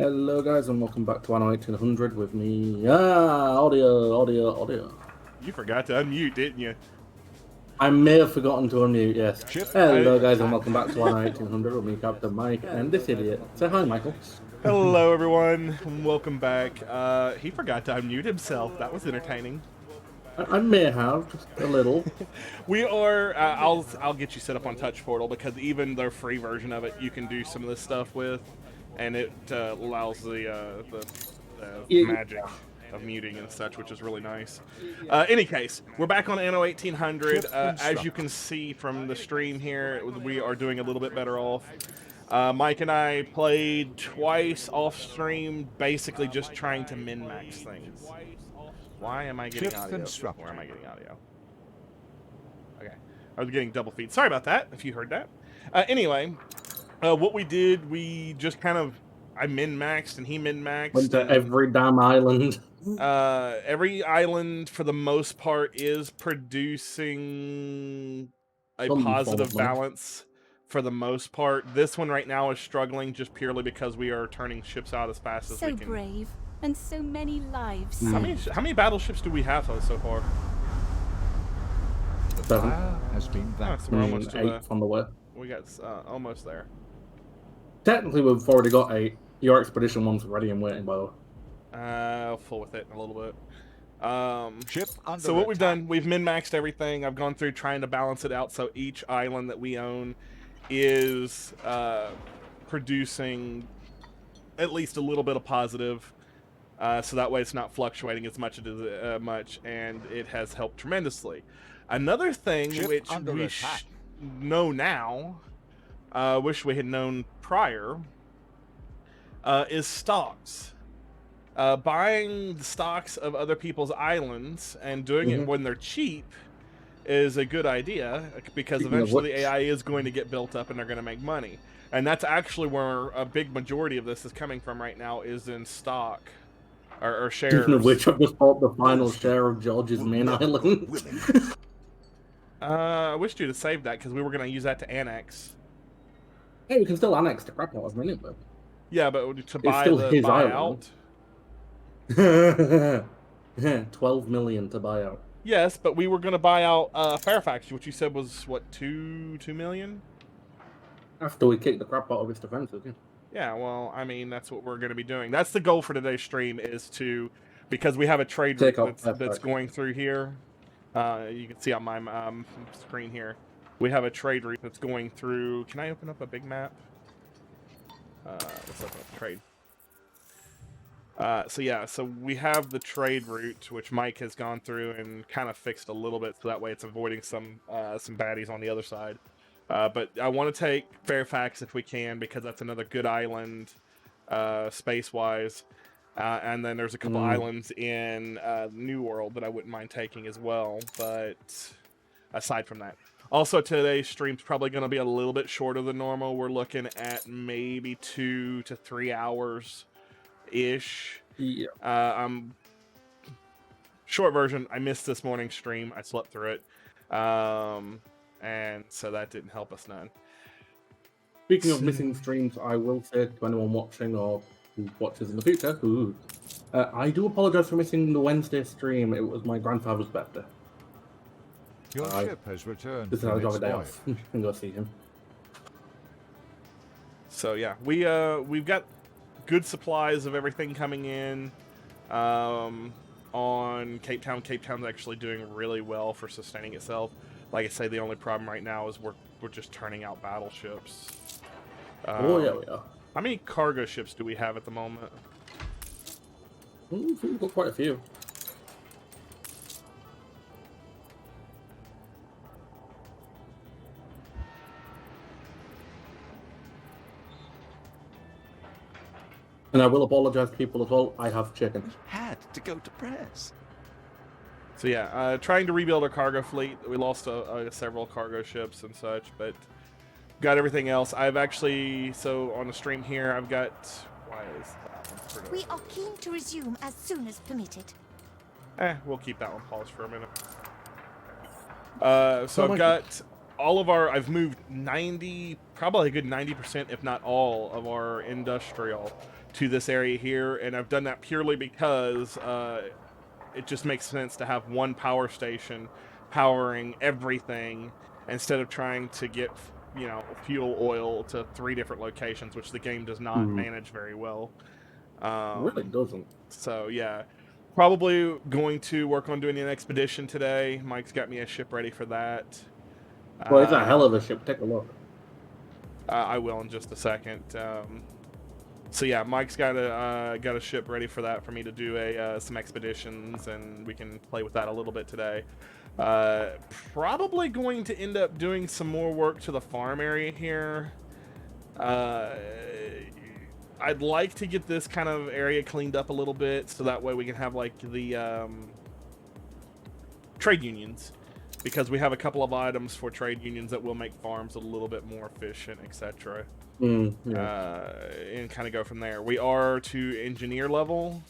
Hello guys and welcome back to Anno 1800 with me. Audio. You forgot to unmute, didn't you? I may have forgotten to unmute, yes. Hello guys and I- welcome back to Anno 1800 with me, Captain Mike, and this idiot. Say hi, Michael. Hello, everyone. Welcome back. He forgot to unmute himself. That was entertaining. I may have, just a little. We are. I'll get you set up on Touch Portal because even their free version of it, you can do some of this stuff with, and it allows the magic of muting and such, which is really nice. Any case, we're back on Anno 1800. As you can see from the stream here, we are doing a little bit better off. Mike and I played twice off stream, basically just trying to min-max things. Why am I getting audio? Where am I getting audio? Okay, I was getting double feed. Sorry about that, if you heard that. Anyway, what we did, we just kind of, I min-maxed and he min-maxed. Went to every damn island. Every island, for the most part, is producing a positive balance. For the most part, this one right now is struggling just purely because we are turning ships out as fast as we can. So brave, and so many lives. How many battleships do we have so far? The fire has been that. So we're almost to 8 on the way. We got almost there. Technically, we've already got 8. Your expedition one's ready and waiting, by the way. I'll full with it in a little bit. So what we've done, we've min-maxed everything. I've gone through trying to balance it out so each island that we own is producing at least a little bit of positive, so that way it's not fluctuating as much, and it has helped tremendously. Another thing which we know now, wish we had known prior, is stocks. Buying the stocks of other people's islands and doing it when they're cheap is a good idea, because eventually the AI is going to get built up and they're going to make money. And that's actually where a big majority of this is coming from right now, is in stock or shares. Speaking of which, I've just bought the final share of George's main island. I wished you to save that because we were going to use that to annex. Hey, we can still annex the crap out of it, but... Yeah, but to buy his out. 12 million to buy out. Yes, but we were going to buy out Fairfax, which you said was, what, 2 million? After we kick the crap out of its defenses, yeah. Yeah, well, I mean, that's what we're going to be doing. That's the goal for today's stream, is to, because we have a trade route that's going through here. You can see on my screen here. We have a trade route that's going through. Can I open up a big map? Let's open up trade. So we have the trade route, which Mike has gone through and kind of fixed a little bit, so that way it's avoiding some baddies on the other side. But I want to take Fairfax if we can, because that's another good island, space-wise. And then there's a couple islands in New World that I wouldn't mind taking as well, but aside from that. Also, today's stream's probably going to be a little bit shorter than normal. We're looking at maybe 2 to 3 hours ish. Yeah. Short version, I missed this morning's stream. I slept through it. And so that didn't help us none. Speaking of missing streams, I will say to anyone watching or who watches in the future, I do apologize for missing the Wednesday stream. It was my grandfather's birthday. Your ship has returned. This is how I got a day off and go see him. So yeah, we've got good supplies of everything coming in on Cape Town. Cape Town's actually doing really well for sustaining itself. Like I say, the only problem right now is we're just turning out battleships. Oh yeah, we are. How many cargo ships do we have at the moment? We've got quite a few. And I will apologize to people as well. I have chicken. Had to go to press. So yeah, trying to rebuild our cargo fleet. We lost several cargo ships and such, but got everything else. I've actually, so on the stream here, I've got, why is that one? We are keen to resume as soon as permitted. We'll keep that one paused for a minute. So I've got all of our, I've moved 90, probably a good 90%, if not all, of our industrial to this area here, and I've done that purely because it just makes sense to have one power station powering everything instead of trying to get, you know, fuel oil to 3 different locations, which the game does not manage very well. Really doesn't. So yeah, probably going to work on doing an expedition today. Mike's got me a ship ready for that. Well, it's a hell of a ship. Take a look. I will in just a second. So yeah, Mike's got a ship ready for that for me to do some expeditions, and we can play with that a little bit today. Probably going to end up doing some more work to the farm area here. I'd like to get this kind of area cleaned up a little bit, so that way we can have like the trade unions, because we have a couple of items for trade unions that will make farms a little bit more efficient, etc. And kind of go from there. We are to engineer level.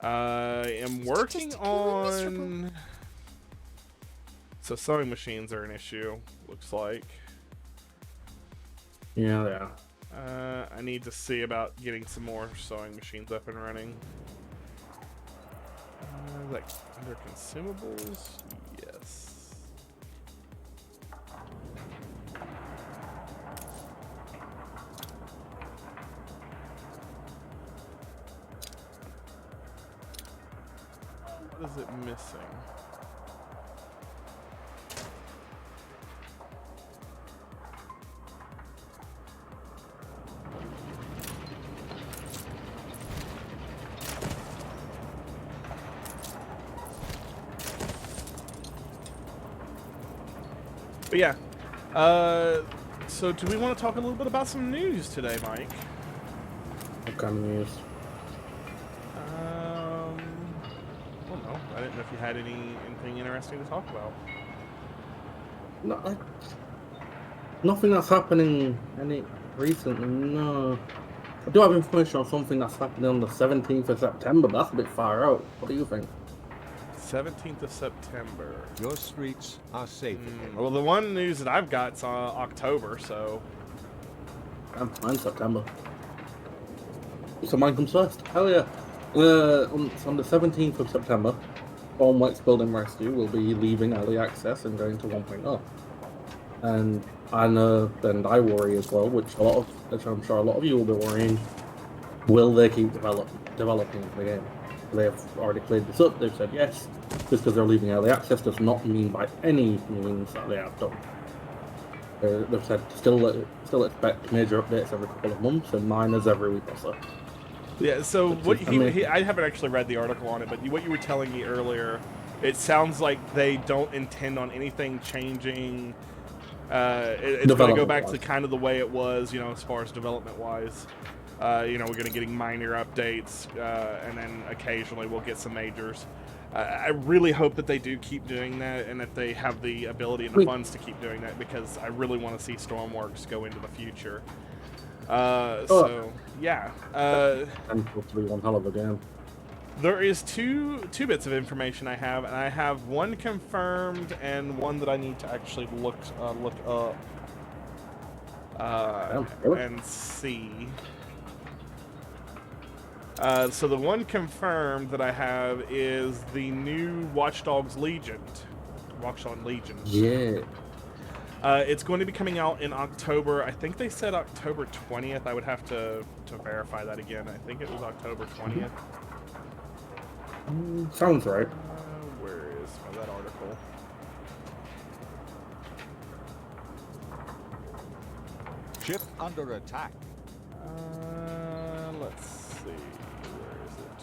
I'm working on... So sewing machines are an issue, looks like. Yeah. I need to see about getting some more sewing machines up and running. Like under consumables? Yes. What is it missing? But yeah, so do we want to talk a little bit about some news today, Mike? What kind of news? Well, no, I didn't know if you had anything interesting to talk about. No, nothing that's happening any recently. No, I do have information on something that's happening on the 17th of September, but that's a bit far out. What do you think? 17th of September. Your streets are safe again. Well, the one news that I've got's October, so... Mine's September. So mine comes first. Hell yeah. On the 17th of September, Works Building Rescue will be leaving early access and going to 1.0. And I worry as well, which I'm sure a lot of you will be worrying. Will they keep developing the game? They've already cleared this up. They've said yes. Just because they're leaving early access does not mean by any means that they have done. They've said still expect major updates every couple of months and minors every week or so. Yeah, so I haven't actually read the article on it, but what you were telling me earlier, it sounds like they don't intend on anything changing. It's going to go back to kind of the way it was, you know, as far as development-wise. You know, we're going to getting minor updates, and then occasionally we'll get some majors. I really hope that they do keep doing that, and that they have the ability and the funds to keep doing that, because I really want to see Stormworks go into the future. So yeah, and hopefully one hell of a game. There is two bits of information I have, and I have one confirmed and one that I need to actually look up and see. So the one confirmed that I have is the new Watch Dogs Legion. Yeah. It's going to be coming out in October. I think they said October 20th. I would have to verify that again. I think it was October 20th. Sounds right. Where is that article? Ship under attack. Let's see. Where is it?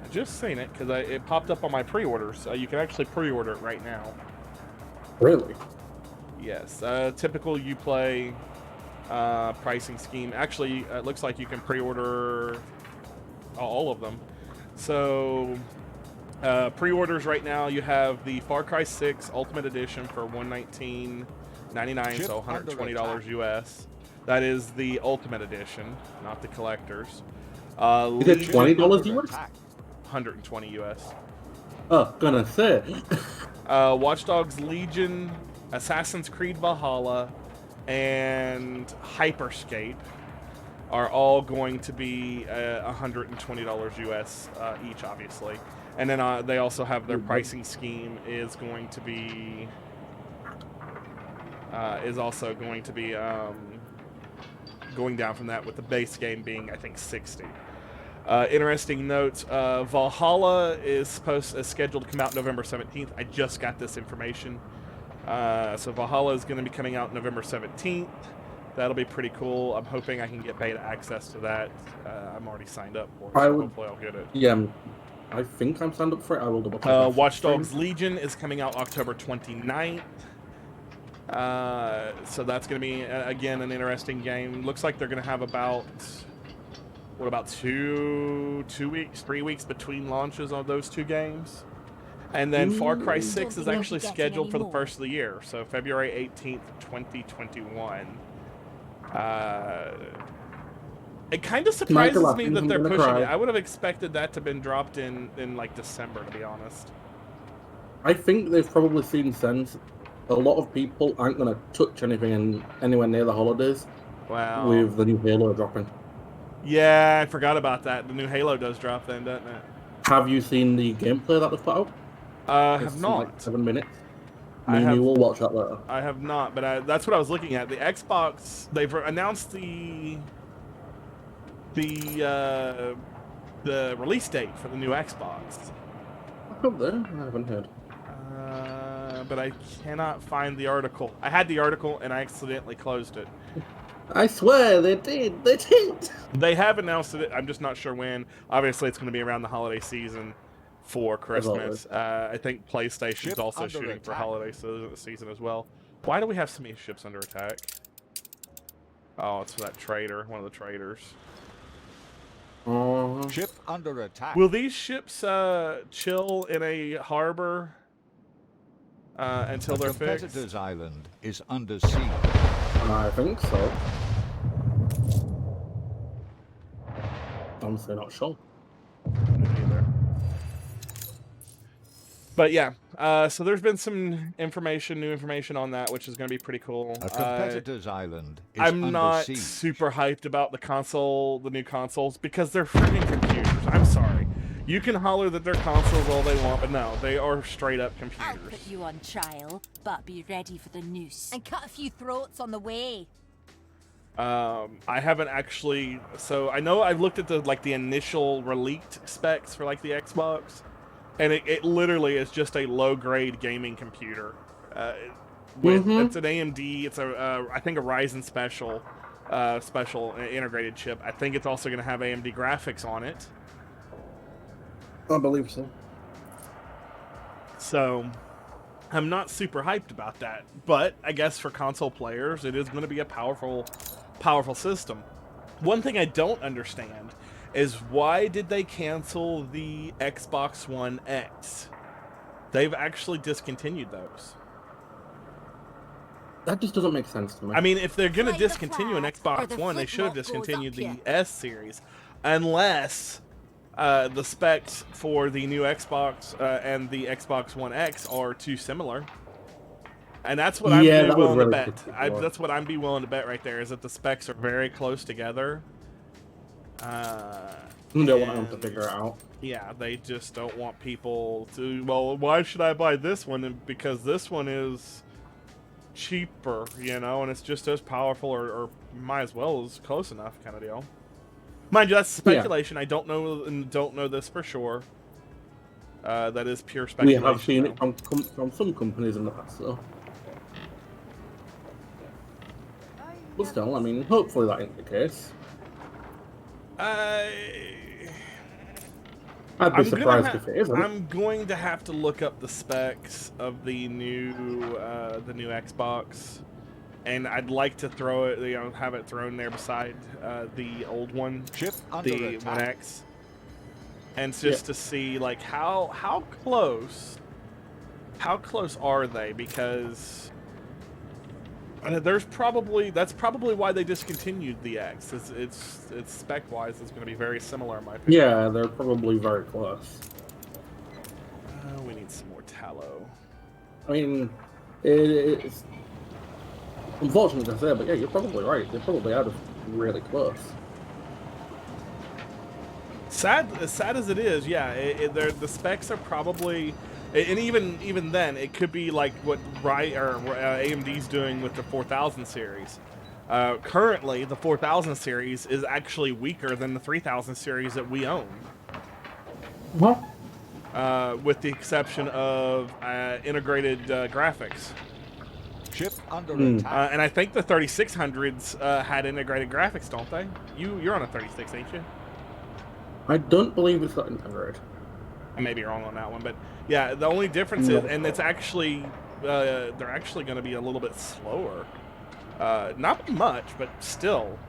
I just seen it because it popped up on my pre-orders. You can actually pre-order it right now. Really? Yes. Typical Uplay pricing scheme. Actually, it looks like you can pre-order all of them. So, pre-orders right now, you have the Far Cry 6 Ultimate Edition for $119.99, so $120 US. That is the Ultimate Edition, not the collectors. Is it $20 US? 120 US. Oh, gonna say. Watch Dogs Legion, Assassin's Creed Valhalla, and Hyperscape are all going to be $120 US each, obviously. And then they also have their pricing scheme is going to be going down from that, with the base game being, I think, 60. Interesting note, Valhalla is scheduled to come out November 17th. I just got this information. So Valhalla is going to be coming out November 17th. That'll be pretty cool. I'm hoping I can get beta access to that. I'm already signed up for it, so hopefully I'll get it. Yeah, I think I'm signed up for it. I will double check. Watch Dogs Legion is coming out October 29th. So that's going to be, again, an interesting game. Looks like they're going to have about 3 weeks between launches on those two games. And then Far Cry 6 is actually scheduled for the first of the year, so February 18th, 2021. It kind of surprises me that they're pushing it. I would have expected that to have been dropped in like December, to be honest. I think they've probably seen sense. A lot of people aren't going to touch anything anywhere near the holidays. Wow. With the new Halo dropping. Yeah, I forgot about that. The new Halo does drop then, doesn't it? Have you seen the gameplay that they've put out? Have not. Like 7 minutes. You will watch that later. I have not, but that's what I was looking at. The Xbox, they've announced the release date for the new Xbox. I hope they. I haven't heard. But I cannot find the article. I had the article and I accidentally closed it. I swear they did. They did. They have announced it. I'm just not sure when. Obviously, it's going to be around the holiday season for Christmas. I think PlayStation's also shooting for holiday season as well. Why do we have so many ships under attack? Oh, it's that trader, one of the traders. Ship under attack. Will these ships chill in a harbor until they're fixed? Competitor's island is under siege. I think so. Honestly, not sure. Neither. But yeah, so there's been some new information on that, which is going to be pretty cool. A competitor's island is I'm under not siege. super hyped about the new consoles, because they're freaking computers. I'm sorry. You can holler that they're consoles all they want, but no, they are straight up I'll computers. put you on trial, but be ready for the noose. And cut a few throats on the way. I haven't actually, so I know I've looked at the initial leaked specs for the Xbox, and it literally is just a low-grade gaming computer. It's an AMD, it's I think a Ryzen special integrated chip. I think it's also going to have AMD graphics on it. I believe so. So, I'm not super hyped about that, but I guess for console players, it is going to be a powerful system. One thing I don't understand is why did they cancel the Xbox One X? They've actually discontinued those. That just doesn't make sense to me. I mean, if they're going to discontinue an Xbox One, they should have discontinued the S series, unless the specs for the new Xbox and the Xbox One X are too similar. And that's what I'm willing to bet. That's what I'm willing to bet right there, is that the specs are very close together. They don't want them to figure it out. Yeah, they just don't want people to, well, why should I buy this one? Because this one is cheaper, and it's just as powerful, or might as well as close enough kind of deal. Mind you, that's speculation. Yeah. I don't know this for sure. That is pure speculation. We have seen it from some companies in the past, though. But still, I mean, hopefully that ain't the case. I'd be surprised if it isn't. I'm going to have to look up the specs of the new Xbox, and I'd like to throw it, have it thrown there beside the old one, the One X, and just to see how close are they, because that's probably why they discontinued the X. It's spec wise, it's going to be very similar in my opinion. Yeah, they're probably very close. We need some more tallow. I mean, it's unfortunate to say, but yeah, you're probably right. They're probably out of really close. As sad as it is, yeah, the specs are probably, and even then, it could be like what AMD's doing with the 4000 series. Currently, the 4000 series is actually weaker than the 3000 series that we own. What? With the exception of integrated graphics. Ship under attack. And I think the 3600s had integrated graphics, don't they? You're on a 36, ain't you? I don't believe it's got integrated. I may be wrong on that one, but yeah, the only difference is, and it's actually, they're actually going to be a little bit slower. Not much, but still.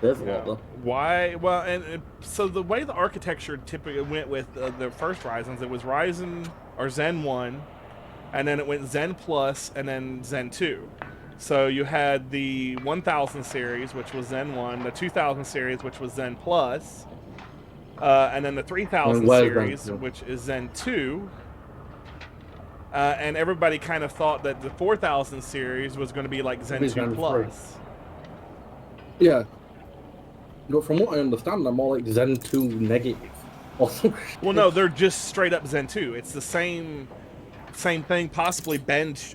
There's a lot, though. Why? Well, and so the way the architecture typically went with the first Ryzens, it was Ryzen or Zen 1, and then it went Zen Plus, and then Zen 2. So you had the 1000 series, which was Zen 1, the 2000 series, which was Zen Plus, and then the 3000 series, which is Zen 2. And everybody kind of thought that the 4000 series was going to be like Zen 2 Plus. Yeah. But from what I understand, they're more like Zen 2 negative. Well, no, they're just straight up Zen 2. It's the same thing, possibly bend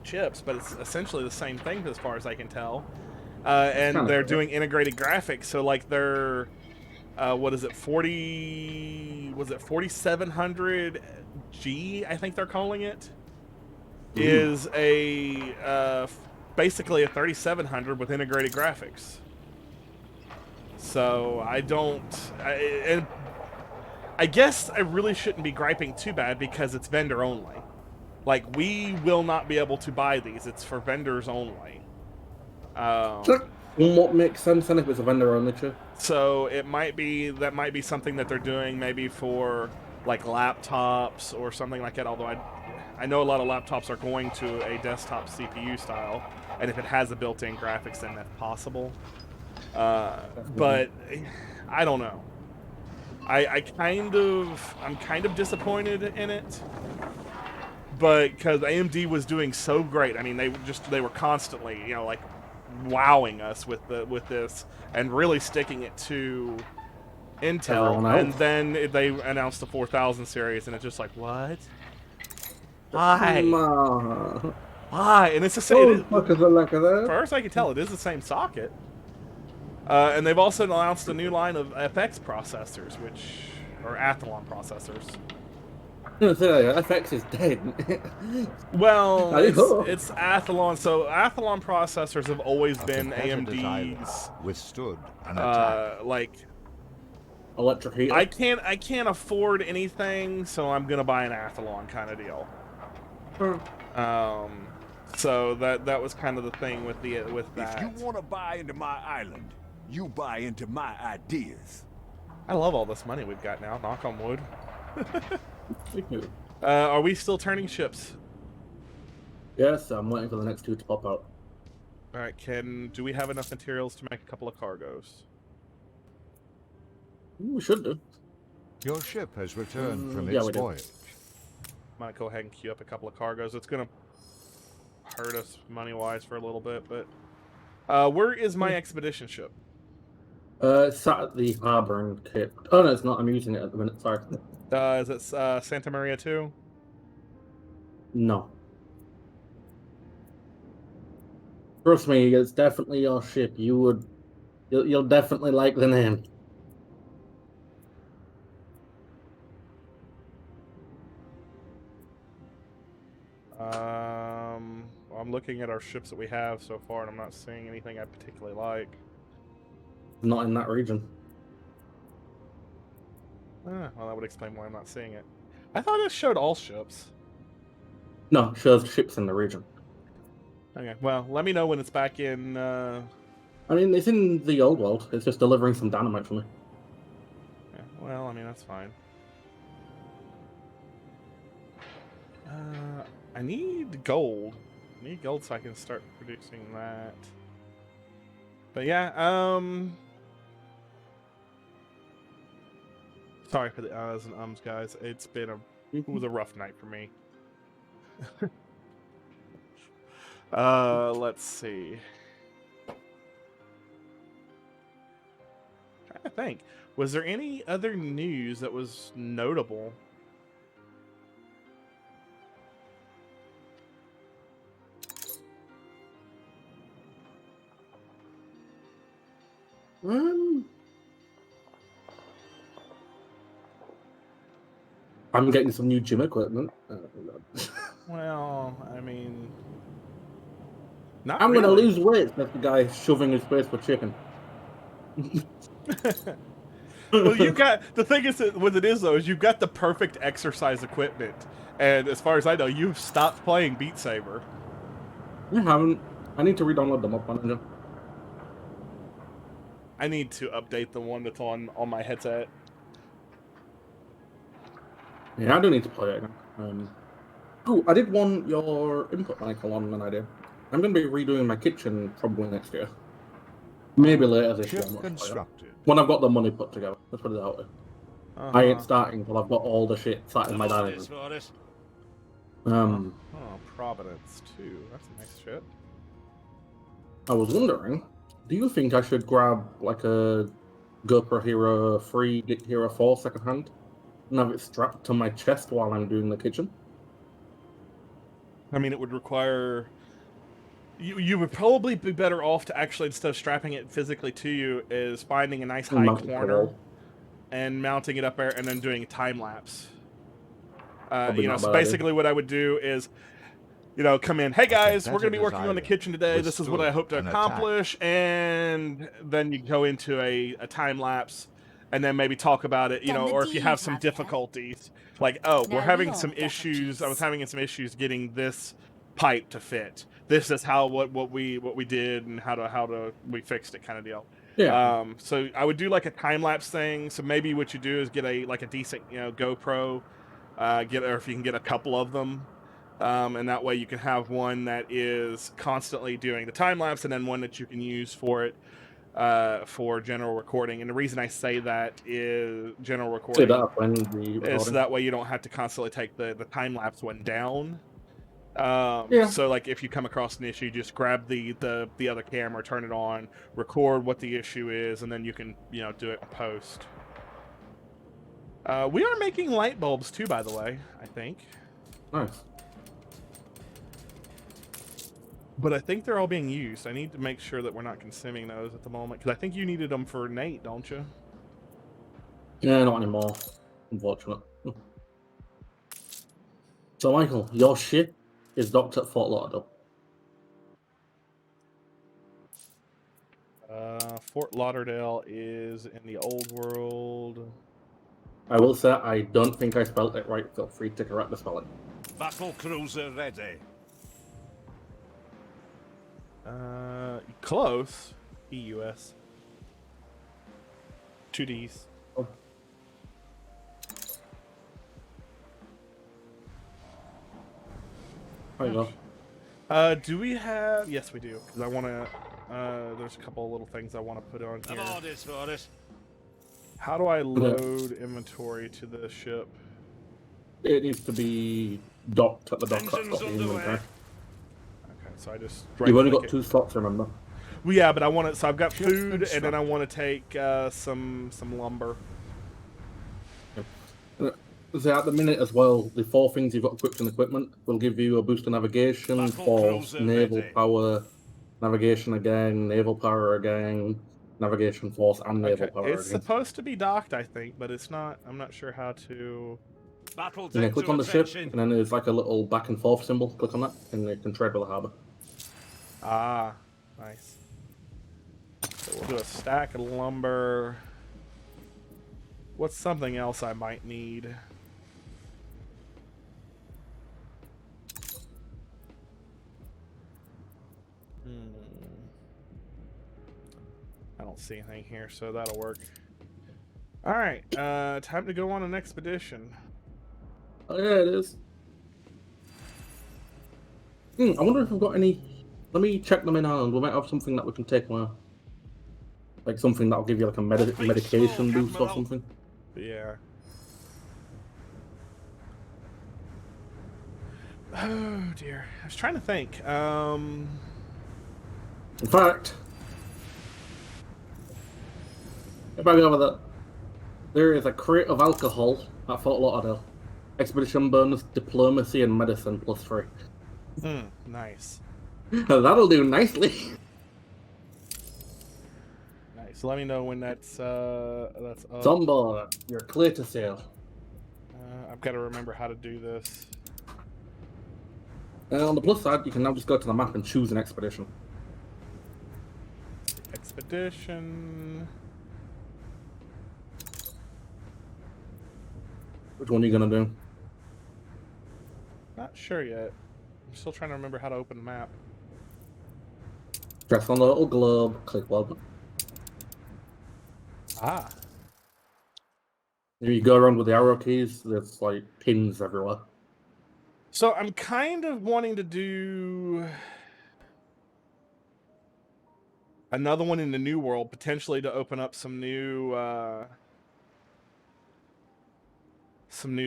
chips, but it's essentially the same thing as far as I can tell. And they're doing integrated graphics, so like they're what is it, 4700G, I think they're calling it, is a basically a 3700 with integrated graphics. So I guess I really shouldn't be griping too bad because it's vendor only. Like, we will not be able to buy these. It's for vendors only. What makes sense then if it's a vendor only chip? So that might be something that they're doing maybe for like laptops or something like that. Although I know a lot of laptops are going to a desktop CPU style, and if it has a built-in graphics, then that's possible. But I don't know. I'm kind of disappointed in it, but because AMD was doing so great. I mean, they were constantly, like wowing us with this and really sticking it to Intel, and then they announced the 4000 series, and it's just like, what? Why? Why? And it's the same. First, I can tell it is the same socket. And they've also announced a new line of FX processors, or Athlon processors. FX is dead. Well, it's Athlon. So Athlon processors have always been AMD's withstood an attack. like electric heat. I can't afford anything, so I'm gonna buy an Athlon kind of deal. So that was kind of the thing with that. If you want to buy into my island, you buy into my ideas. I love all this money we've got now. Knock on wood. Are we still turning ships? Yes, I'm waiting for the next two to pop out. All right, do we have enough materials to make a couple of cargoes? We should do. Your ship has returned from its voyage. Might go ahead and queue up a couple of cargoes. It's gonna hurt us money-wise for a little bit, but where is my expedition ship? It's sat at the harbor in Cape. Oh no, it's not. I'm using it at the minute. Sorry. Is it Santa Maria 2? No. Trust me, it's definitely your ship. You'll definitely like the name. I'm looking at our ships that we have so far, and I'm not seeing anything I particularly like. Not in that region. Well, that would explain why I'm not seeing it. I thought it showed all ships. No, it shows ships in the region. Okay, well, let me know when it's back in... I mean, it's in the old world. It's just delivering some dynamite for me. Yeah, well, I mean, that's fine. I need gold. I need gold so I can start producing that. But yeah, sorry for the uhs and ums, guys. It's been a It was a rough night for me. Let's see. Trying to think. Was there any other news that was notable? I'm getting some new gym equipment. Well, I mean, not I'm really. gonna lose weight. That's the guy shoving his face for chicken. Well, you've got the thing is that what it is though is you've got the perfect exercise equipment, and as far as I know, you've stopped playing Beat Saber. I haven't. I need to re-download them up on it. I need to update the one that's on my headset. Yeah, I do need to play it again. Oh, I did want your input, Michael, on an idea. I'm going to be redoing my kitchen probably next year. Maybe later this year. Ship constructed. When I've got the money put together. Let's put it out there. I ain't starting until I've got all the shit sat in my dining room. Providence too. That's a nice ship. I was wondering, do you think I should grab like a GoPro Hero 3, Hero 4 secondhand, and have it strapped to my chest while I'm doing the kitchen? I mean, it would require... You would probably be better off to actually, instead of strapping it physically to you, is finding a nice high corner and mounting it up there and then doing a time-lapse. So basically what I would do is, come in, hey guys, we're going to be working on the kitchen today. This is what I hope to accomplish. And then you go into a time-lapse and then maybe talk about it, or if you have some difficulties, like, oh, we're having some issues. I was having some issues getting this pipe to fit. This is what we did and how we fixed it, kind of deal. Yeah. So I would do like a time lapse thing. So maybe what you do is get a decent GoPro, or if you can get a couple of them, and that way you can have one that is constantly doing the time lapse, and then one that you can use for it. For general recording, and the reason I say that is general recording is so that way you don't have to constantly take the time lapse one down. So like if you come across an issue, just grab the other camera, turn it on, record what the issue is, and then you can do it in post. We are making light bulbs too, by the way. I think. Nice. But I think they're all being used. I need to make sure that we're not consuming those at the moment, because I think you needed them for Nate, don't you? Yeah, not anymore, unfortunately. So, Michael, your ship is docked at Fort Lauderdale. Fort Lauderdale is in the old world. I will say, I don't think I spelled it right. Feel free to correct the spelling. Battle cruiser ready. Close. EUS. 2 Ds. Oh. There you go. Do we have... Yes, we do. Because I want to... there's a couple of little things I want to put on here. Orders for it. How do I load inventory to the ship? It needs to be docked at the dock. That's got the inventory. Okay, so I just... You've only got 2 slots, remember? Well, yeah, but I want it... So I've got food, and then I want to take some lumber. So at the minute as well, the 4 things you've got equipped in equipment will give you a boost of navigation, force, naval power, navigation again, naval power again, navigation, force, and naval power It's again. supposed to be docked, I think, but it's not. I'm not sure how to... Yeah, click on the ship, and then there's like a little back and forth symbol. Click on that, and you can trade with the harbour. Ah, nice. So we'll do a stack of lumber. What's something else I might need? I don't see anything here, so that'll work. Alright, time to go on an expedition. Oh yeah, it is. I wonder if I've got any... Let me check them in Ireland. We might have something that we can take now. Like something that'll give you like a medication boost or something. Yeah. Oh dear. I was trying to think. In fact, if I go over that, there is a crate of alcohol at Fort Lauderdale. Expedition bonus, diplomacy, and medicine +3. Nice. That'll do nicely. Nice. Let me know when that's up. It's on board. You're clear to sail. I've got to remember how to do this. On the plus side, you can now just go to the map and choose an expedition. Expedition. Which one are you gonna do? Not sure yet. I'm still trying to remember how to open the map. Press on the little globe, click globe. Ah. If you go around with the arrow keys, there's like pins everywhere. So I'm kind of wanting to do another one in the New World, potentially to open up some new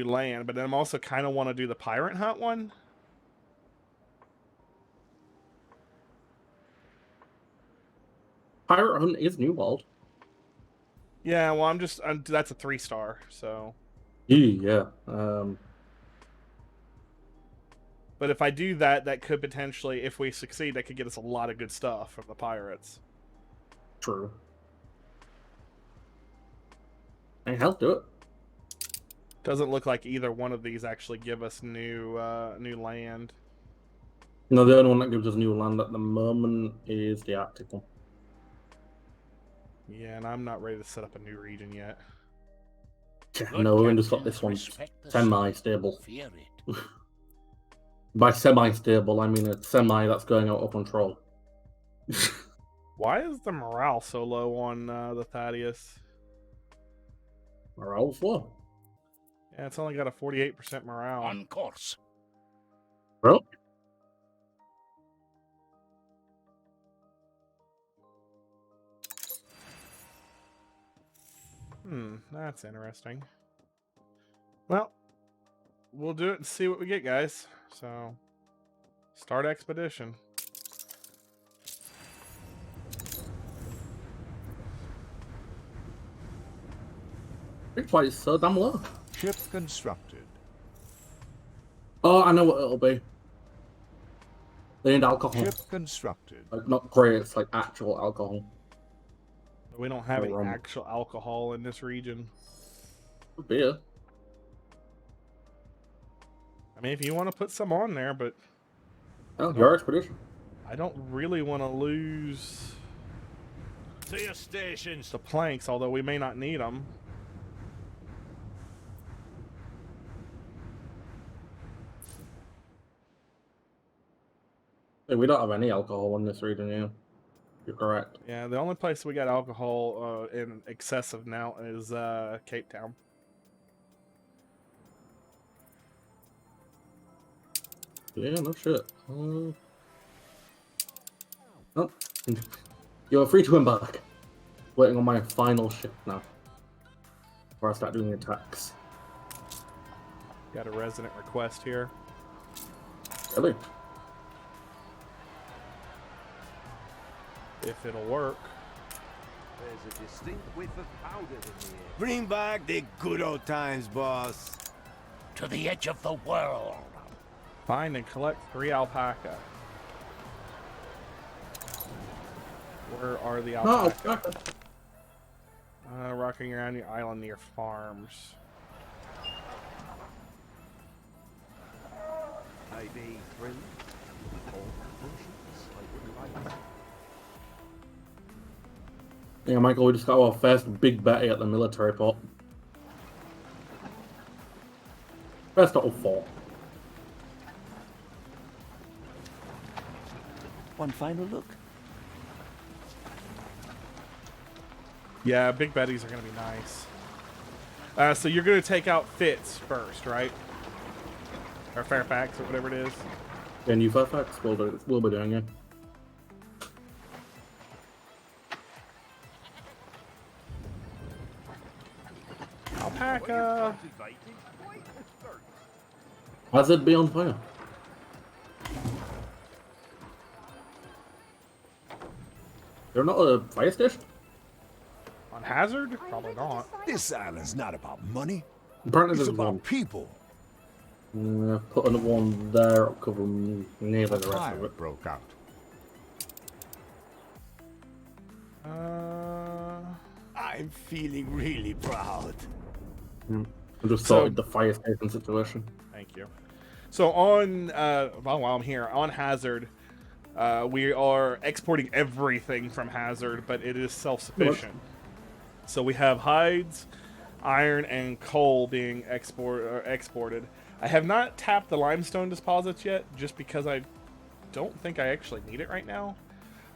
land, but then I'm also kind of want to do the pirate hunt one. Pirate Hunt is New World. Yeah, well, that's a 3-star, so. Yeah. But if I do that, that could potentially, if we succeed, that could get us a lot of good stuff from the pirates. True. Hey, hell, do it. Doesn't look like either one of these actually give us new land. No, the only one that gives us new land at the moment is the Arctic one. Yeah, and I'm not ready to set up a new region yet. No, we just got this one semi-stable. By semi-stable, I mean a semi that's going out of control. Why is the morale so low on the Thaddeus? Morale's low. Yeah, it's only got a 48% morale. On course. Well, That's interesting. Well, we'll do it and see what we get, guys. So, start expedition. it's why it's so damn low. Ship constructed. Oh, I know what it'll be. They need alcohol. Ship constructed. Like, not crates, like actual alcohol. We don't have any Rum. actual alcohol in this region. Beer. I mean, if you want to put some on there, but Oh, your expedition. I don't really want to lose To your stations. the planks, although we may not need them. Hey, we don't have any alcohol in this region, yeah. You're correct. Yeah, the only place we got alcohol in excessive now is Cape Town. Yeah, no shit. Oh. You're free to embark. Waiting on my final ship now. Before I start doing the attacks. Got a resident request here. Really? If it'll work. There's a distinct whiff of powder in the air. Bring back the good old times, boss. To the edge of the world. Find and collect 3 alpaca. Where are the No, alpaca? Rocking around your island near farms. I be thrilled. All emotions I would like. Yeah, Michael, we just got our first big Betty at the military port. First out of 4. One final look. Yeah, big betties are going to be nice. So you're going to take out Fitz first, right? Or Fairfax, or whatever it is. Yeah, New Fairfax, we'll be doing it. Alpaca! Hazard be on fire. They're not a fire station? On Hazard? Probably not. This island's not about money. Apparently It's there's one. about people. Put another one there, covering nearly A the rest fire of it. broke out. I'm feeling really proud. I just So- sorted the fire station situation. Thank you. So on, while I'm here, on Hazard, we are exporting everything from Hazard, but it is self-sufficient. So we have hides, iron, and coal being exported. I have not tapped the limestone deposits yet, just because I don't think I actually need it right now.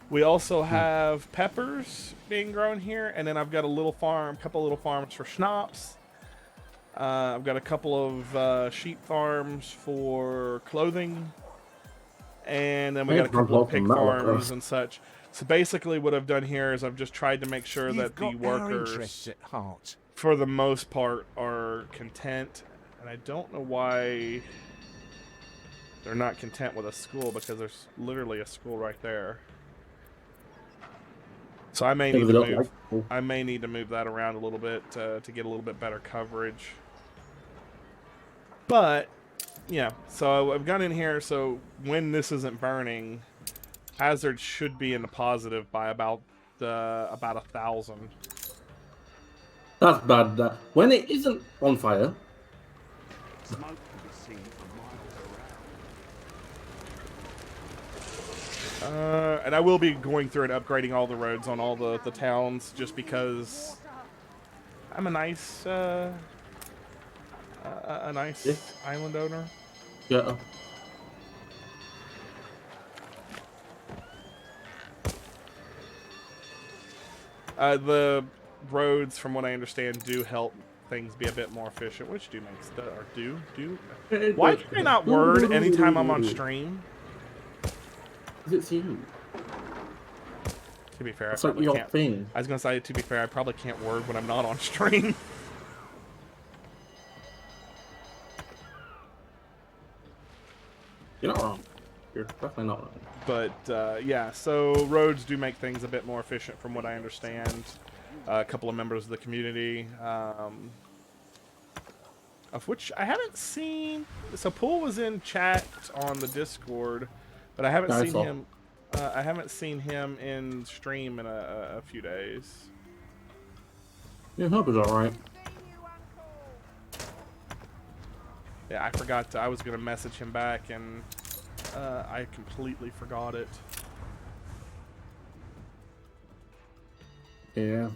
We also have peppers being grown here, and then I've got a couple little farms for schnapps. I've got a couple of sheep farms for clothing, and then we got a couple of pig farms and such. So basically what I've done here is I've just tried to make sure that the workers, at heart. for the most part, are content. And I don't know why they're not content with a school, because there's literally a school right there. So I may need to move. I may need to move that around a little bit to get a little bit better coverage. But yeah, so I've gone in here. So when this isn't burning, Hazard should be in the positive by about 1,000. That's bad. When it isn't on fire, Smoke can be seen for miles around. And I will be going through and upgrading all the roads on all the towns, just because I'm a nice island owner. yeah. The roads, from what I understand, do help things be a bit more efficient, which do make stuff, or do. Why can I not word anytime I'm on stream? It's you. To be fair, It's I like probably your can't. thing. I was gonna say, to be fair, I probably can't word when I'm not on stream. You're not wrong. You're definitely not wrong. But yeah, so roads do make things a bit more efficient, from what I understand. A couple of members of the community, of which I haven't seen. So Pool was in chat on the Discord, but I haven't seen him. I haven't seen him in stream in a few days. Yeah, hope it's alright. Yeah, I forgot. I was gonna message him back, and I completely forgot it. Yeah.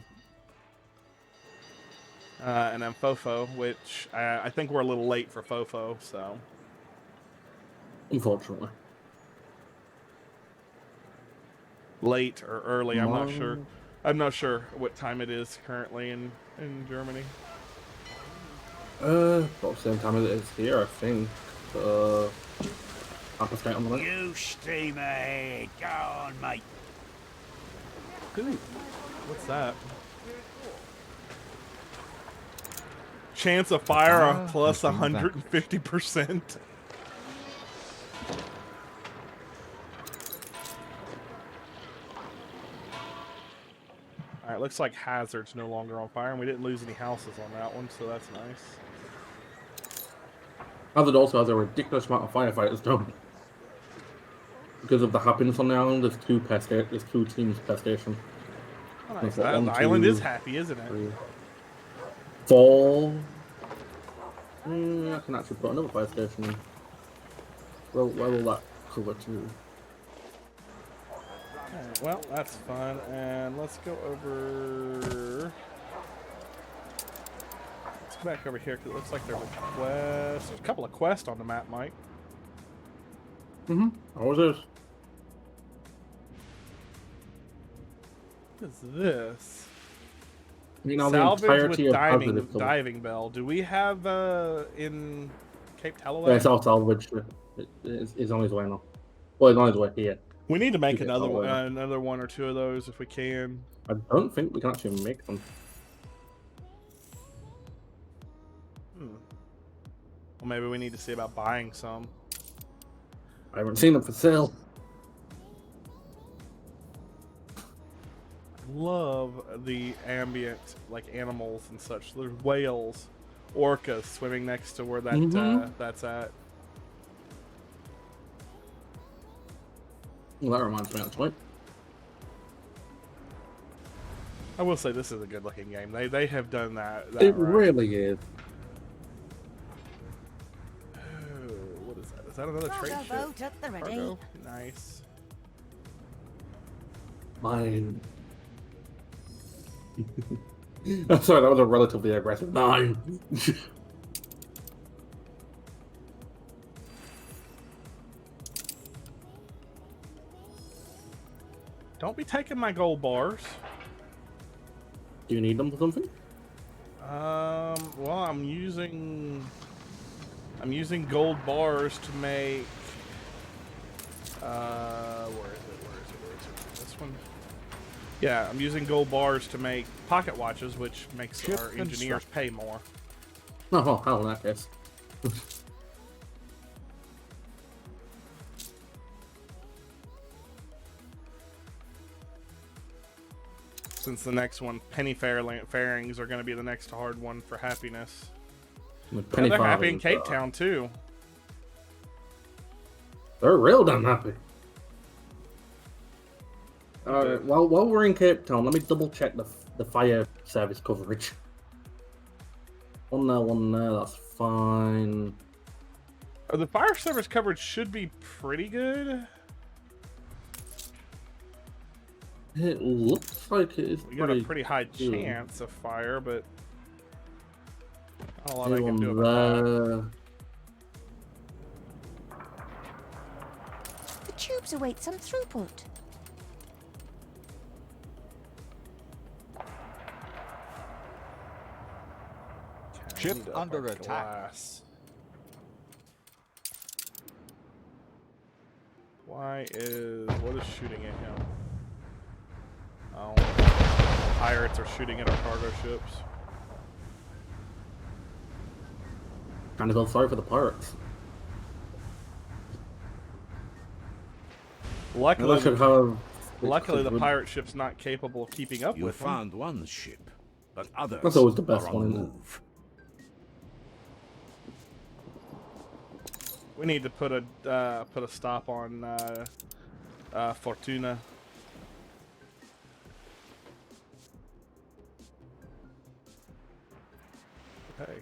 And then Fofo, which I think we're a little late for Fofo, so. Unfortunately. Late or early, I'm not sure. I'm not sure what time it is currently in Germany. About the same time as it is here, I think. Appetite on the list. You steam ahead. Go on, mate. Ooh, what's that? Chance of fire plus 150%. Alright, looks like Hazard's no longer on fire, and we didn't lose any houses on that one, so that's nice. Hazard also has a ridiculous amount of firefighters done. Because of the happiness on the island, there's two teams per station. Oh, nice. Like, The island is happy, isn't it? 3, 4. I can actually put another fire station in. Well, where will that cover to? Alright, well, that's fun, and let's go over... Let's go back over here, because it looks like there's a quest. There's a couple of quests on the map, Mike. Always is. What is this? You know, the Salvage entirety with of Hazard is diving bell. Do we have in Cape Tallaway? Yeah, it's all salvaged. It's on his way now. Well, it's on his way here. We need to make Cape another Tallaway. one or two of those if we can. I don't think we can actually make them. Well, maybe we need to see about buying some. I haven't seen them for sale. love the ambient, like animals and such. There's whales, orcas swimming next to where that that's at. Well, that reminds me actually. I will say this is a good looking game. They have done that It right. really is. Oh, what is that? Is that another trade Cargo ship? boat at the ready. Cargo? Nice. Mine. I'm sorry, that was a relatively aggressive mine. Don't be taking my gold bars. Do you need them for something? Well, I'm using gold bars to make. Where is it? This one. Yeah, I'm using gold bars to make pocket watches, which makes Ship our engineers pay more. Oh, hell, in that case. Since the next one, penny fairings are going to be the next hard one for happiness. Penny They're happy in farthings, Cape Town too. They're real damn happy. Alright, while we're in Cape Town, let me double check the fire service coverage. One there, that's fine. The fire service coverage should be pretty good. It looks like it is We got a pretty high chance of fire, but not a lot I can do about that. The tubes await some throughput. Ship Need up under our attack. glass. What is shooting at him? Oh, pirates are shooting at our cargo ships. Kind of feel sorry for the pirates. Luckily, They should have. luckily the pirate ship's not capable of keeping up You with them. found one ship, but others That's always the best are one, on isn't the it? move. We need to put a stop on Fortuna. Okay.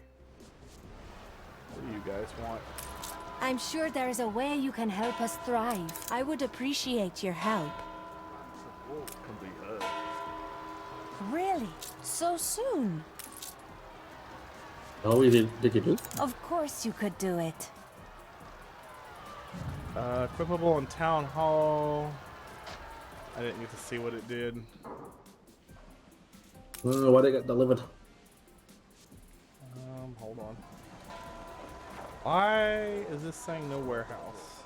What do you guys want? I'm sure there is a way you can help us thrive. I would appreciate your help. Can be heard. Really? So soon? Oh, did you do? Of course you could do it. Equipable in Town Hall. I didn't get to see what it did. Why did it get delivered? Hold on. Why is this saying no warehouse?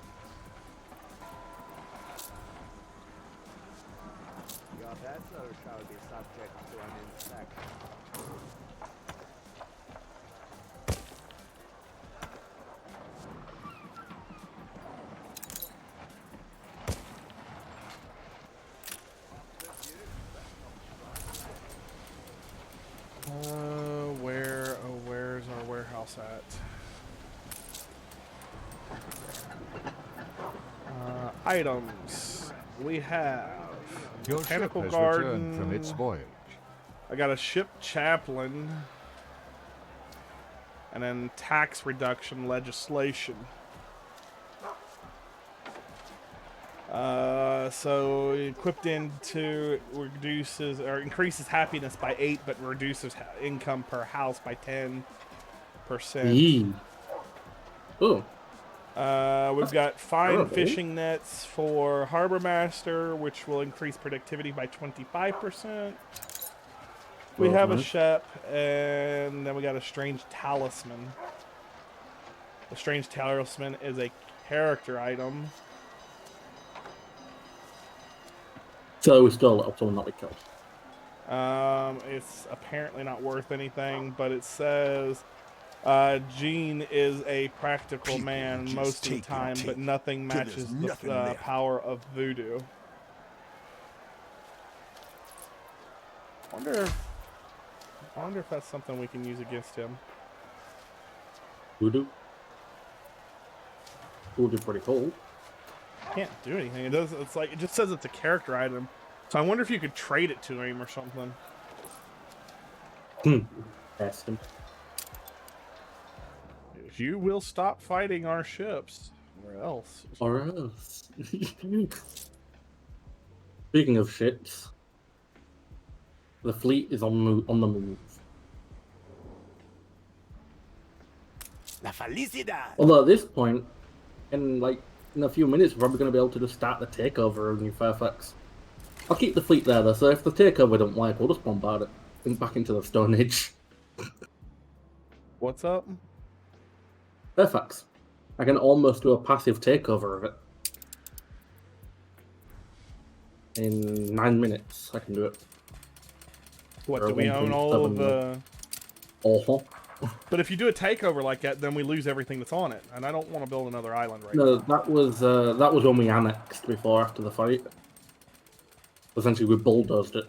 Your vessel shall be subject to an inspection. Where's our warehouse at? Items. We have Your ship botanical has garden. returned from its voyage. I got a ship chaplain, and then tax reduction legislation. So equipped into reduces or increases happiness by 8, but reduces income per house by 10%. Yee. Oh, We've got fine terrible. fishing nets for Harbor Master, which will increase productivity by 25%. We Well, have a nice. shep, and then we got a strange talisman. The strange talisman is a character item. so we still let someone not be killed. It's apparently not worth anything, but it says Gene is a practical People man just most of the take and time, but take nothing till there's matches nothing the left. power of voodoo. I wonder if that's something we can use against him. Voodoo. Voodoo pretty cool. Can't do anything. It does. It's like it just says it's a character item. So I wonder if you could trade it to him or something. Ask him. You will stop fighting our ships, or else. Or else. Speaking of ships, the fleet is on the move. La felicidad. Although at this point, in a few minutes, we're probably going to be able to just start the takeover of New Fairfax. I'll keep the fleet there though, so if the takeover don't work, we'll just bombard it. Think back into the Stone Age. What's up? Fairfax. I can almost do a passive takeover of it. In 9 minutes, I can do it. What, Or do we own all of 1.7 the... Awful. But if you do a takeover like that, then we lose everything that's on it. And I don't want to build another island right No, now. that was when we annexed after the fight. Essentially, we bulldozed it.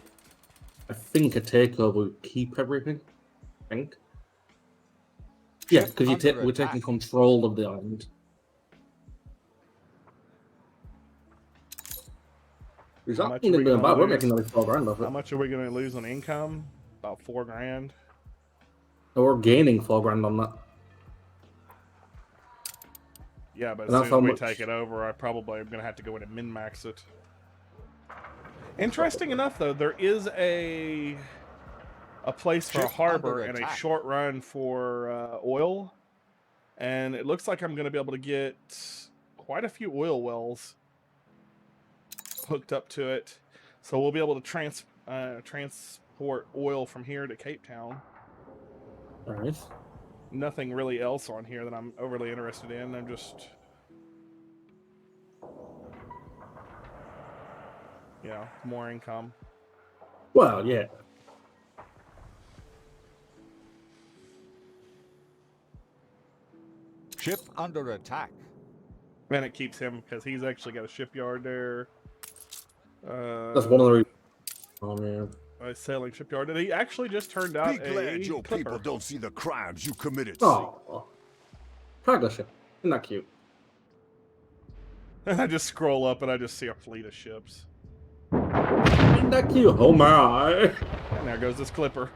I think a takeover would keep everything. I think. Yeah, because we're taking control of the island. Is that much are we doing gonna bad? We're lose? making nearly 4 grand off it. How much are we going to lose on income? About 4 grand. So we're gaining 4 grand on that. Yeah, but as And soon that's as how we much- take it over, I probably am going to have to go in and min-max it. Interesting enough, though, there is a place for a Ship harbor under and a attack. short run for oil. And it looks like I'm going to be able to get quite a few oil wells hooked up to it. So we'll be able to transport oil from here to Cape Town. Alright. Nothing really else on here that I'm overly interested in. I'm just... You know, more income. Well, yeah. Ship under attack. And it keeps him because he's actually got a shipyard there. That's one of the reasons. Oh, man. A sailing shipyard. And he actually just turned out Be glad your clipper. people don't see the crimes you committed. Oh. Cargo ship. Isn't that cute? And I just scroll up and I just see a fleet of ships. Isn't that cute? Oh, my. And there goes this clipper.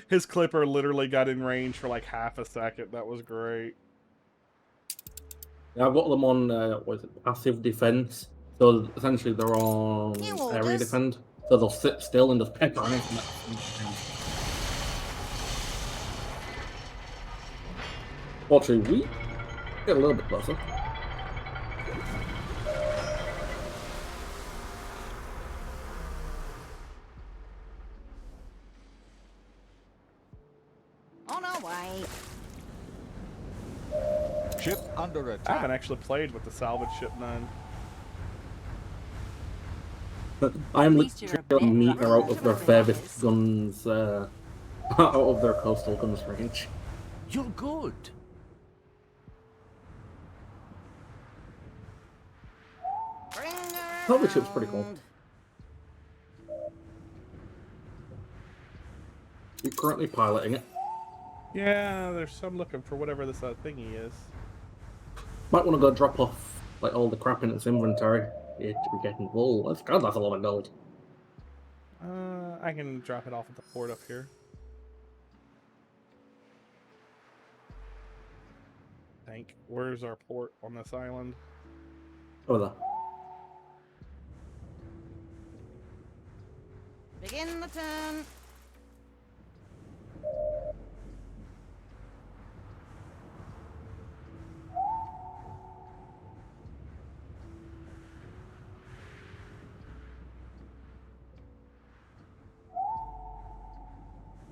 His clipper literally got in range for like half a second. That was great. Yeah, I've got them on, what is it, passive defense. So essentially they're on area defend. So they'll sit still and just pepper anything. Fortunately, we get a little bit closer. On our way. Ship under I haven't attack. actually played with the salvage ship none. I'm least you're a literally bit meter out of their rough. furthest guns, out of their coastal guns range. You're good. Salvage ship's pretty cool. You're currently piloting it. Yeah, there's some looking for whatever this thingy is. Might want to go drop off like all the crap in its inventory. Yeah, to be getting full. God, that's a lot of gold. I can drop it off at the port up here. Where's our port on this island? Over there. Begin the turn.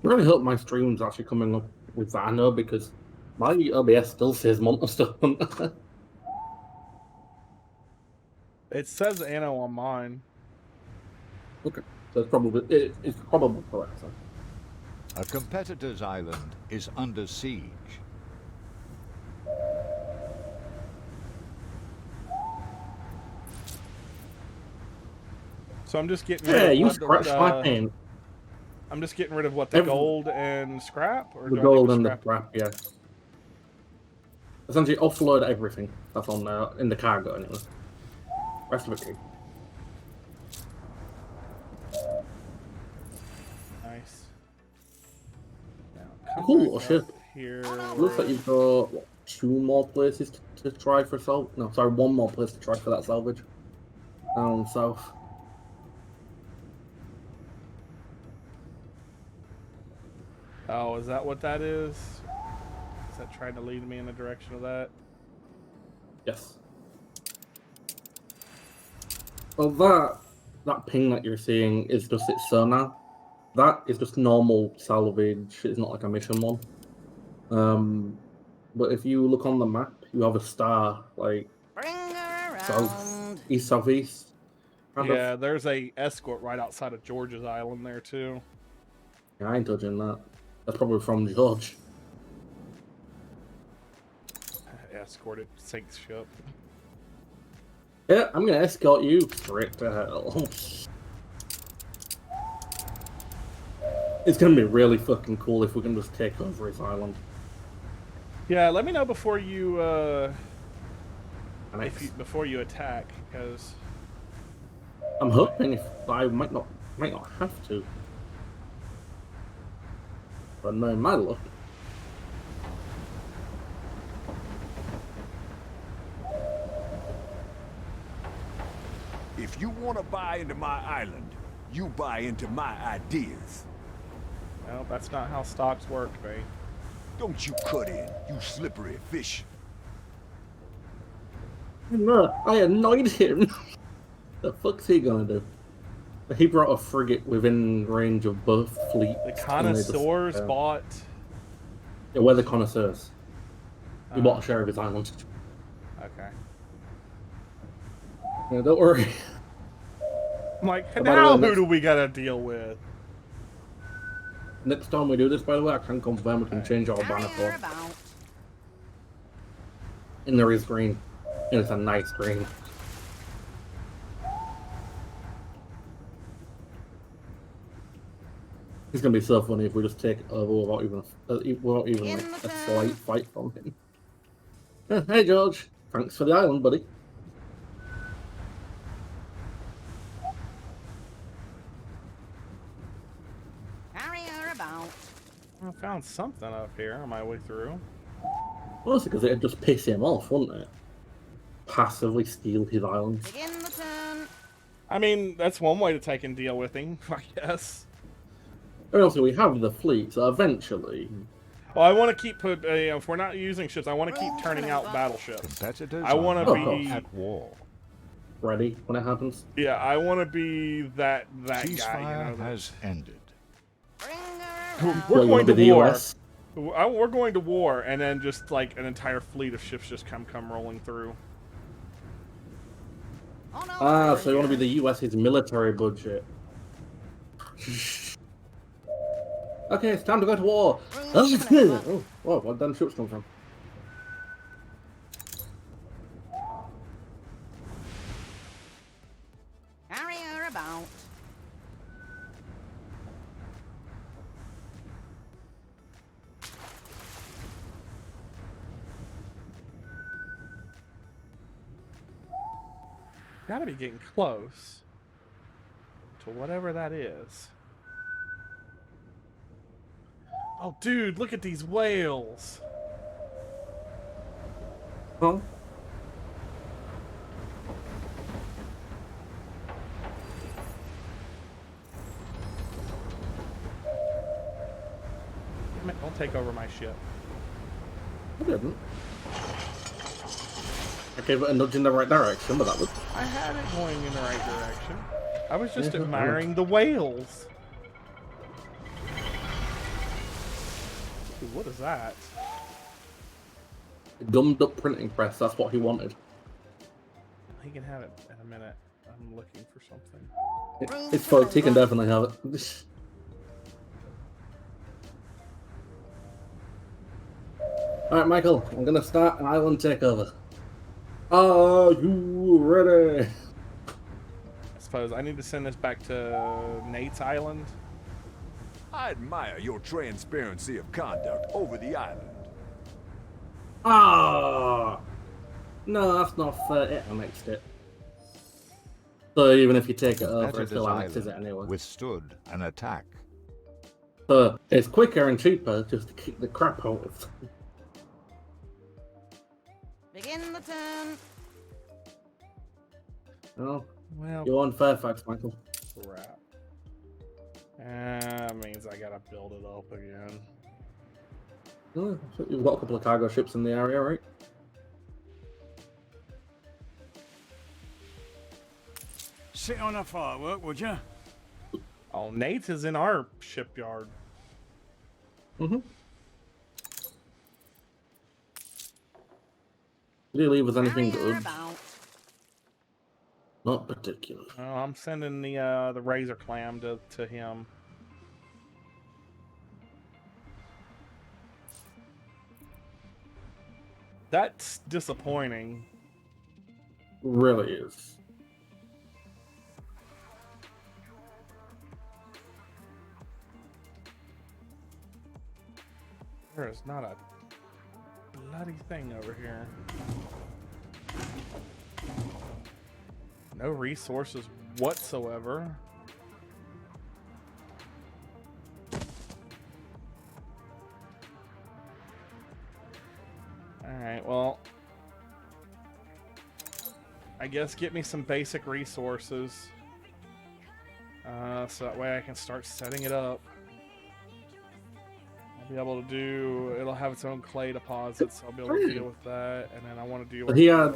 I really hope my stream's actually coming up with Vano because my OBS still says Monsterstone. It says Anno on mine. Okay, so it's probably correct. So. A competitor's island is under siege. So I'm just getting rid Yeah, of you what, scratched my paint. I'm just getting rid of what, the gold and scrap, or The do gold I and leave the the scrap? scrap, yeah. Essentially, offload everything that's on there in the cargo anyway. Rest of it, keep. Nice. Now, come Cool back ship. up here. Looks like you've got what, 2 more places to try for salvage. No, sorry, 1 more place to try for that salvage. Down south. Oh, is that what that is? Is that trying to lead me in the direction of that? Yes. Well, that ping that you're seeing is just its sonar. That is just normal salvage. It's not like a mission one. But if you look on the map, you have a star like Bring her south, around. east, southeast. Yeah, there's a escort right outside of George's Island there too. Yeah, I ain't touching that. That's probably from George. Escorted sinks ship. Yeah, I'm gonna escort you straight to hell. It's gonna be really fucking cool if we can just take over his island. Yeah, let me know before you Annex. before you attack, because I'm hoping if I might not have to. But no, my luck. If you want to buy into my island, you buy into my ideas. no, that's not how stocks work, mate. Don't you cut in, you slippery fish. No, I annoyed him. The fuck's he gonna do? He brought a frigate within range of both fleets. The connoisseurs bought. Yeah, we're the connoisseurs. We bought a share of his island. Okay. Yeah, don't worry. I'm like, by now the way, who do we gotta deal with? Next time we do this, by the way, I can confirm we can change our banner Carry her for. about. And there is green. And it's a nice green. It's gonna be so funny if we just take it over without even In like the a slight town. fight from him. Hey George, thanks for the island, buddy. Carry her about. I found something up here on my way through. Mostly because it'd just piss him off, wouldn't it? Passively steal his island. Begin the turn. I mean, that's one way to take and deal with him, I guess. And also, we have the fleet, so eventually. Well, I want to keep if we're not using ships, I want to keep turning out battleships. Competitors I want are to Oh, be at war. Ready when it happens. Yeah, I want to be that guy. Ceasefire You know, has ended. Bring her around. we're Well, you going wanna to be the war. US? We're going to war, and then just like an entire fleet of ships just come rolling through. Oh, no, Ah, so you want to be the US's military budget. Okay, it's time to go to war. Oh, whoa, where'd them ships come from? Carry her about. Gotta be getting close to whatever that is. Oh, dude, look at these whales. Huh? Damn it, don't take over my ship. I didn't. I gave it a nudge in the right direction, but that was. I had it going in the right direction. I was just Yeah, admiring the whales. Ooh, what is that? A gummed up printing press, that's what he wanted. He can have it in a minute. I'm looking for something. It's folks, he can definitely have it. Alright, Michael, I'm gonna start an island takeover. Are you ready? As suppose. I need to send this back to Nate's island. I admire your transparency of conduct over the island. Ah, no, that's not fair. It annexed it. So even if you take it over, it Competitor's still annexes it island anyway. withstood an attack. So it's quicker and cheaper just to kick the crap out of. Begin the turn. Oh, Well, you're on Fairfax, Michael. crap. Means I gotta build it up again. Oh, so you've got a couple of cargo ships in the area, right? Sit on a firework, would you? Oh, Nate's is in our shipyard. Mm-hmm. Did he leave with anything Carrier good? about. Not particularly. Oh, I'm sending the razor clam to him. That's disappointing. Really is. There is not a bloody thing over here. No resources whatsoever. Alright, well, I guess get me some basic resources. So that way I can start setting it up. I'll be able to do, it'll have its own clay deposits, so I'll be able to deal with that, and then I want to deal But with he had,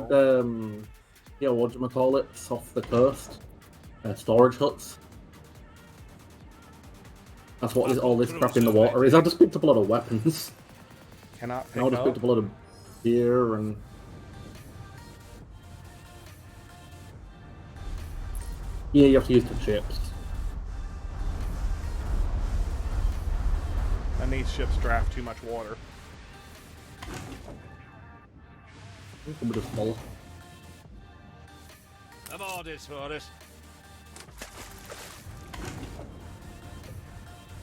yeah, what do you call it? Off the coast, storage huts. That's what all this crap in the water is. I just picked up a lot of weapons. Cannot pick I just picked up. up a lot of beer and. Yeah, you have to use the chips. And these ships draft too much water. A bit of full. Have orders for us.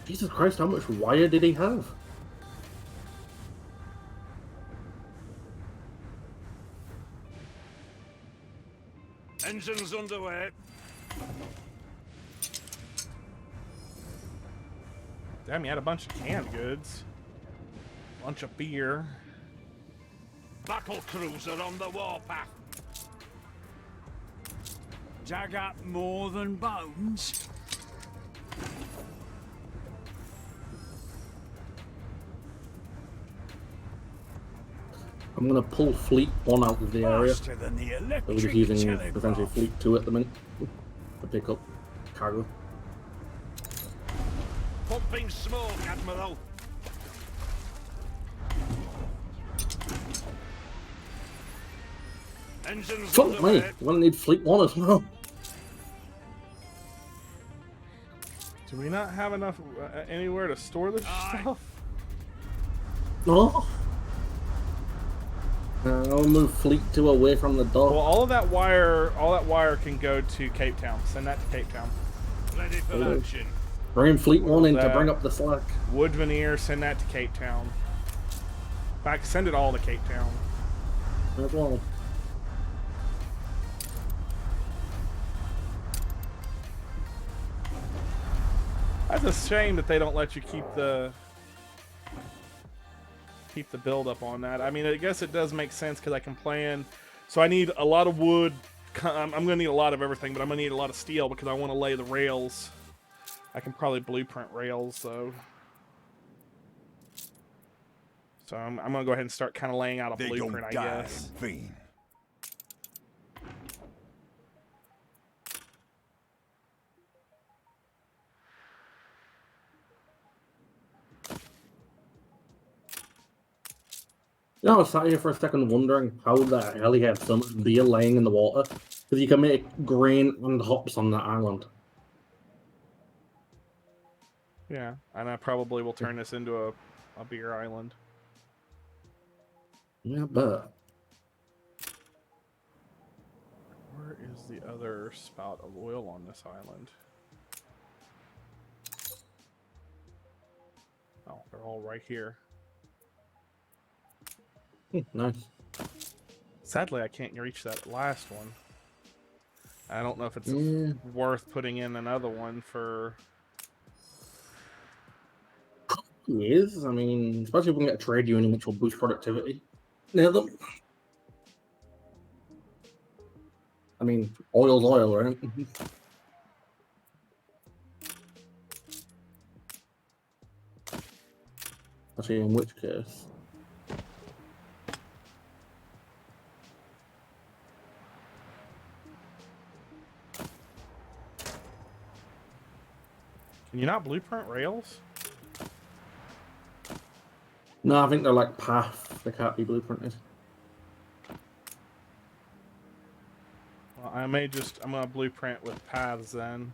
Jesus Christ, how much wire did he have? Engines underway. Damn, you had a bunch of canned goods. Bunch of beer. Battle cruiser on the warpath. Dug up more than bones. I'm gonna pull Fleet 1 out of the area. Faster than the So we're electric just using telegraph. essentially Fleet 2 at the minute to pick up cargo. Pumping smoke, Admiral. Engines Fuck me! underway. We're gonna need Fleet 1 as well. Do we not have enough anywhere to store this stuff? No. I'll move Fleet 2 away from the dock. Well, all that wire can go to Cape Town. Send that to Cape Town. Ready for action. Bring Fleet 1 in to that? bring up the slack. Wood veneer, send that to Cape Town. In fact, send it all to Cape Town. As well. That's a shame that they don't let you keep the build up on that. I mean, I guess it does make sense because I can plan. So I need a lot of wood. I'm going to need a lot of everything, but I'm going to need a lot of steel because I want to lay the rails. I can probably blueprint rails, though. So I'm going to go ahead and start kind of laying out a They blueprint, gon' I die guess. in vain. You know, I was sat here for a second wondering how the hell he had so much beer laying in the water. Because you can make grain and hops on that island. Yeah, and I probably will turn this into a beer island. Yeah, but Where is the other spout of oil on this island? Oh, they're all right here. Nice. Sadly, I can't reach that last one. I don't know if it's worth putting in another one for... It is. I mean, especially if we can get a trade union which will boost productivity. Near them. I mean, oil's oil, right? Actually, in which case... Can you not blueprint rails? No, I think they're like path. They can't be blueprinted. Well, I'm gonna blueprint with paths then.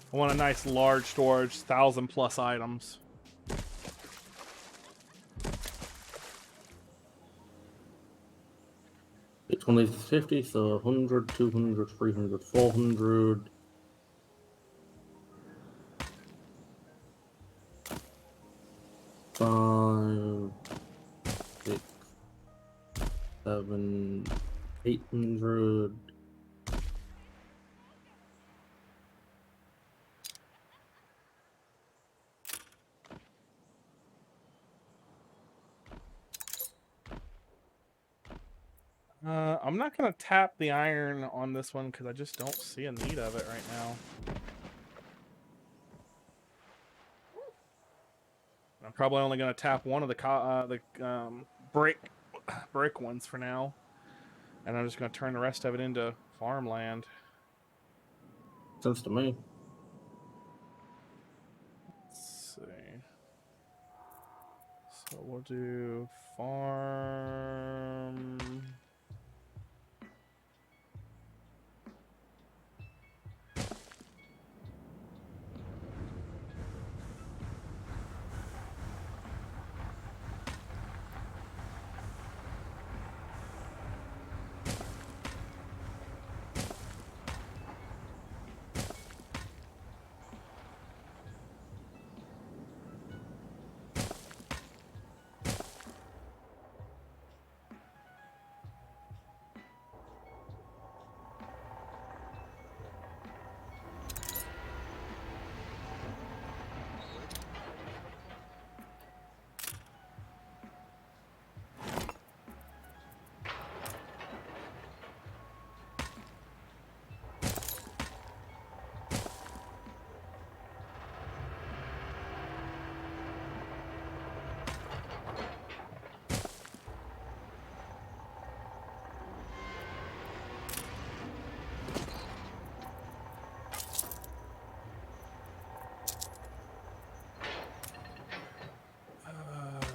I want a nice large storage, 1,000+ items. Each one is 50, so 100, 200, 300, 400. Five, 6, 7, 800. I'm not gonna tap the iron on this one because I just don't see a need of it right now. I'm probably only gonna tap one of the brick ones for now, and I'm just gonna turn the rest of it into farmland. Sense to me. Let's see. So we'll do farm.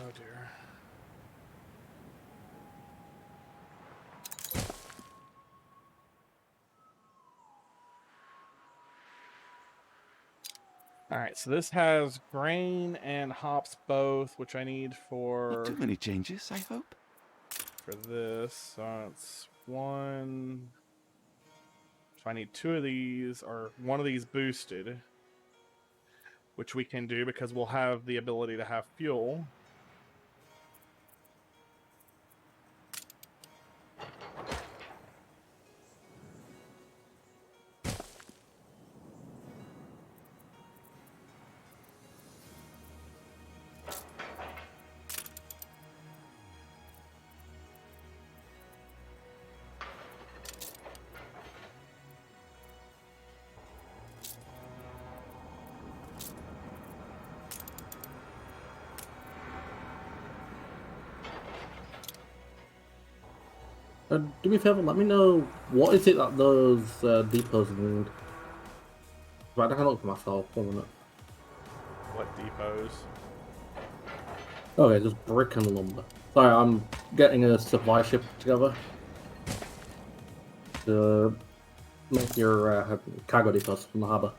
Oh dear. All right, so this has grain and hops both, which I need for... Not too many changes, I hope. For this, so it's one... So I need 2 of these, or one of these boosted, which we can do because we'll have the ability to have fuel. Do me a favor, let me know what is it that those depots need. Right, I can look for myself. 1 minute. What depots? Okay, just brick and lumber. Sorry, I'm getting a supply ship together to make your cargo depots from the harbour.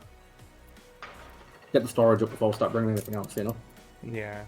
Get the storage up before I start bringing anything else, you know? Yeah.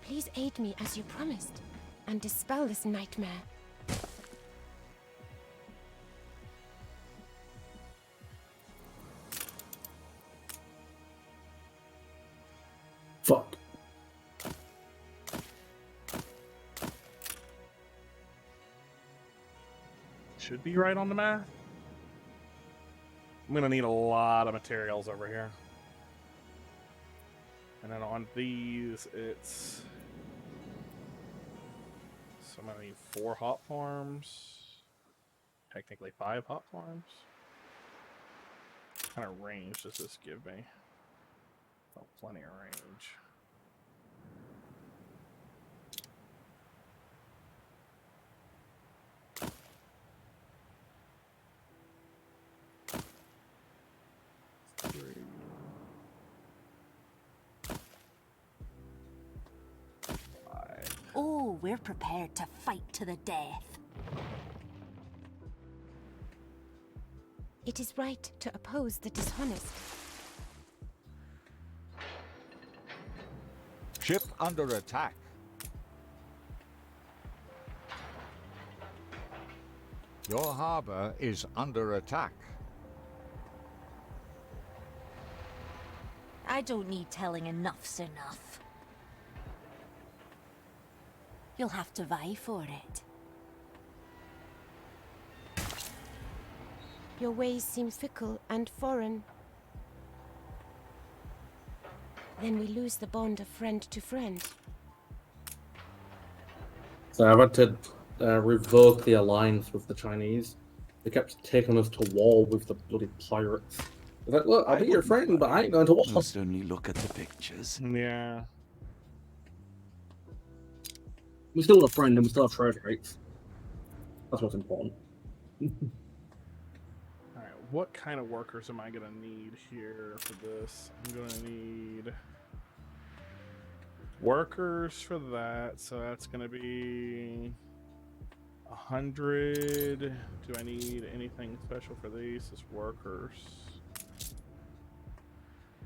Please aid me as you promised, and dispel this nightmare. Fuck. Should be right on the math. I'm gonna need a lot of materials over here. And then on these, it's... So I'm gonna need 4 hot farms. Technically 5 hot farms. What kind of range does this give me? Oh, plenty of range. Oh, we're prepared to fight to the death. It is right to oppose the dishonest. Ship under attack. Your harbor is under attack. I don't need telling enough's enough. You'll have to vie for it. Your ways seem fickle and foreign. Then we lose the bond of friend to friend. So I've had to revoke the alliance with the Chinese. They kept taking us to war with the bloody pirates. It's like, look, I'll be your friend, but I ain't going to war. Must only look at the pictures. Yeah. We still have a friend and we still have trade rates. That's what's important. Alright, what kind of workers am I gonna need here for this? I'm gonna need workers for that, so that's gonna be 100. Do I need anything special for these? Just workers.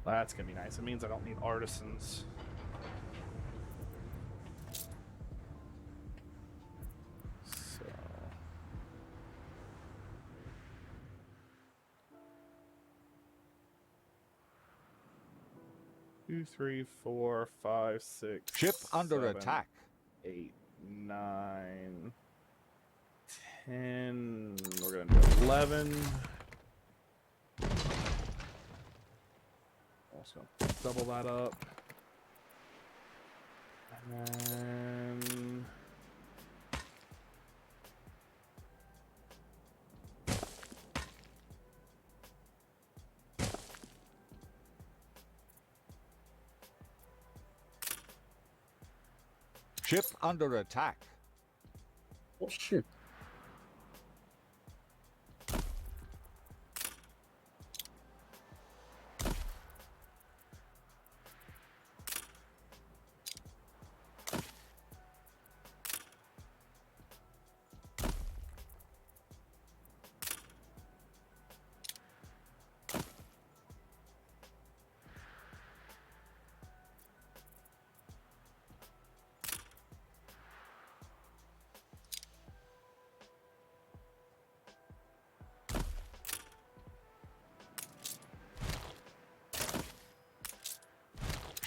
That's gonna be nice. It means I don't need artisans. So 2, 3, 4, 5, 6. Ship under 7, attack. 8, 9, 10. We're gonna do 11. Also double that up. And then Ship under attack. What ship?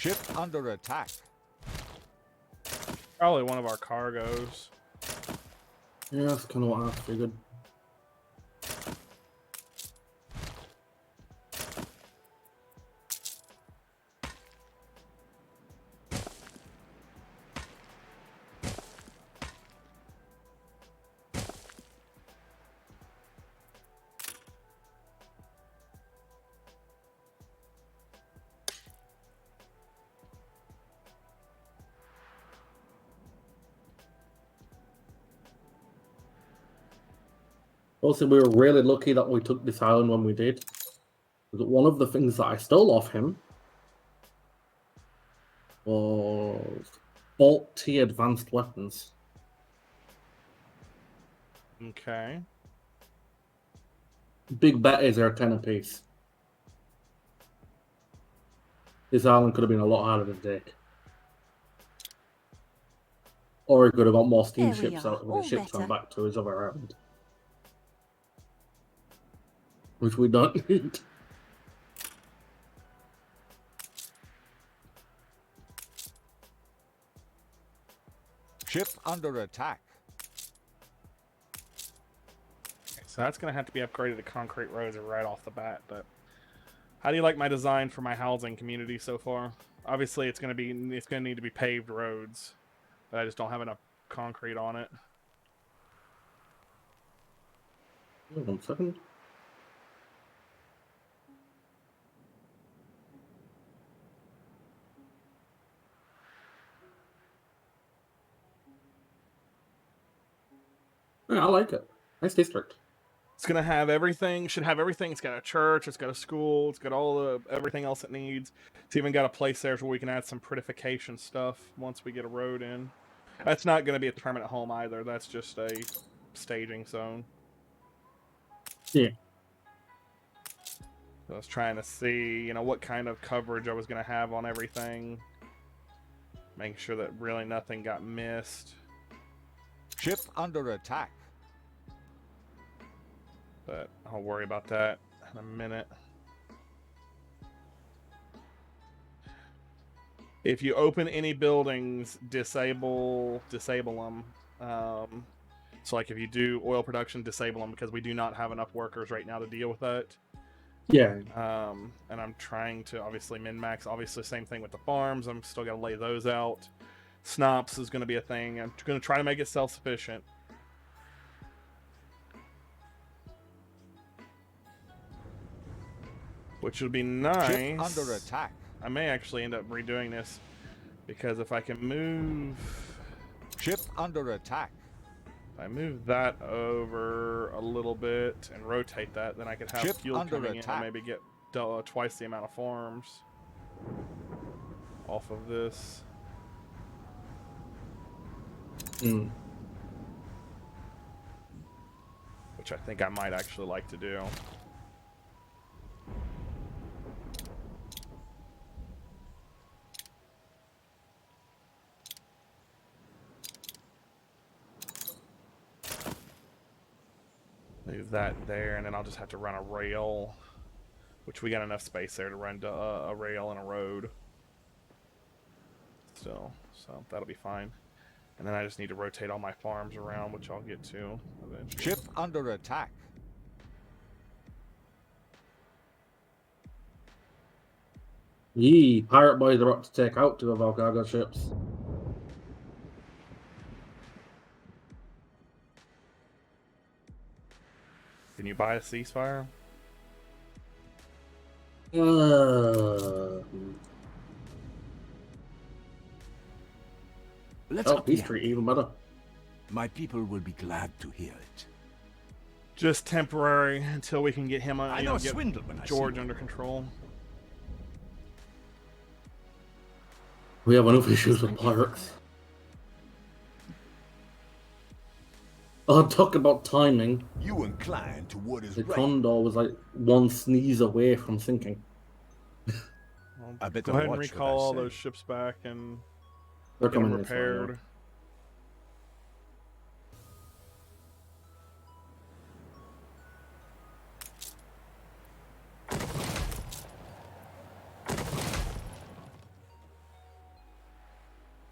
Ship under attack. probably one of our cargoes. Yeah, that's kind of what I figured. Also, we were really lucky that we took this island when we did. One of the things that I stole off him was 40 advanced weapons. Okay. Big bet is they're 10 apiece. This island could have been a lot harder to take. Or he could have got more steam There we ships are, out when all the ships went better. back to his other island. Which we don't need. Ship under attack. So that's going to have to be upgraded to concrete roads right off the bat. But how do you like my design for my housing community so far? Obviously, it's going to need to be paved roads, but I just don't have enough concrete on it. Hold on a second. Yeah, I like it. Nice district. It's going to have everything. Should have everything. It's got a church. It's got a school. It's got everything else it needs. It's even got a place there where we can add some prettification stuff once we get a road in. That's not going to be a permanent home either. That's just a staging zone. Yeah. So I was trying to see, what kind of coverage I was going to have on everything. Making sure that really nothing got missed. Ship under attack. But I'll worry about that in a minute. If you open any buildings, disable them. So like if you do oil production, disable them because we do not have enough workers right now to deal with that. Yeah. And I'm trying to obviously min-max. Obviously, same thing with the farms. I'm still going to lay those out. Snops is going to be a thing. I'm going to try to make it self-sufficient. Which would be nice. Ship under attack. I may actually end up redoing this because if I can move... Ship under attack. If I move that over a little bit and rotate that, then I could have Ship fuel under coming in attack. and maybe get twice the amount of farms off of this. Which I think I might actually like to do. Move that there, and then I'll just have to run a rail, which we got enough space there to run a rail and a road. still, so that'll be fine. And then I just need to rotate all my farms around, which I'll get to eventually. Ship under attack. Yee, pirate boys are up to take out 2 of our cargo ships. Can you buy a ceasefire? Let's Oh, up peace the treaty, ante. even better. My people will be glad to hear it. Just temporary until we can get him on. I You know know, a get swindle when I see George one. under control. We have enough issues with pirates. Oh, talk about timing. You incline to what is The right. Condor was like 1 sneeze away from sinking. Well, I better go ahead and watch what recall I all say. those ships back and They're get them coming this way now. repaired.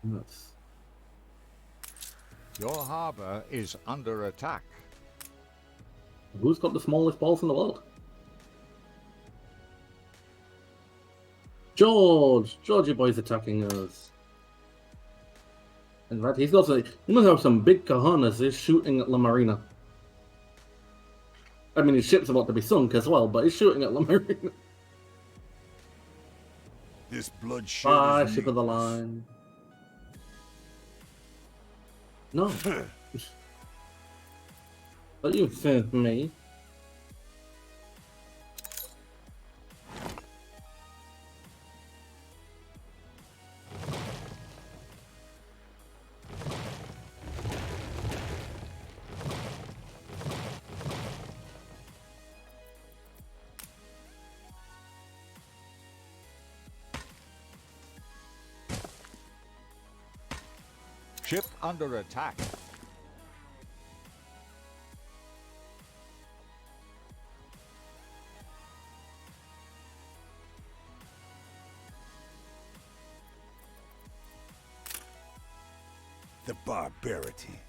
That's- Your harbor is under attack. Who's got the smallest balls in the world? George! Georgie boy's attacking us. In fact, he must have some big cojones. He's shooting at La Marina. I mean, his ship's about to be sunk as well, but he's shooting at La Marina. This bloodshed Bye, is ship of the needless. line. No. But you think me? Ship under attack. The barbarity.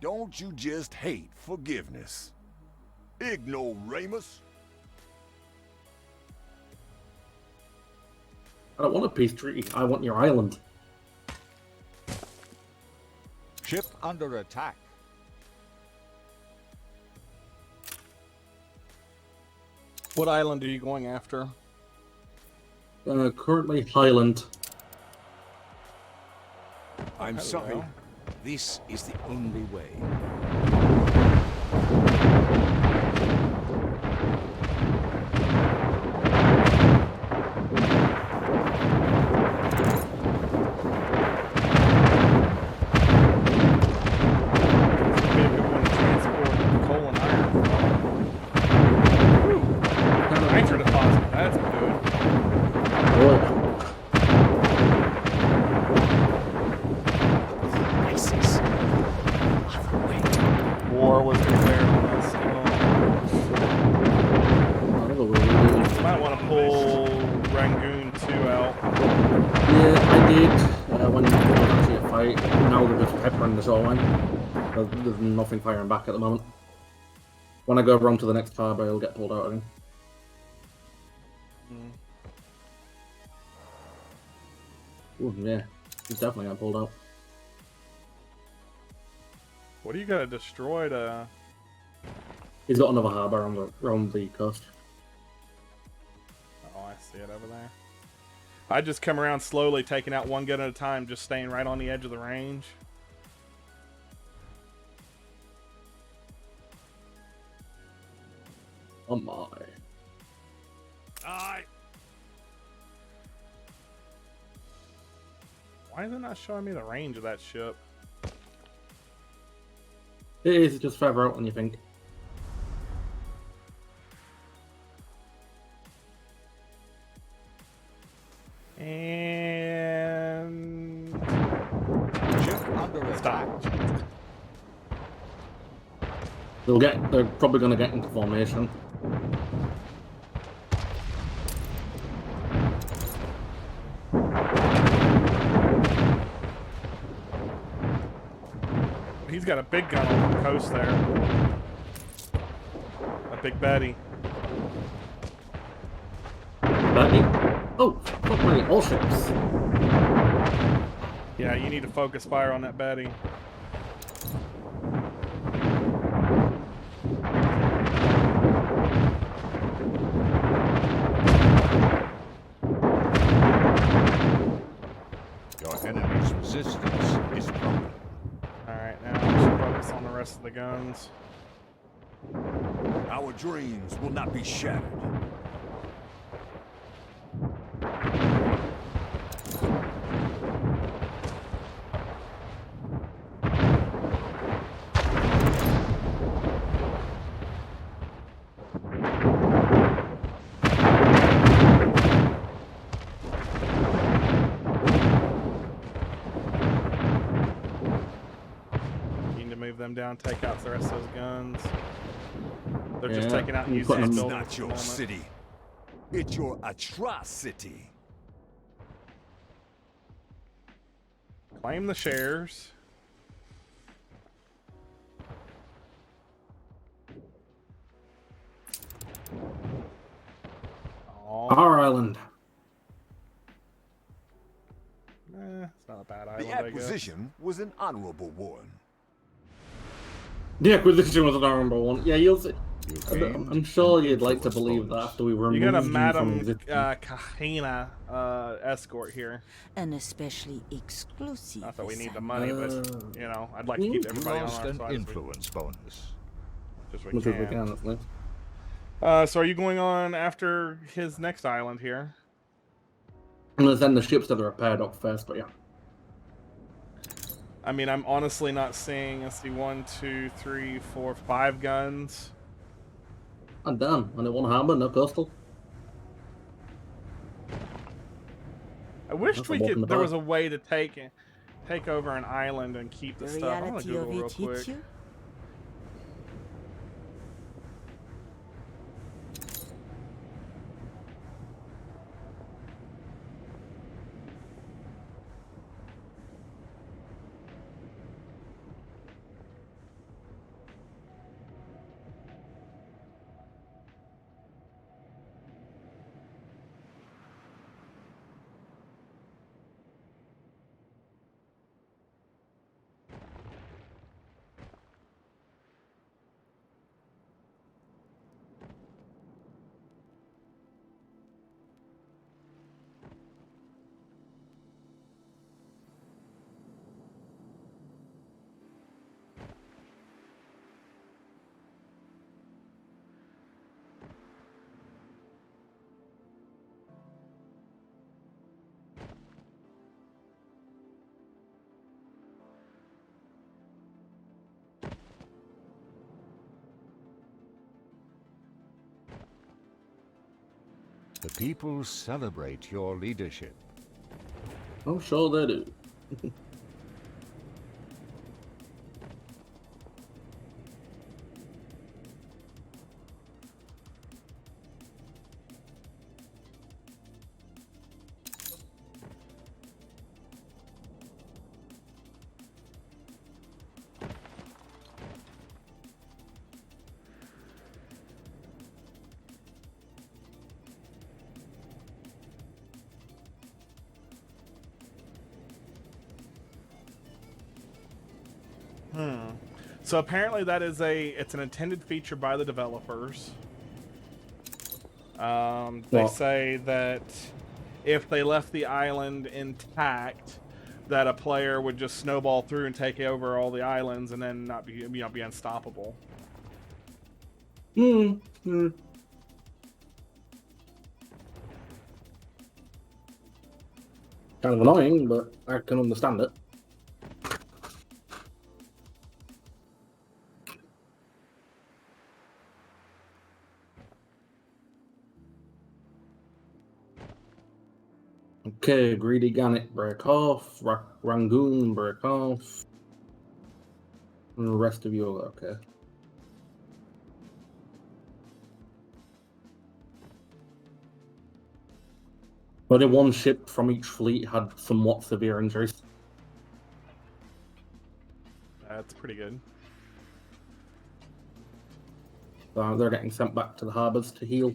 Don't you just hate forgiveness? Ignoramus? I don't want a peace treaty. I want your island. Ship under attack. What island are you going after? Currently Highland. I'm Hello. sorry. This is the only way. Be a good one to transport coal and iron. Ooh, nitro deposit. That's good. Oh, Places. Other way. War was declared on us. another way. Might want to pull Rangoon 2 out. Yeah, I did. When there was actually a fight. Now they're just peppering the shoreline. There's nothing firing back at the moment. When I go around to the next harbor, it'll get pulled out again. Ooh, yeah. He's definitely got pulled out. What do you got to destroy to... He's got another harbour around the coast. Oh, I see it over there. I just come around slowly, taking out one gun at a time, just staying right on the edge of the range. Oh my. Aye. Why is it not showing me the range of that ship? It is just further out than you think. And... Ship under attack. They're probably going to get into formation. He's got a big gun on the coast there. A big Betty. Betty? Oh, fuck me, all ships. Yeah, you need to focus fire on that Betty. Your enemy's resistance is broken. Alright, now we should focus on the rest of the guns. Our dreams will not be shattered. Need to move them down, take out the rest of those guns. They're just Yeah, taking out and you using put the them- It's buildings not at the your moment. city. It's your atrocity. Claim the shares. Oh, Our island. it's not a bad The island, I guess. acquisition was an honorable one. The acquisition was an honorable one. Yeah, you'll see. You I'm gained sure an you'd like to influence believe that bonus. after we removed You got a from Madam existence. Kahina escort here. An especially exclusive. Not that we need the money, but you know, I'd like to You keep You everybody on lost our an side influence bonus. as we Much as we can. can, at least. So are you going on after his next island here? I'm gonna send the ships to the repair dock first, but yeah. I mean, I'm honestly not seeing. Let's see, 1, 2, 3, 4, 5 guns. I'm done. Only one harbour, no coastal. I wished That's a we walk in could. the There park. was a way to take over an island and keep the The stuff. I'm gonna reality of Google real it hits quick. you. The people celebrate your leadership. I'm sure they do. So apparently that is it's an intended feature by the developers. They say that if they left the island intact, that a player would just snowball through and take over all the islands and then not be unstoppable. Kind of annoying, but I can understand it. Okay, Greedy Gannet, break off. Rangoon, break off. And the rest of you are okay. Only one ship from each fleet had somewhat severe injuries. That's pretty good. So they're getting sent back to the harbors to heal.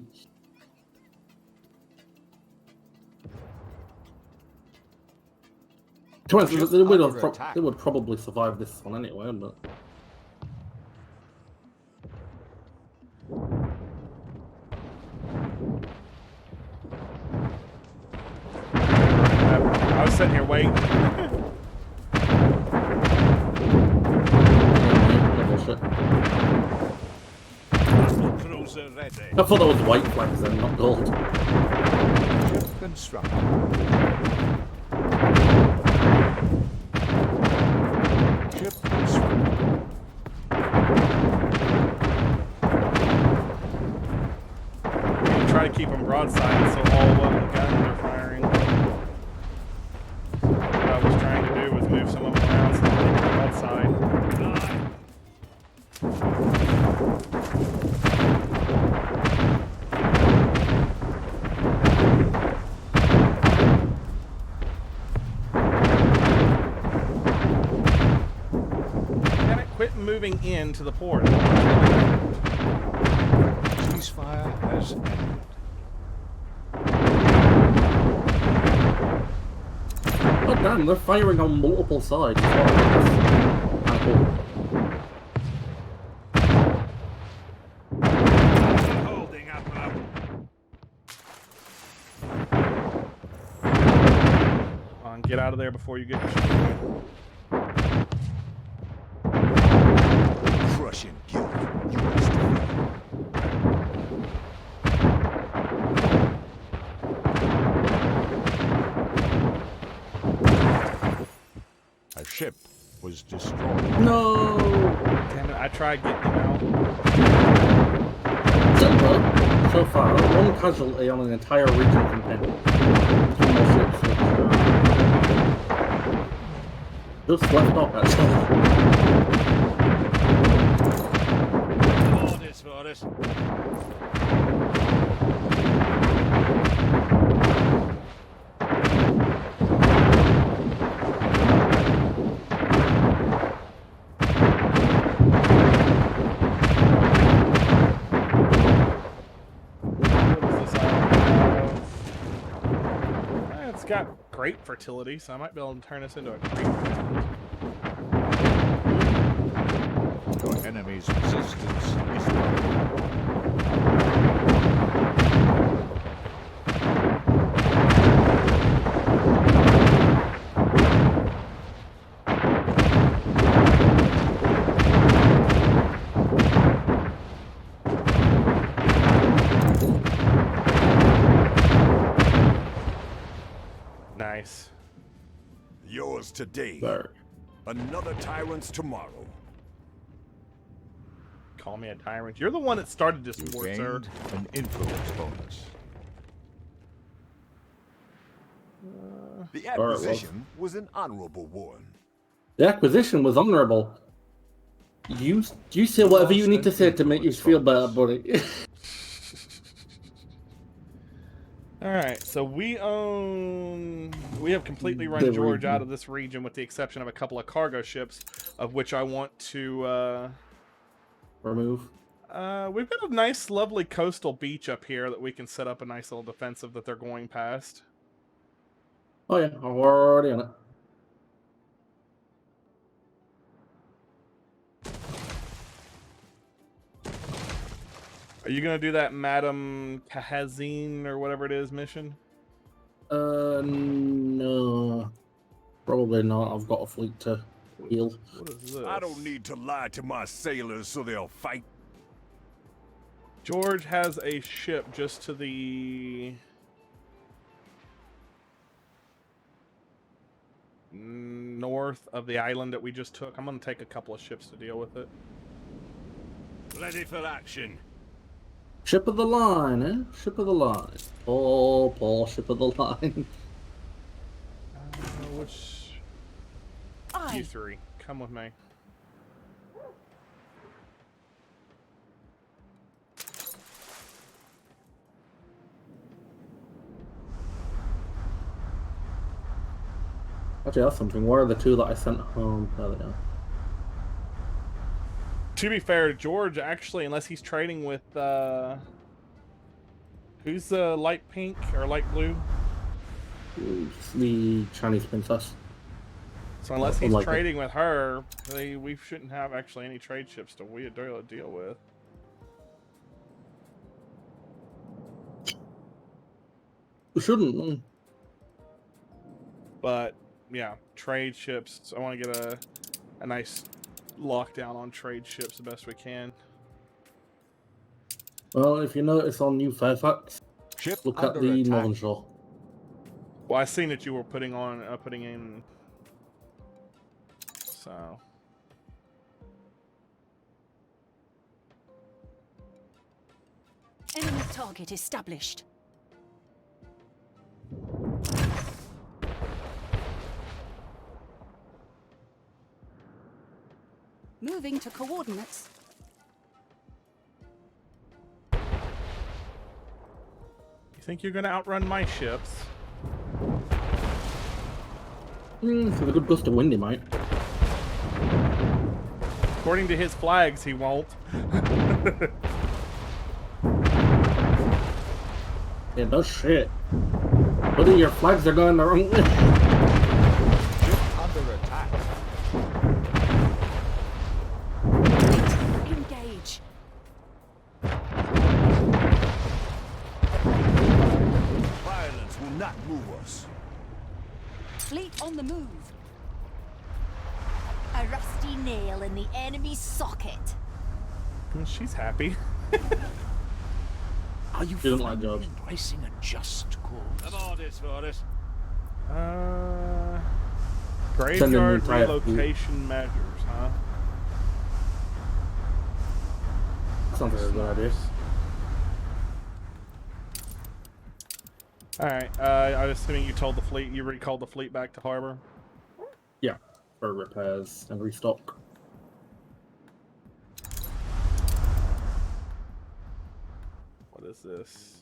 They would probably survive this one anyway, but... I was sitting here waiting. I thought that was white flags then, not gold. Construct. Ship construct. Try to keep them broadside, so all the guns are firing. What I was trying to do was move some of them around so they're broadside. Damn it, quit moving into the port. Ceasefire has ended. Oh damn, they're firing on multiple sides. Holding up. Come on, get out of there before you get destroyed. Crushing guilt. You must defeat. A ship was destroyed. No! Damn it, I tried getting him out. So far, one casualty on an entire region campaign. Two more ships which, just left off It's got great fertility, so I might be able to turn this into a great fertility. Your enemy's resistance is broken. Nice. Yours today. There. Another tyrant's tomorrow. Call me a tyrant. You're the one that started this You war, gained sir. an influence bonus. The acquisition was an honorable one. The acquisition was honourable. You say whatever you need to say to make you feel better, buddy. Alright, so we have completely run George out of this region with the exception of a couple of cargo ships, of which I want to, remove. we've got a nice, lovely coastal beach up here that we can set up a nice little defensive that they're going past. Oh yeah, we're already on it. Are you gonna do that Madame Kahazine or whatever it is mission? No. Probably not. I've got a fleet to heal. What is this? I don't need to lie to my sailors so they'll fight. George has a ship just to the north of the island that we just took. I'm gonna take a couple of ships to deal with it. Ready for action. Ship of the line, eh? Ship of the line. Paul, ship of the line. Which? You three, come with me. Actually, that's something. Where are the two that I sent home? There they are. To be fair, George actually, unless he's trading with who's the light pink or light blue? The Chinese princess. So unless he's Unlikely. trading with her, we shouldn't have actually any trade ships to deal with. We shouldn't. But yeah, trade ships. I want to get a nice lockdown on trade ships the best we can. Well, if you notice on New Fairfax, Ship look at under the attack. northern shore. Well, I seen that you were putting in. So. Enemy target established. Moving to coordinates. You think you're gonna outrun my ships? With a good gust of wind, he might. According to his flags, he won't. Yeah, no shit. Buddy, your flags are going the wrong way. Ship under attack. Engage. Violence will not move us. Fleet on the move. A rusty nail in the enemy's socket. She's happy. Are you Didn't like finally jobs. embracing a just cause? Graveyard entire relocation measures, huh? Sounds like a good idea. Alright, I'm assuming you told the fleet, you recalled the fleet back to harbor? Yeah, for repairs and restock. What is this?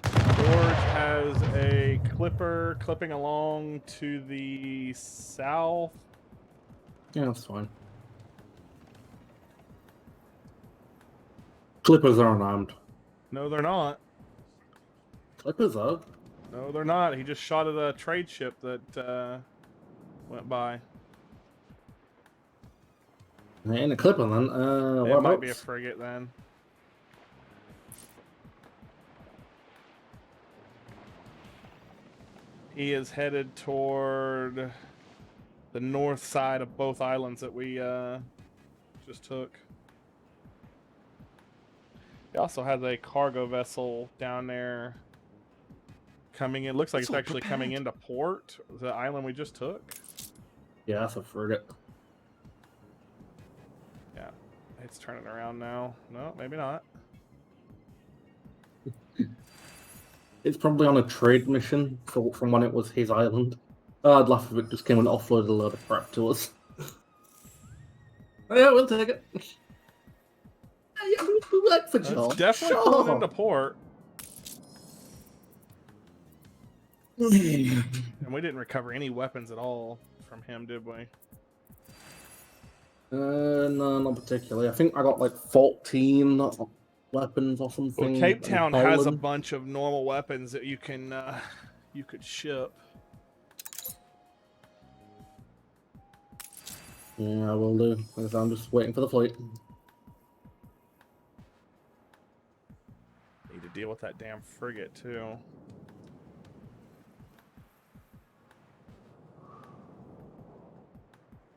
George has a clipper clipping along to the south. Yeah, that's fine. Clippers are unarmed. No, they're not. Clippers are? No, they're not. He just shot at a trade ship that went by. They ain't a clipper then. It What might about? be a frigate then. He is headed toward the north side of both islands that we just took. He also has a cargo vessel down there coming in. Looks like it's actually coming into port, the island we just took. Yeah, that's a frigate. Yeah, it's turning around now. No, maybe not. It's probably on a trade mission from when it was his island. I'd laugh if it just came and offloaded a load of crap to us. Yeah, we'll take it. Yeah, we like for sure. It's definitely pulling into port. And we didn't recover any weapons at all from him, did we? No, not particularly. I think I got like 14 weapons or something. Well, Cape in Town has a Poland. bunch of normal weapons that you can you could ship. Yeah, I will do. Because I'm just waiting for the flight. Need to deal with that damn frigate too.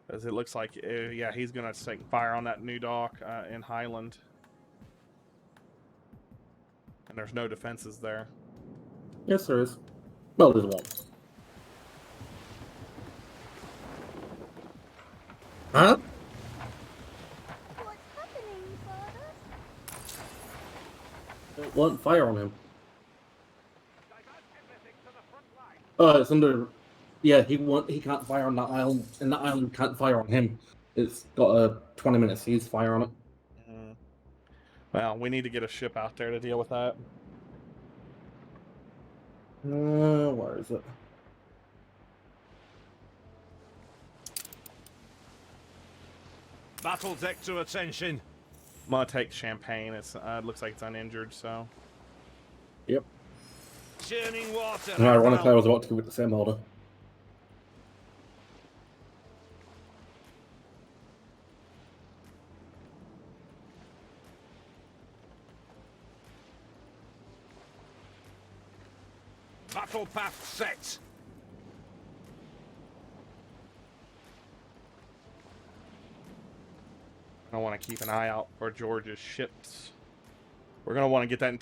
Because it looks like, yeah, he's gonna take fire on that new dock in Highland, and there's no defenses there. Yes, there is. Well, there's one. Huh? What's happening, Father? It won't fire on him. It's under. Yeah, he won't. He can't fire on that island, and that island can't fire on him. It's got a 20-minute ceasefire on it. Well, we need to get a ship out there to deal with that. Where is it? Battle deck to attention. I'm gonna take Champagne. It looks like it's uninjured, so. Yep. Churning water. And ironically, I was about to give it the same order. Battle path set. I want to keep an eye out for George's ships. We're gonna want to get that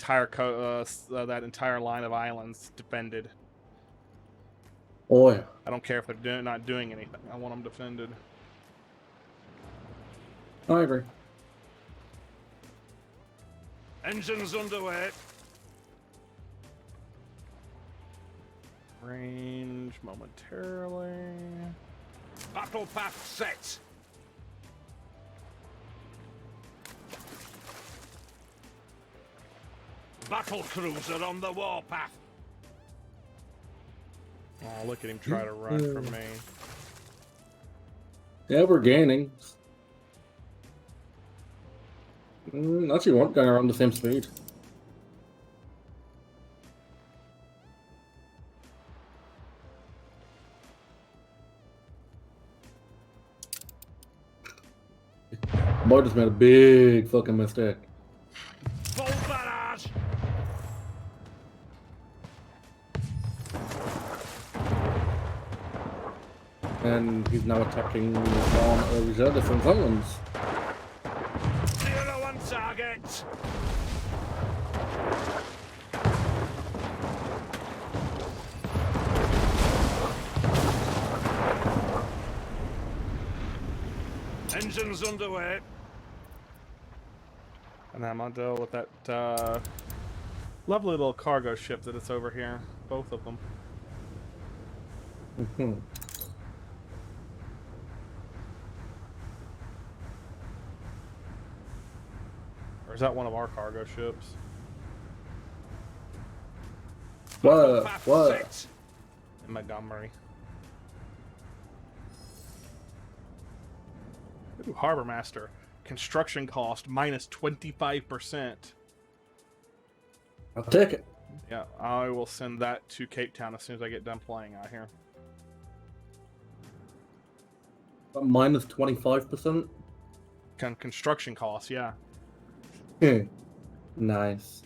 entire line of islands defended. Oh yeah. I don't care if they're not doing anything. I want them defended. I agree. Engines underway. Range momentarily. Battle path set. Battle cruiser on the warpath. Oh, look at him try to run from me. Yeah, we're gaining. Actually, we weren't going around the same speed. Boy just made a big fucking mistake. Full barrage. And he's now attacking one of the different islands. 0 on target. Engines underway. And I'm gonna deal with that lovely little cargo ship that is over here. Both of them. Or is that one of our cargo ships? What? In Montgomery. Ooh, Harbor Master. Construction cost minus 25%. I'll take it. Yeah, I will send that to Cape Town as soon as I get done playing out here. Minus 25%? Construction costs, yeah. Nice.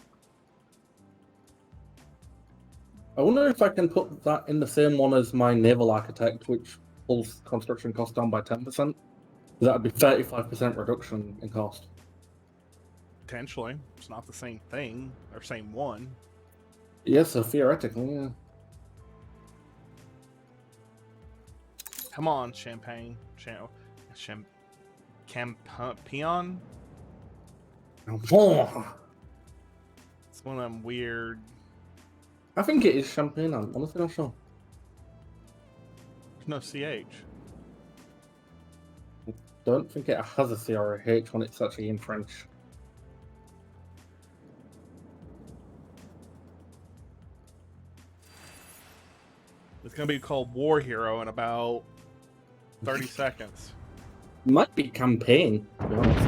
I wonder if I can put that in the same one as my naval architect, which pulls construction cost down by 10%. That would be 35% reduction in cost. Potentially. It's not the same thing, or same one. Yes, so theoretically, yeah. Come on, Champagne. Campion? It's one of them weird... I think it is Champagne, I'm honestly not sure. There's no CH. Don't think it has a C or a H when it's actually in French. It's going to be called War Hero in about 30 seconds. Might be Campaign, to be honest.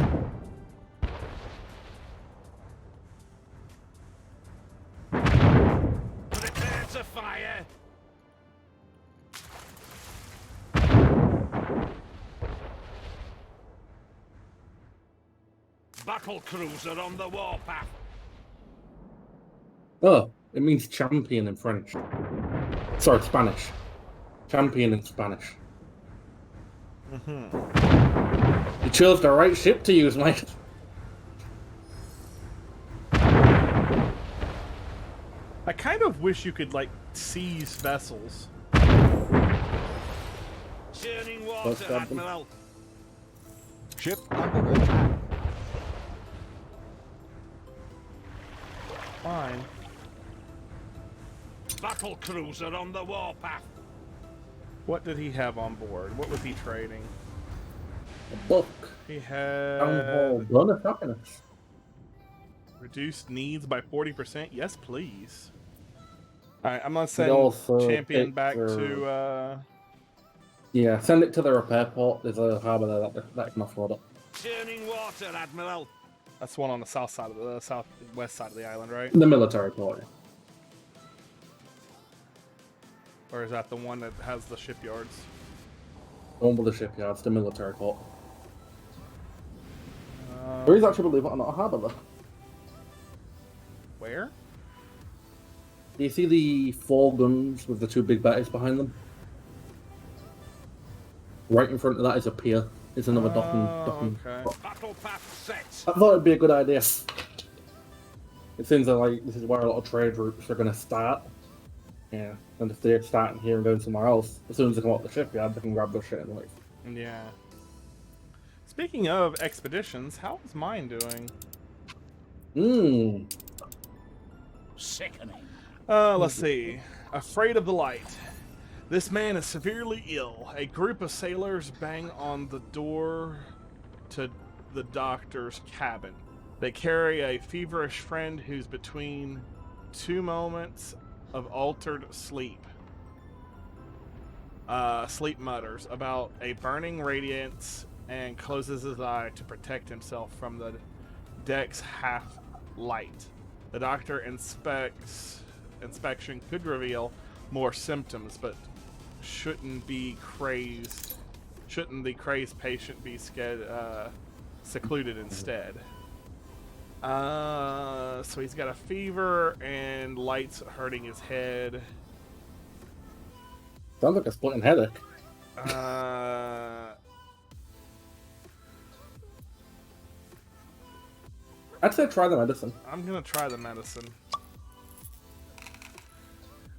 Prepare to fire. Battle cruiser on the warpath. Oh, it means champion in French. Sorry, Spanish. Champion in Spanish. You chose the right ship to use, mate. I kind of wish you could, like, seize vessels. Churning Let's water, grab them. Admiral. Ship under attack. Fine. Battle cruiser on the warpath. What did he have on board? What was he trading? A book. He had Town Hall. Blood of Happiness. reduced needs by 40%. Yes, please. Alright, I'm gonna send also Champion pick back their- to Yeah, send it to the repair port. There's a harbour there that can afford it. Churning water, Admiral. that's one on the south side of the southwest side of the island, right? The military port. Or is that the one that has the shipyards? One with the shipyards, the military port. There is actually, believe it or not, a harbour there. Where? Do you see the 4 guns with the 2 big batteries behind them? Right in front of that is a pier. It's another docking. Okay. spot. Battle path set. I thought it'd be a good idea. It seems like this is where a lot of trade routes are going to start. Yeah, and if they're starting here and going somewhere else, as soon as they come up the shipyard, they can grab their shit and leave. Yeah. Speaking of expeditions, how is mine doing? Sickening. Let's see. Afraid of the light. This man is severely ill. A group of sailors bang on the door to the doctor's cabin. They carry a feverish friend who's between 2 moments of altered sleep. Sleep mutters about a burning radiance and closes his eye to protect himself from the deck's half light. The doctor inspection could reveal more symptoms, but shouldn't the crazed patient be secluded instead? So he's got a fever and lights hurting his head. Sounds like a splitting headache. I'd say try the medicine. I'm gonna try the medicine.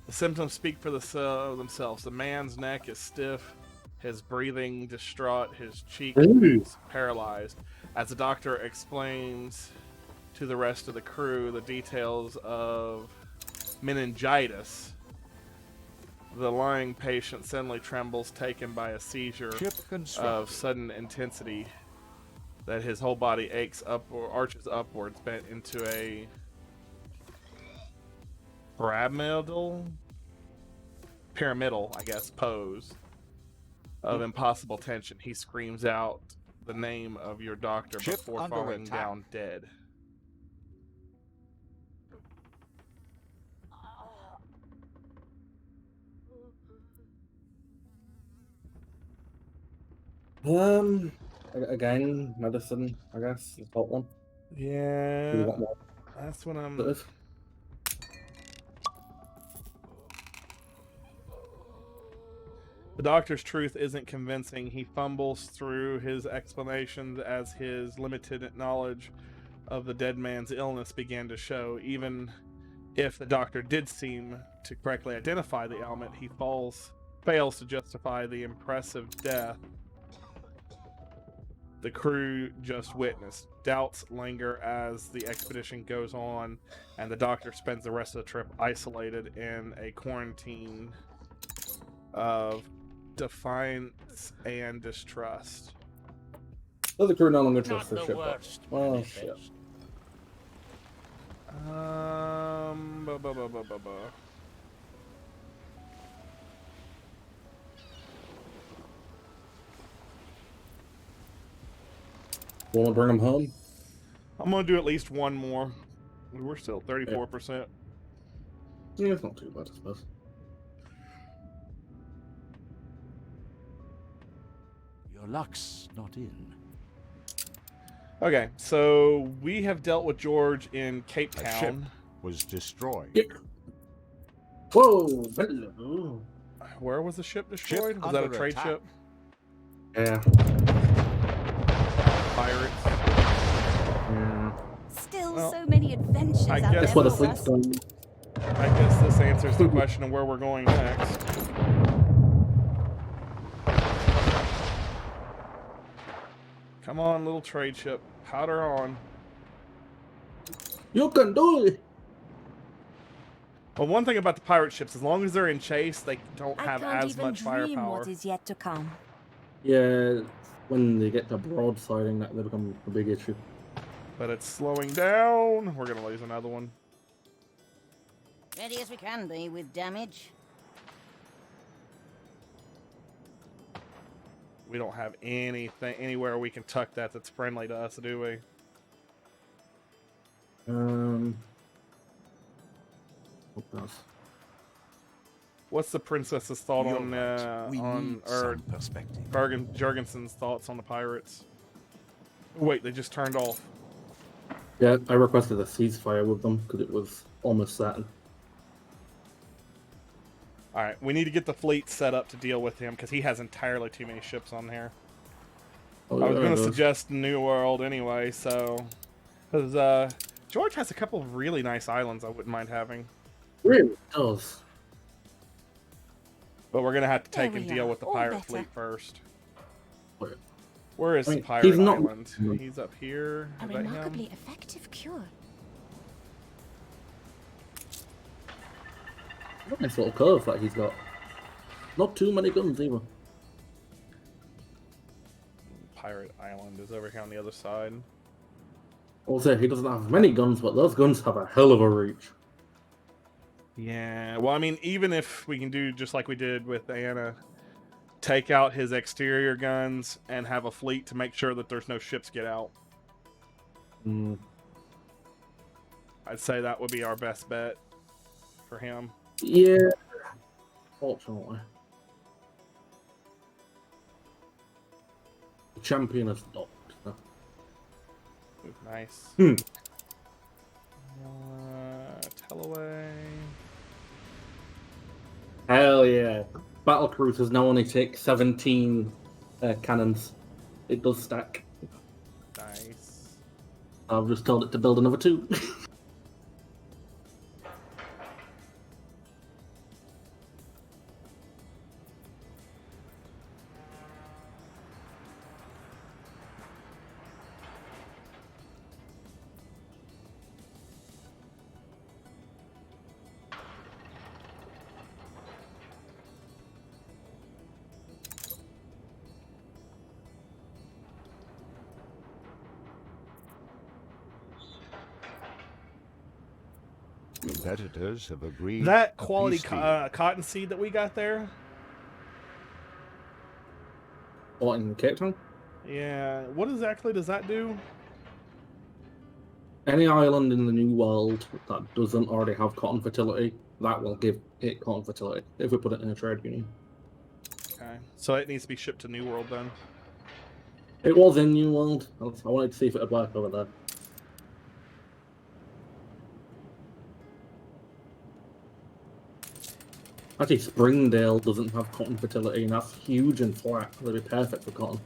The symptoms speak for themselves. The man's neck is stiff, his breathing distraught, his cheek is paralyzed. As the doctor explains to the rest of the crew the details of meningitis, the lying patient suddenly trembles, taken by a seizure of sudden intensity, that his whole body aches up or arches upwards, bent into a pyramidal, I guess, pose of impossible tension. He screams out the name of your doctor before falling down dead. Again, medicine, I guess, is hot one. Do you Yeah, want more? that's what I'm. Positive? The doctor's truth isn't convincing. He fumbles through his explanations as his limited knowledge of the dead man's illness began to show. Even if the doctor did seem to correctly identify the ailment, he fails to justify the impressive death the crew just witnessed. Doubts linger as the expedition goes on, and the doctor spends the rest of the trip isolated in a quarantine of defiance and distrust. Does the crew no longer Not trust the their ship? worst. Oh when it shit. is. Ba, ba, ba, ba, ba, ba. Want to bring them home? I'm gonna do at least one more. We're still 34%. Yeah, it's not too bad, I suppose. Your luck's not in. Okay, so we have dealt with George in Cape A ship Town. was destroyed. Yeah. Whoa, hello. Where was the ship destroyed? Ship Was that a under trade attack. ship? Yeah. Pirates. Yeah. Still Well, so many adventures I out guess That's there where the for fleet's us. going. I guess this answers the question of where we're going next. Come on, little trade ship. Powder on. You can do it. Well, one thing about the pirate ships, as long as they're in chase, they don't I have can't as even much dream firepower. what is yet to come. Yeah, when they get to broadsiding, that they become a big issue. But it's slowing down. We're going to lose another one. Ready as we can be with damage. We don't have anything anywhere we can tuck that's friendly to us, do we? What else? What's the princess's thought You're on right. We need or some perspective. Jurgensen's thoughts on the pirates? Oh, wait, they just turned off. Yeah, I requested a ceasefire with them because it was almost certain. All right, we need to get the fleet set up to deal with him because he has entirely too many ships on there. Oh, I was yeah, going it to does. suggest New World anyway, so because George has a couple of really nice islands I wouldn't mind having, Really does. but we're going to have to There take and we deal are, with the all pirate better. fleet first. Wait. Where is I the mean, pirate he's not- island? He's up here. A Is that him? remarkably effective cure. Nice little curve that he's got. Not too many guns either. Pirate island is over here on the other side. Also, he doesn't have many guns, but those guns have a hell of a reach. Yeah, well, I mean, even if we can do just like we did with Anna, take out his exterior guns and have a fleet to make sure that there's no ships get out. Mm. I'd say that would be our best bet for him. Yeah, fortunately. The champion has stopped. So. Ooh, nice. Hmm. Tellaway. Hell yeah. Battle cruisers now only take 17 cannons. It does stack. Nice. I've just told it to build another 2. Competitors have agreed. That a quality peace deal. cotton seed that we got there. What, in Cape Town? Yeah, what exactly does that do? Any island in the New World that doesn't already have cotton fertility, that will give it cotton fertility if we put it in a trade union. Okay, so it needs to be shipped to New World then. It was in New World. I wanted to see if it would work over there. Actually, Springdale doesn't have cotton fertility, and that's huge and flat. It'll be perfect for cotton.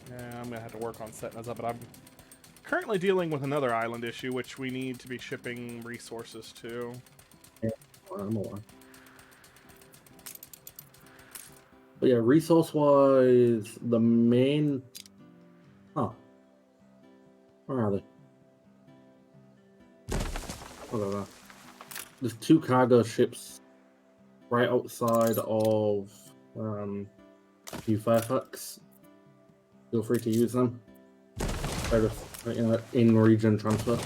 Yeah, I'm gonna have to work on setting those up, but I'm currently dealing with another island issue, which we need to be shipping resources to. Yeah, I'm aware. But yeah, resource-wise, the main... Oh. Where are they? Oh, there. There's 2 cargo ships right outside of New Fairfax. Feel free to use them. They're just in-region transfer.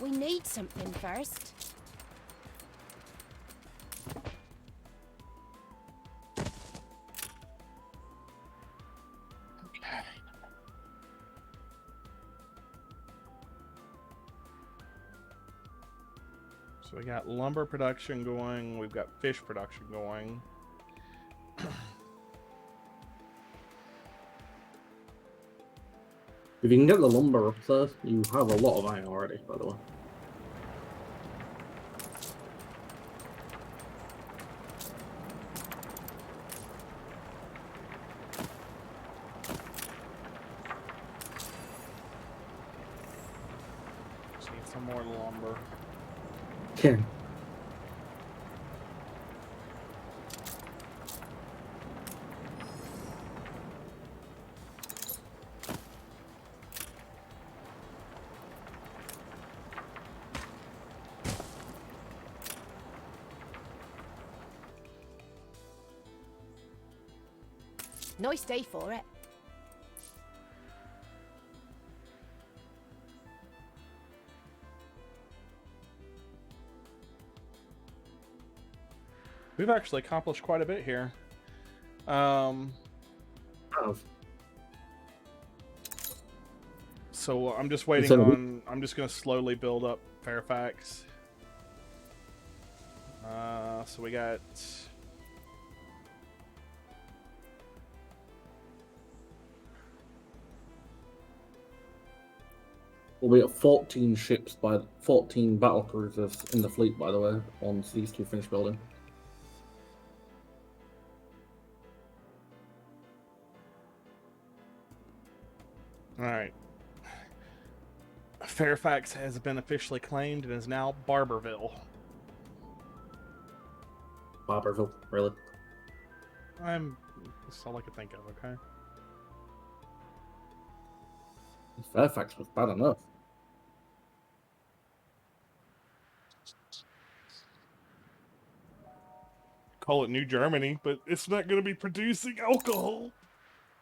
We need something first. So we got lumber production going, we've got fish production going. If you can get the lumber up there, you have a lot of iron already, by the way. Just need some more lumber. Yeah. Nice day for it. We've actually accomplished quite a bit here. So I'm just waiting on. I'm just going to slowly build up Fairfax. So we got. We'll be at 14 ships by 14 battle cruisers in the fleet, by the way, once these two finish building. All right. Fairfax has been officially claimed and is now Barberville. Barberville, really? That's all I could think of. Okay. Fairfax was bad enough. Call it New Germany, but it's not going to be producing alcohol.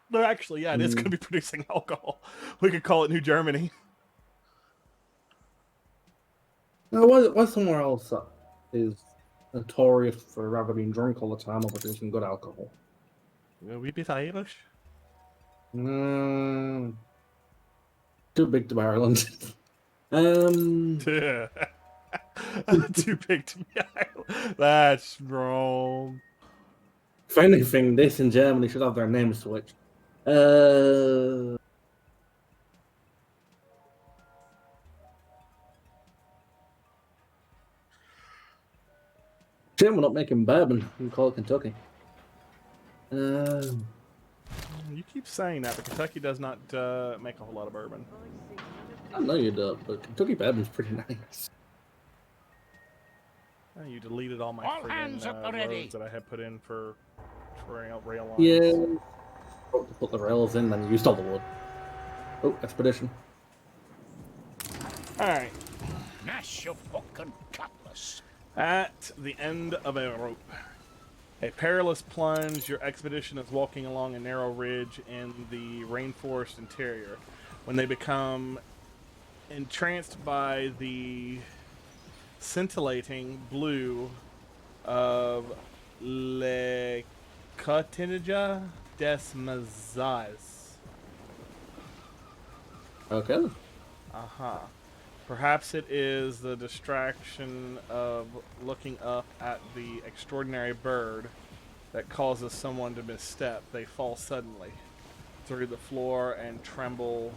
No, actually, yeah, it is going to be producing alcohol. We could call it New Germany. Now, why somewhere else that is notorious for rather being drunk all the time or producing good alcohol? We bit Irish. Too big to be Ireland. Too big to be Ireland. That's wrong. If anything, this in Germany should have their name switched. Shame we're not making bourbon. We can call it Kentucky. You keep saying that, but Kentucky does not make a whole lot of bourbon. I know you do, but Kentucky bourbon's pretty nice. Oh, you deleted all my friggin' roads that I had put in for rail lines. Yeah. To put the rails in, then used all the wood. Oh, expedition. Alright. Gnash your fucking cutlass. At the end of a rope. A perilous plunge, your expedition is walking along a narrow ridge in the rainforest interior. When they become entranced by the scintillating blue of Le Cotinija des Mazas. Okay. Perhaps it is the distraction of looking up at the extraordinary bird that causes someone to misstep. They fall suddenly through the floor and tumble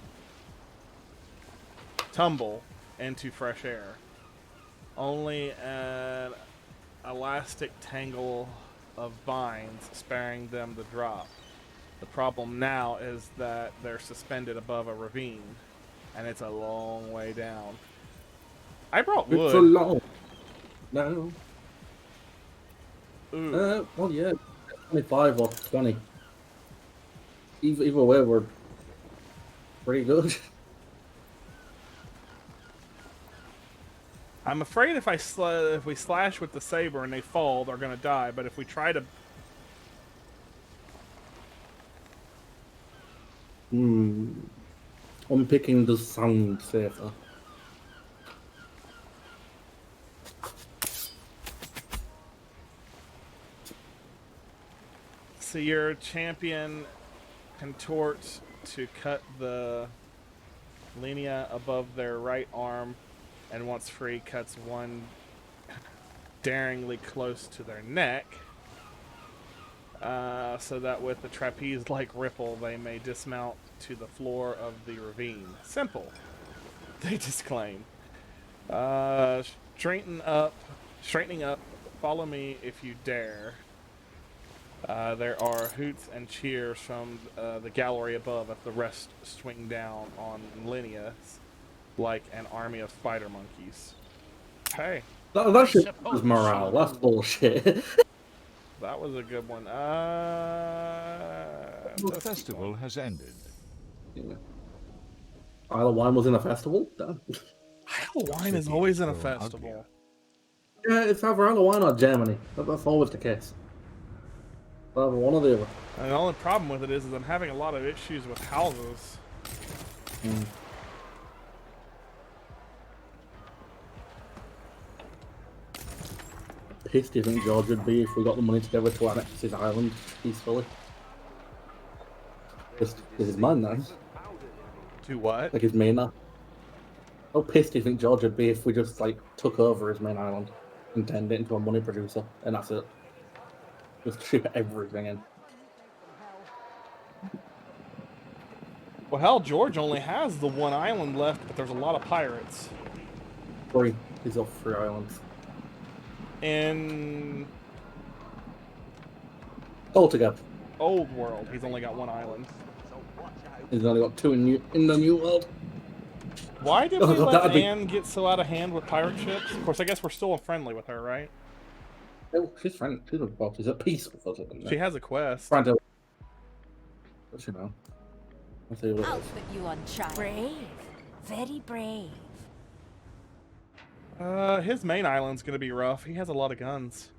into fresh air. Only an elastic tangle of vines sparing them the drop. The problem now is that they're suspended above a ravine, and it's a long way down. I brought wood. It's a long. No. Ooh. Well, yeah, 25 or 20. Either way, we're pretty good. I'm afraid if we slash with the saber and they fall, they're gonna die. But if we try to, Unpicking does sound safer. So your champion contorts to cut the linea above their right arm, and once free, cuts one daringly close to their neck, so that with the trapeze-like ripple, they may dismount to the floor of the ravine. Simple, they disclaim. Straightening up, follow me if you dare. There are hoots and cheers from the gallery above as the rest swing down on lineas like an army of spider monkeys. Hey. That shit was morale. That's bullshit. That was a good one. The festival has ended. Yeah. Isle of Wine was in a festival? Damn. Isle of Wine is always in a festival. Yeah, it's either Isle of Wine or Germany. That's always the case. Either one or the other. And the only problem with it is I'm having a lot of issues with houses. Mm. Pissed do you think George would be if we got the money together to annex his island peacefully? Just his man now. To what? Like his main now. How pissed do you think George would be if we just like took over his main island and turned it into a money producer and that's it? Just ship everything in. Well, hell, George only has the one island left, but there's a lot of pirates. 3. He's off 3 islands. In Altogether. Old World, he's only got one island. He's only got 2 in the New World. Why did we let Anne get so out of hand with pirate ships? Of course, I guess we're still friendly with her, right? Oh, she's friendly. She's at peace with us. She has a quest. Trying to... What's she know? I'll see what I'll it is. put you on trial. Brave. Very brave. His main island's gonna be rough. He has a lot of guns.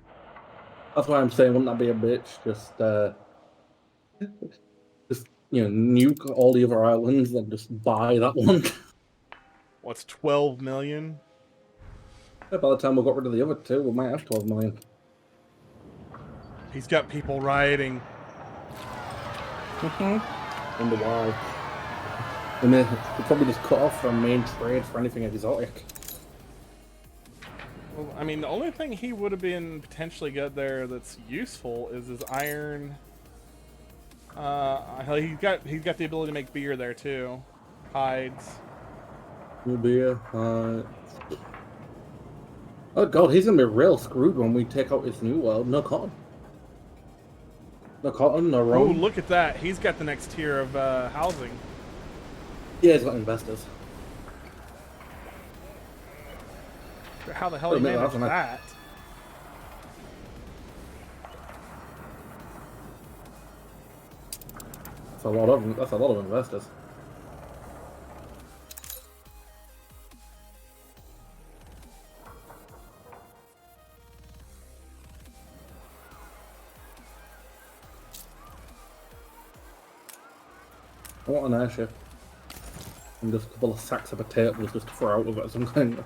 That's why I'm saying, wouldn't that be a bitch? Just you know, nuke all the other islands and just buy that one. What's 12 million? By the time we got rid of the other 2, we might have 12 million. He's got people rioting. Wonder why. And then we probably just cut off our main trade for anything exotic. Well, I mean, the only thing he would have been potentially good there that's useful is his iron. He's got the ability to make beer there too, hides. Beer. Oh god, he's gonna be real screwed when we take out his New World. No cotton. No cotton, no Oh, rum. look at that! He's got the next tier of housing. Yeah, he's got investors. How the hell he managed that? That's a lot of investors. I want an airship. And just a couple of sacks of potatoes just to throw out with it or something.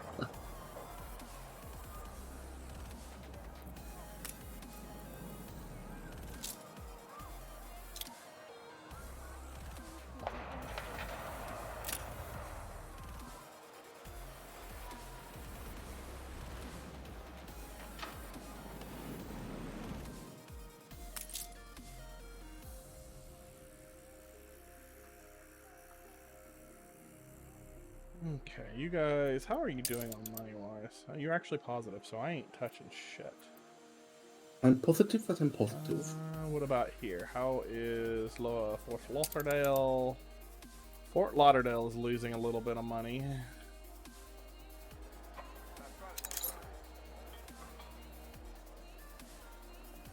Okay, you guys, how are you doing on money-wise? You're actually positive, so I ain't touching shit. I'm positive that I'm positive. What about here? How is Fort Lauderdale? Fort Lauderdale is losing a little bit of money.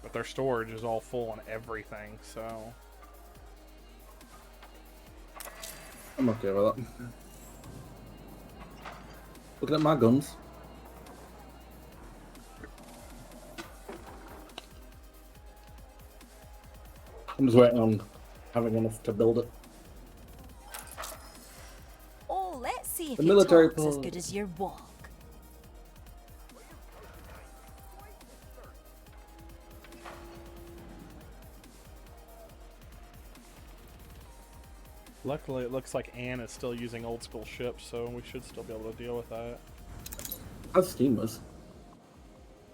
But their storage is all full on everything, so... I'm okay with that. Looking at my guns. I'm just waiting on having enough to build it. Oh, let's see if The your military talk's as pole. good as your walk. Luckily, it looks like Anne is still using old school ships, so we should still be able to deal with that. As steamers,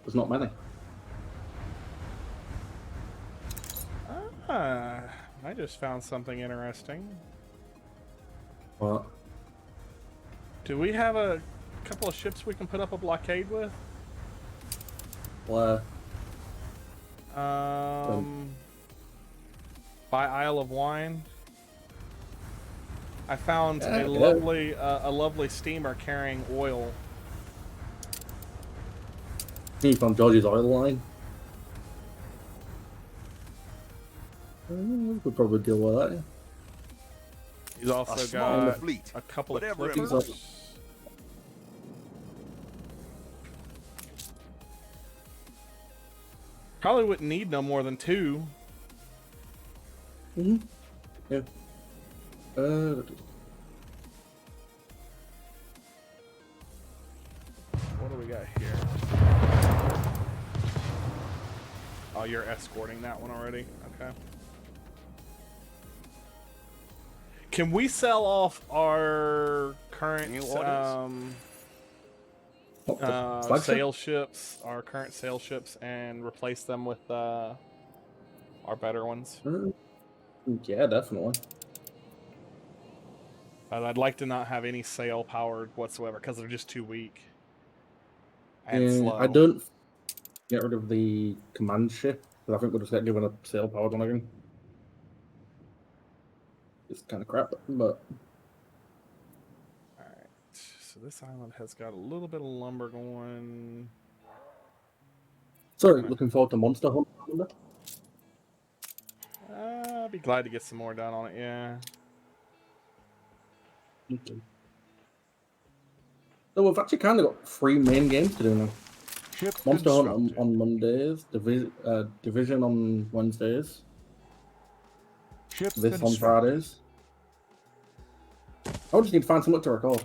there's not many. Ah, I just found something interesting. What? Do we have a couple of ships we can put up a blockade with? Where? By Isle of Wine. I found Yeah, a lovely steamer carrying oil. You found George's oil line. We could probably deal with that. Yeah. He's also small got fleet, a couple of whatever it clippers. was. Probably wouldn't need no more than 2. Mm-hmm. Yeah. What do we got here? Oh, you're escorting that one already? Okay. Can we sell off our current sail ships, and replace them with our better ones? Yeah, definitely. But I'd like to not have any sail powered whatsoever because they're just too weak and slow. I don't get rid of the command ship, because I think we'll just get given a sail powered one again. It's kind of crap, but Alright, so this island has got a little bit of lumber going. sorry, looking forward to Monster Hunt. I'd be glad to get some more done on it, yeah. Okay. So we've actually kind of got 3 main games to do now. Ship Monster Hunt constructed. on Mondays, Division on Wednesdays, Ship this on constructed. Fridays. I just need to find something to record.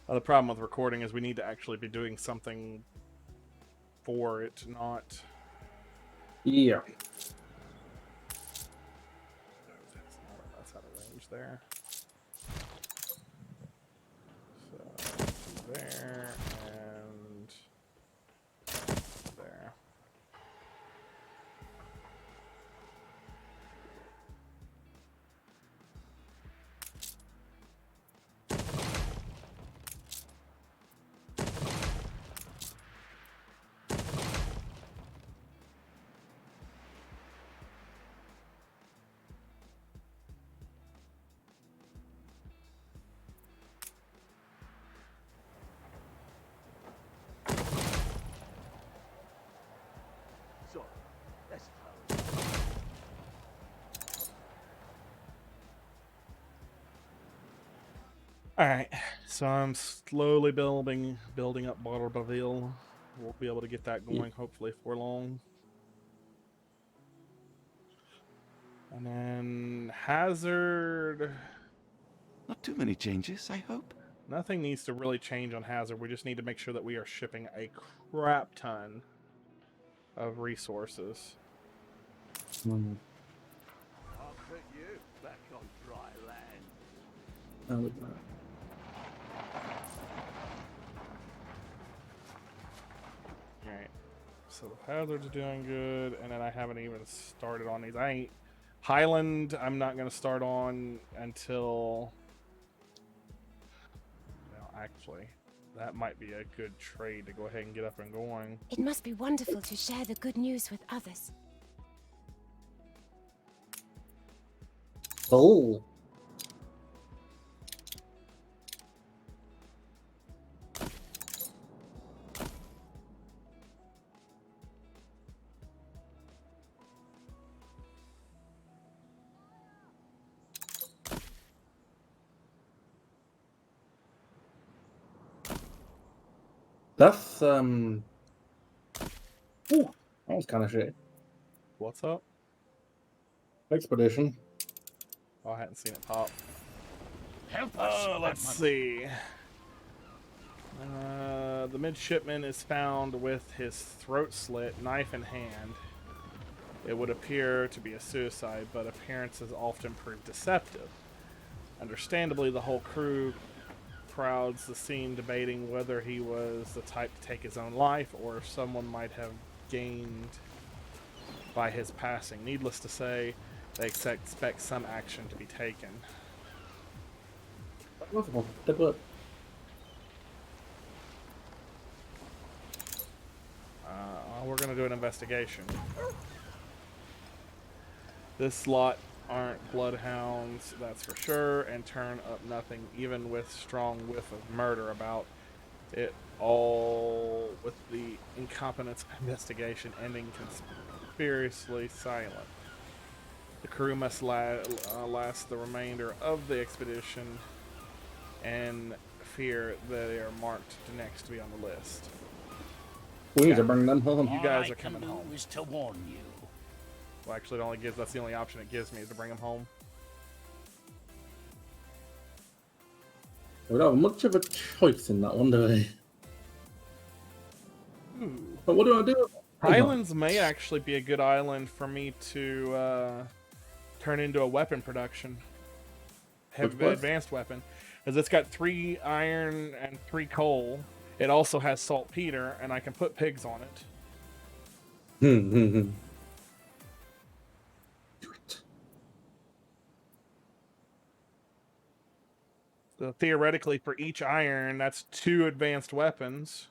The problem with recording is we need to actually be doing something for it, not... Yeah. That's out of range there. So, there, and... there. So, let's Alright, so I'm slowly building up Barberville. We'll be able to get that going hopefully for long. And then Hazard. Not too many changes, I hope. Nothing needs to really change on Hazard. We just need to make sure that we are shipping a crap ton of resources. I'll put you back on dry land. Alright, so the Hazard's doing good, and then I haven't even started on these. Highland, I'm not going to start on until... Well, actually, that might be a good trade to go ahead and get up and going. It must be wonderful to share the good news with others. Oh. That's ooh, that was kind of shit. What's up? Expedition. Oh, I hadn't seen it pop. Help us. Let's see. The midshipman is found with his throat slit, knife in hand. It would appear to be a suicide, but appearances often prove deceptive. Understandably, the whole crew crowds the scene debating whether he was the type to take his own life or if someone might have gained by his passing. Needless to say, they expect some action to be taken. We're going to do an investigation. This lot aren't bloodhounds, that's for sure, and turn up nothing, even with strong whiff of murder about it all, with the incompetence investigation ending conspicuously silent. The crew must last the remainder of the expedition and fear that they are marked next to be on the list. We need to bring them home. You guys are coming home. Is to warn you. Well, actually, that's the only option it gives me is to bring them home. We don't have much of a choice in that one, do we? But what do I do? Islands may actually be a good island for me to turn into a weapon production. Have advanced weapon. Because it's got 3 iron and 3 coal. It also has saltpeter, and I can put pigs on it. So theoretically, for each iron, that's 2 advanced weapons.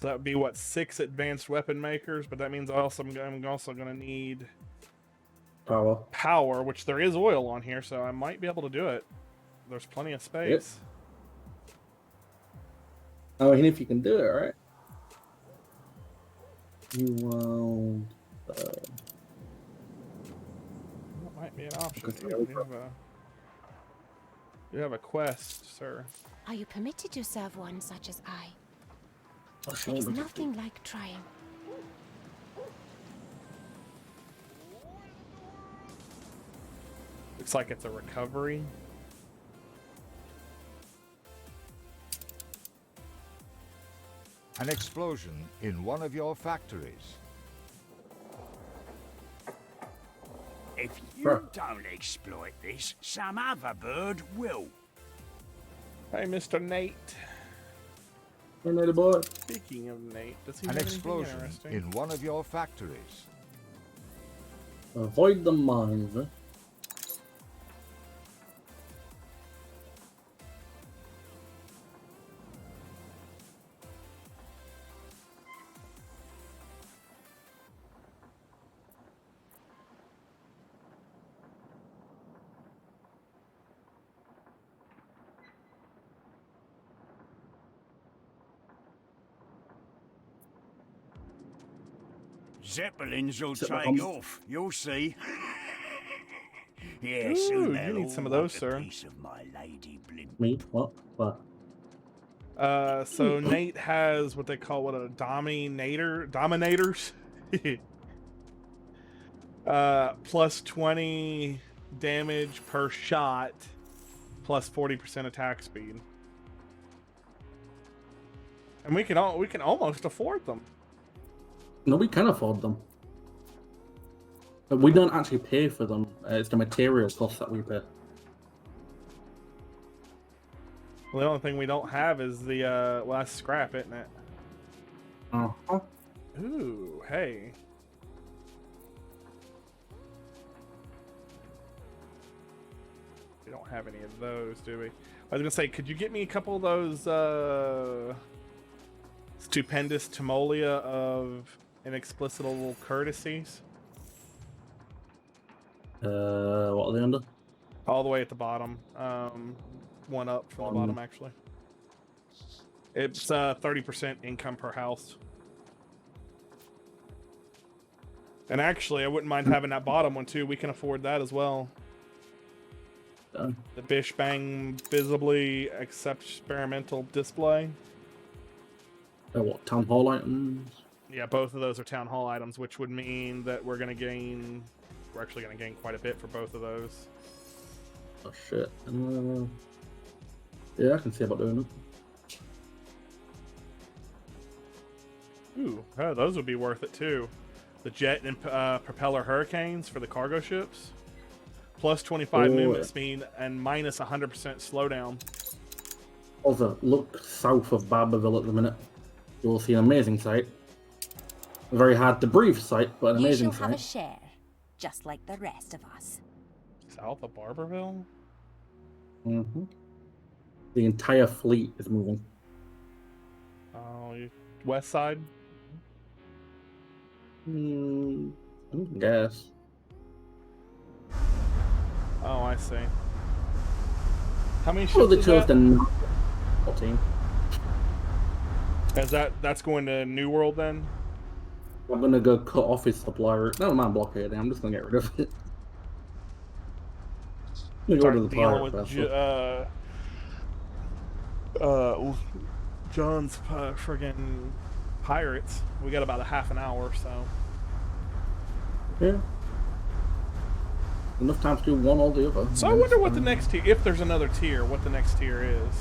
So that would be, what, 6 advanced weapon makers? But that means I'm also going to need power, which there is oil on here, so I might be able to do it. There's plenty of space. I mean, if you can do it, right? You won't. That might be an option. You have a quest, sir. Are you permitted to serve one such as I? Oh, It is nothing like trying. Looks like it's a recovery. An explosion in one of your factories. If you don't exploit this, some other bird will. Hey, Mr. Nate. Hey, boy. Speaking of Nate, does he An have anything explosion interesting? in one of your factories. Avoid the mines, eh? Zeppelins will Set take bombs. off. You'll see. Yeah, Ooh, soon you they'll need all some of want those, a sir. piece of my lady blimp. Me? What? So Nate has what they call dominators. Plus 20 damage per shot, plus 40% attack speed. And we can almost afford them. No, we can afford them. But we don't actually pay for them. It's the material cost that we pay. Well, the only thing we don't have is the well, that's scrap, isn't it? Uh-huh. Ooh, hey. We don't have any of those, do we? I was gonna say, could you get me a couple of those stupendous timolia of inexplicable courtesies? What are they under? All the way at the bottom. One up from the bottom, actually. It's 30% income per house. And actually, I wouldn't mind having that bottom one too. We can afford that as well. Done. The Bish Bang visibly experimental display. What, town hall items? Yeah, both of those are town hall items, which would mean that we're actually going to gain quite a bit for both of those. Oh shit. Yeah, I can see about doing it. Ooh, oh, those would be worth it too. The jet and propeller hurricanes for the cargo ships. Plus 25 movement speed and minus 100% slowdown. Also, look south of Barberville at the minute. You will see an amazing sight. A very hard to breathe sight, but an amazing sight. You shall have a share, just like the rest of us. South of Barberville? Mm-hmm. The entire fleet is moving. Oh, west side? I guess. Oh, I see. How many ships Well, they is chose that? the 14. That's going to New World then? I'm gonna go cut off his supplier. Never mind blockading. I'm just gonna get rid of it. I'm gonna go to the Dealing pirate with John's friggin' pirates. We got about a half an hour, so. Yeah. Enough time to do one or the other. So I wonder what the next tier, if there's another tier, what the next tier is.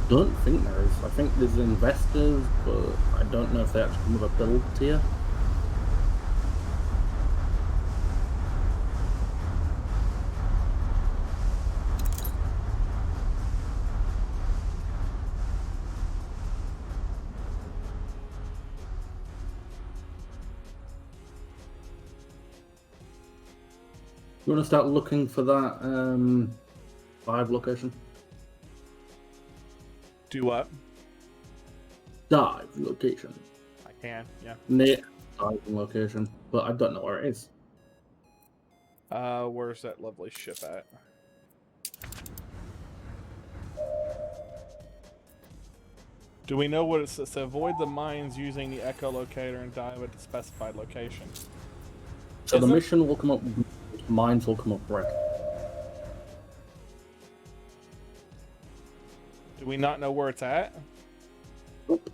Don't think there is. I think there's investors, but I don't know if they actually come with a build tier. You want to start looking for that 5 location? Do what? Dive location. I can, yeah. Diving location, but I don't know where it is. Where's that lovely ship at? Do we know what it says? Avoid the mines using the echolocator and dive at the specified location. So the mission will come up, mines will come up red. Do we not know where it's at? Nope.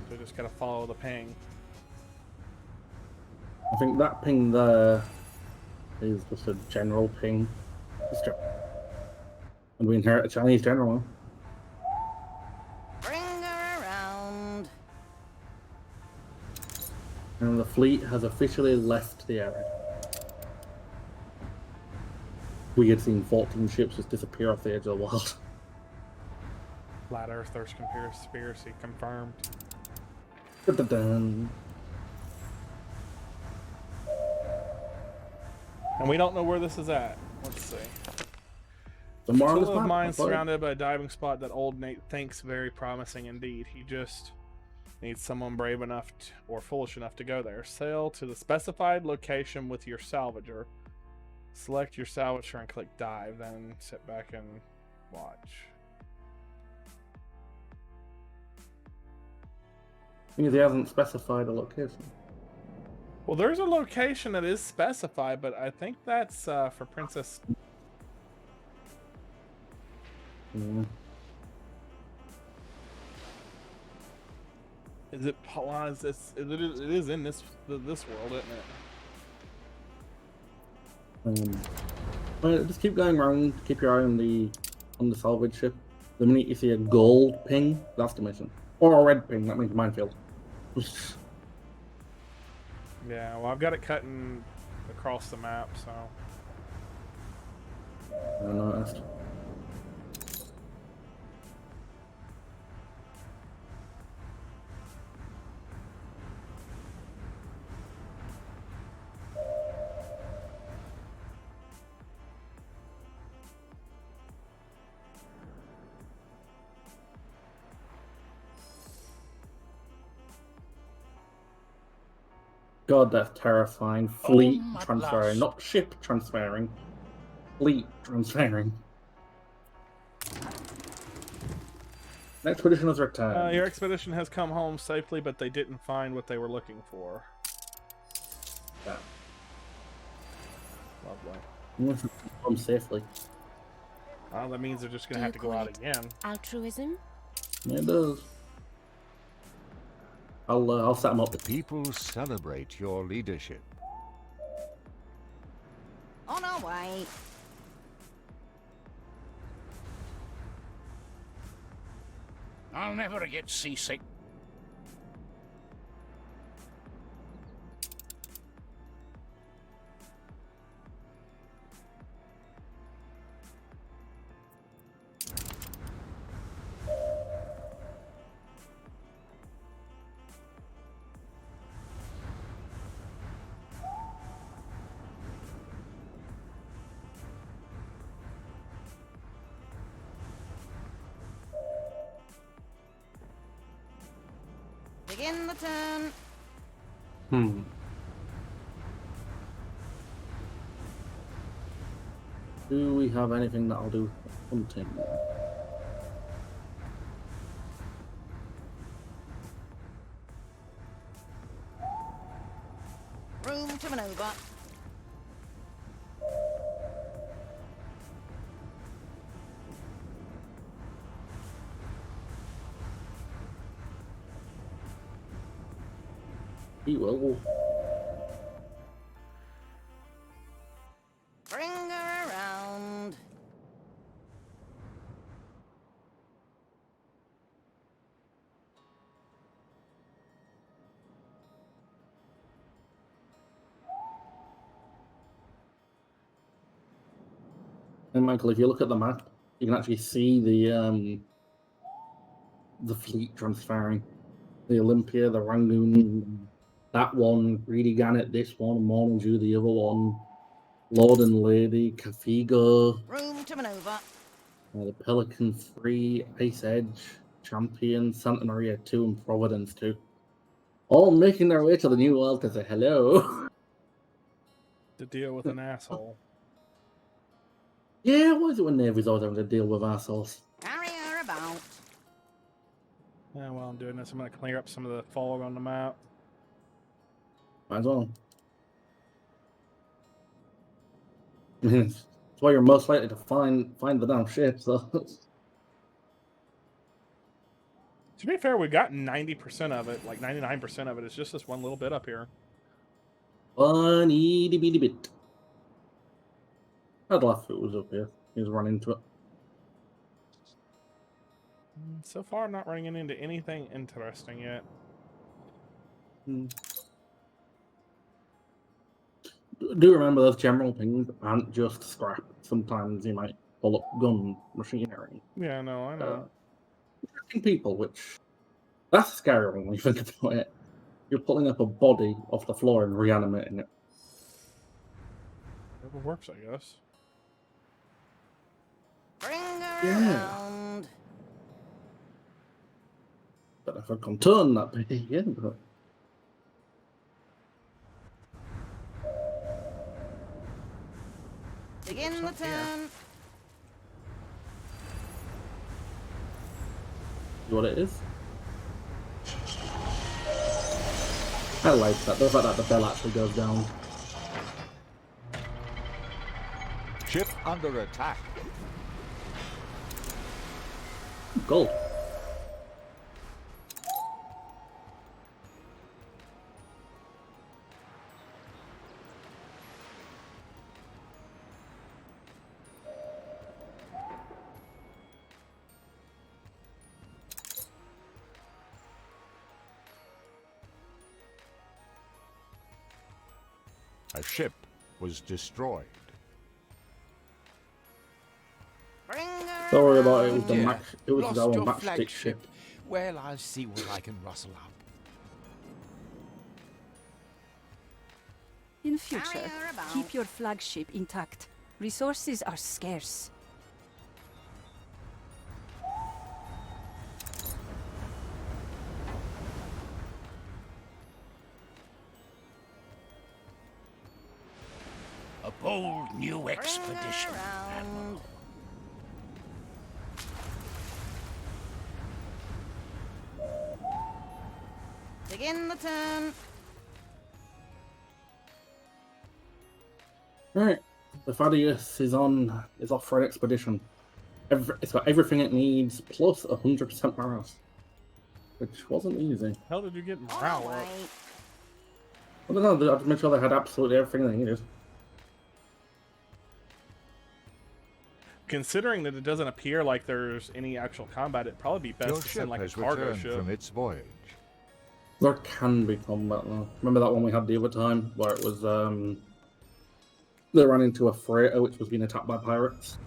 So just gotta follow the ping. I think that ping there is just a general ping. And we inherit a Chinese general. Bring her around. And the fleet has officially left the area. We had seen 14 ships just disappear off the edge of the world. Flat Earthers conspiracy confirmed. Dun-dun-dun. And we don't know where this is at. Let's see. The more on this Full of map, mines surrounded by a diving spot that old Nate thinks very promising indeed. He just needs someone brave enough or foolish enough to go there. Sail to the specified location with your salvager. Select your salvager and click dive, then sit back and watch. He hasn't specified a location. Well, there's a location that is specified, but I think that's for Princess. Mm. Is it Paul's? It is in this world, isn't it? Well, just keep going around. Keep your eye on the salvage ship. The minute you see a gold ping, that's the mission, or a red ping, that means minefield. Yeah, well, I've got it cutting across the map, so. I noticed. God, that's terrifying. Fleet transferring, not ship transferring. Fleet transferring. An expedition has returned. Your expedition has come home safely, but they didn't find what they were looking for. Yeah. Lovely. Home safely. Well, that means they're just going to have to go out again. Altruism? Yeah, it does. I'll set them up. The people celebrate your leadership. On our way. I'll never get seasick. Begin the turn. Do we have anything that'll do hunting? Room to maneuver. He will. Bring her around. And Michael, if you look at the map, you can actually see the fleet transferring. The Olympia, the Rangoon, that one, Greedy Gannet, this one, Morninju, the other one, Lord and Lady, Kafigo, Room to maneuver. the Pelican 3, Ice Edge, Champion, Santa Maria 2, and Providence 2. All making their way to the New World to say hello. To deal with an asshole. Yeah, why is it when Navy's always having to deal with assholes? Carry her about. Yeah, while I'm doing this, I'm going to clear up some of the fog on the map. Might as well. That's why you're most likely to find the damn ship, so. To be fair, we got 90% of it, like 99% of it. It's just this one little bit up here. One itty bitty bit. I'd laugh if it was up here. He was running into it. So far, I'm not running into anything interesting yet. Do remember those general things aren't just scrap. Sometimes you might pull up gun machinery. Yeah, no, I know. People, which that's scary when you think about it. You're pulling up a body off the floor and reanimating it. Never works, I guess. Bring her around. But if I can turn that bit again, but Begin the turn. see what it is. I like that. The fact that the bell actually goes down. Ship under attack. Gold. A ship was destroyed. Bring her Don't worry about it. It was the Dear, match. It was lost our your matchstick flagship. ship. Well, I'll see what I can rustle up. In future, keep your flagship intact. Resources are scarce. A bold new expedition. Begin the turn. Right. The Thaddeus is off for an expedition. It's got everything it needs plus 100% morale, which wasn't easy. How did you get morale up? I don't know. I had to make sure they had absolutely everything they needed. Considering that it doesn't appear like there's any actual combat, it'd probably be best Your to ship send like a has cargo returned ship. from its voyage. There can be combat though. Remember that one we had the other time where it was they ran into a freighter which was being attacked by pirates.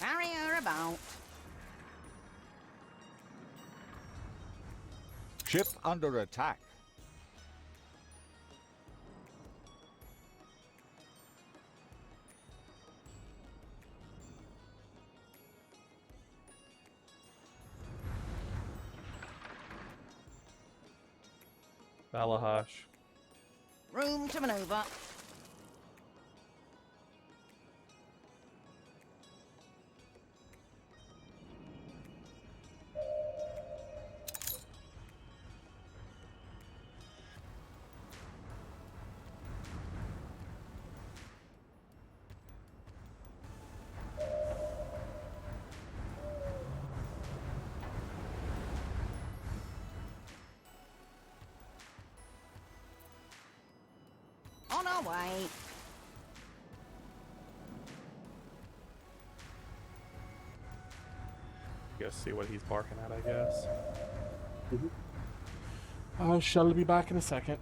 Barrier about. Ship under attack. Balahash. Room to maneuver. On our way. Go see what he's barking at, I guess. I shall be back in a second.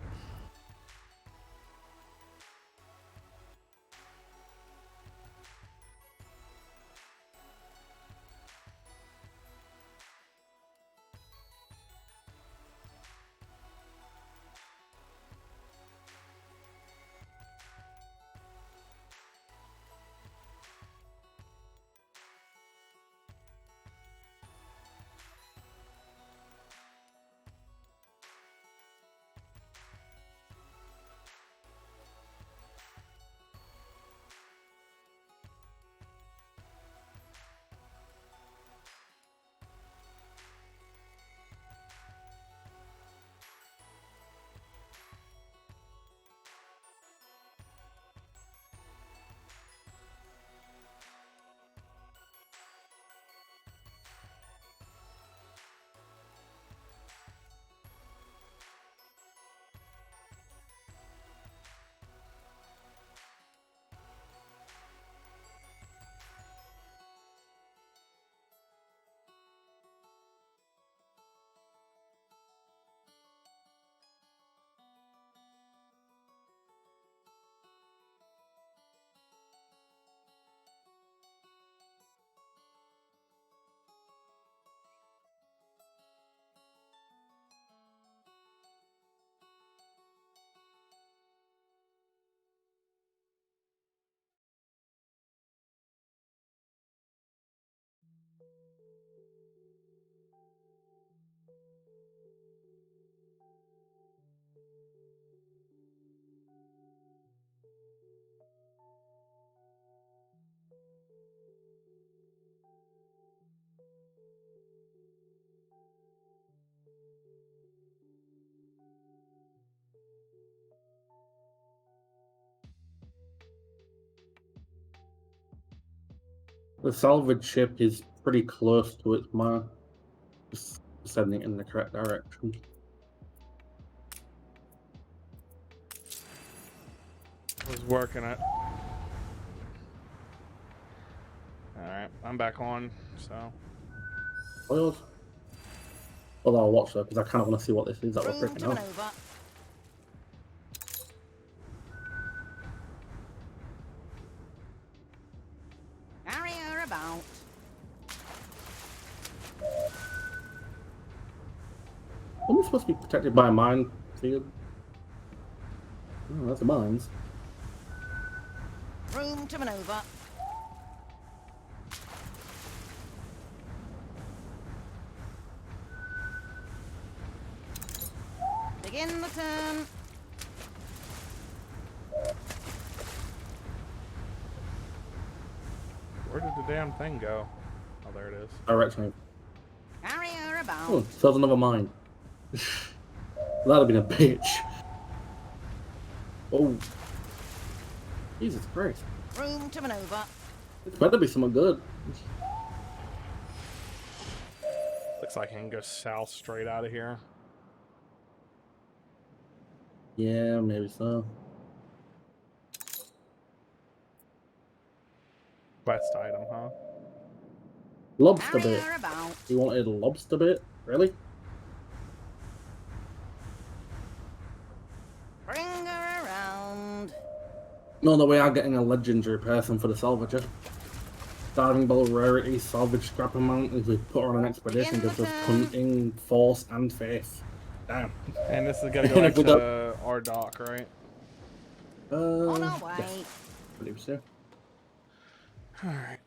The salvage ship is pretty close to its mark. Just sending it in the correct direction. Was working it. Alright, I'm back on, so. Oils. Although I'll watch that because I kind of want to see what this is that we're Room freaking to out. maneuver. Barrier about. Wasn't it supposed to be protected by a mine field? Oh, that's the mines. Room to maneuver. Begin the turn. Where did the damn thing go? Oh, there it is. Direction. Barrier about. Oh, so there's another mine. That'd have been a bitch. Oh. Jesus Christ. Room to maneuver. It better be something good. Looks like I can go south straight out of here. Yeah, maybe so. Quest item, huh? Lobster bait. Carrier about. You wanted a lobster bait? Really? Bring her around. No, we are getting a legendary person for the salvager. Diving ball rarity, salvage scrap amount. If we put her on an expedition, gives us hunting, force, and faith. Damn. And this is gonna go into our dock, right? On our way. Yes. I believe so. Alright.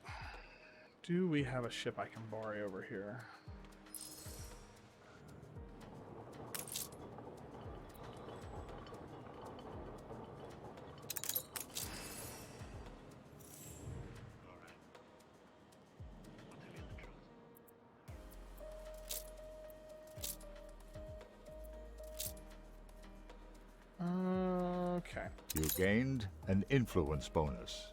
Do we have a ship I can borrow over here? Okay. You gained an influence bonus.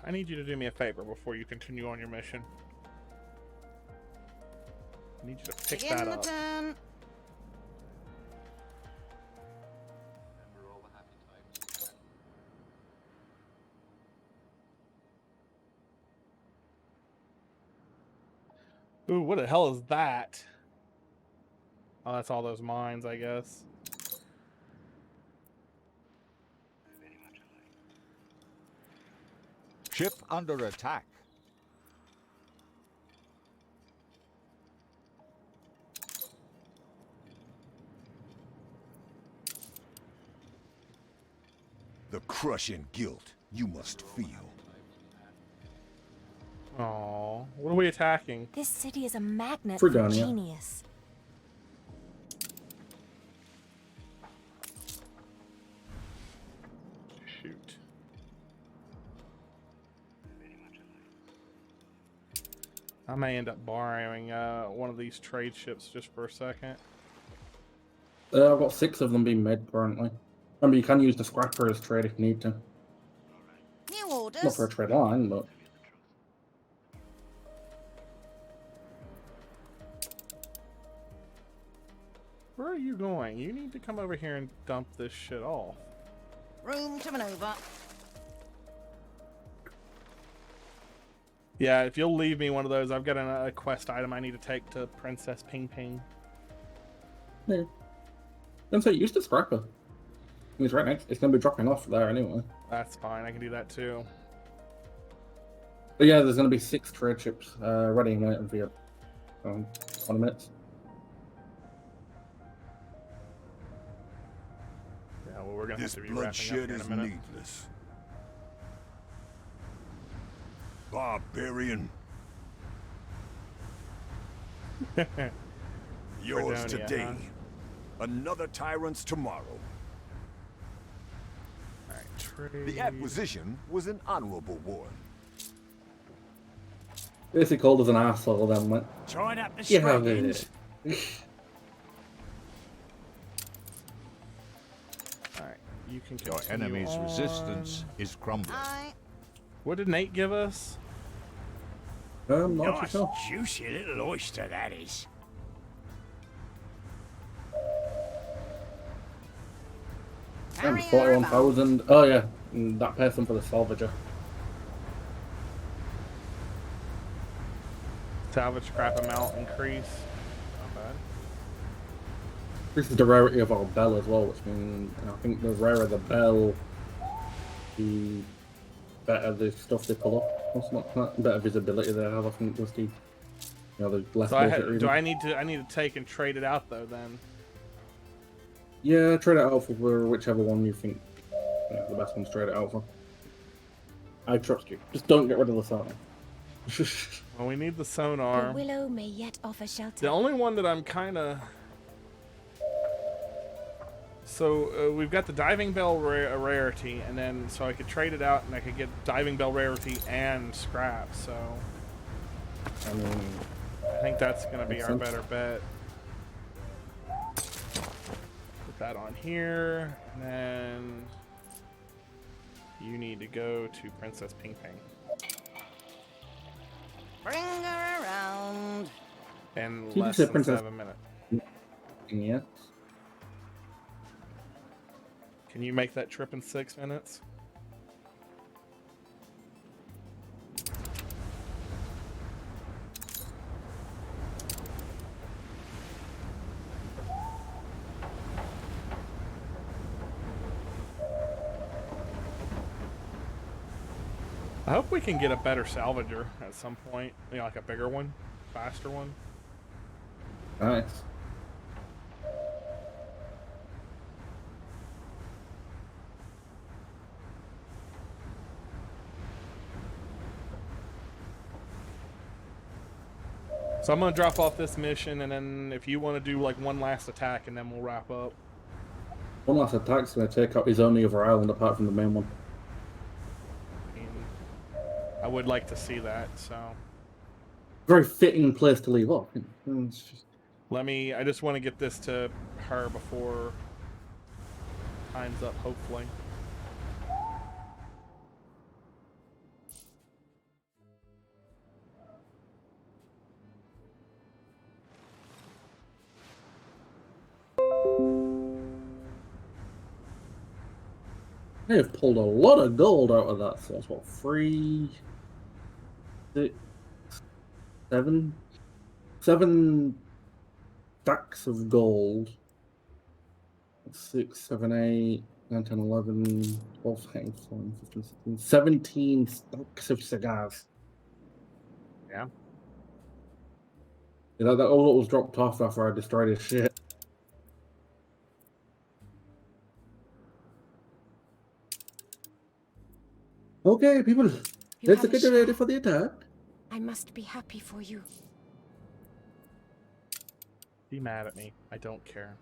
I need you to do me a favor before you continue on your mission. I need you to pick that up. Ooh, what the hell is that? Oh, that's all those mines, I guess. Ship under attack. The crushing guilt you must feel. Oh, what are we attacking? This city is a magnet for for genius. Shoot. I may end up borrowing one of these trade ships just for a second. I've got 6 of them being made currently. Remember, you can use the scrapper as trade if you need to. New orders. Not for a trade line, but... Where are you going? You need to come over here and dump this shit off. Room to maneuver. Yeah, if you'll leave me one of those, I've got a quest item I need to take to Princess Ping Ping. Yeah. Don't say use the scrapper. It's right next. It's going to be dropping off there anyway. That's fine. I can do that too. But yeah, there's going to be 6 trade ships ready and waiting for you. 20 minutes. Yeah, well, we're going to have This to be wrapping up here bloodshed in a is minute. needless. Barbarian. Yours Fredonia, today. huh? Another tyrant's tomorrow. Alright, trade. The acquisition was an honorable one. Basically called as an asshole then, like... Join up the Yeah, scraggins. Alright, you can Your continue enemy's on. resistance is crumbling. What did Nate give us? Not Nice, sure. juicy little oyster, that is. And 41,000. Oh yeah, that person for the salvager. Salvage scrap amount increase. Not bad. This is the rarity of our bell as well, which means I think the rarer the bell, the better the stuff they pull up. Or something like that. Better visibility they have. I think was the the less. So I need to take and trade it out though then. Yeah, trade it out for whichever one you think the best one's trade it out for. I trust you. Just don't get rid of the sonar. Well, we need the The sonar. willow may yet offer shelter. The only one that I'm kind of So we've got the diving bell rarity, and then so I could trade it out, and I could get diving bell rarity and scrap. So I mean, I think that's going to be our sense. better bet. Put that on here, and then you need to go to Princess Ping Ping. Bring her around. In You less said than Princess- 7 minutes. yeah. Can you make that trip in 6 minutes? I hope we can get a better salvager at some point. You know, like a bigger one, faster one. Nice. So I'm gonna drop off this mission, and then if you want to do like one last attack, and then we'll wrap up. One last attack's going to take out his only other island apart from the main one. I mean, I would like to see that. So Very fitting place to leave off. It's just... let me. I just want to get this to her before time's up. Hopefully. They have pulled a lot of gold out of that. So that's what, 3, 6, 7 stacks of gold. 6, 7, 8, 9, 10, 11, 12, 13, 14, 15, 16, 17 stacks of cigars. Yeah. You know, that all that was dropped off after I destroyed his shit. Okay, people, let's have a get ready for the attack. I must be happy for you. Be mad at me. I don't care.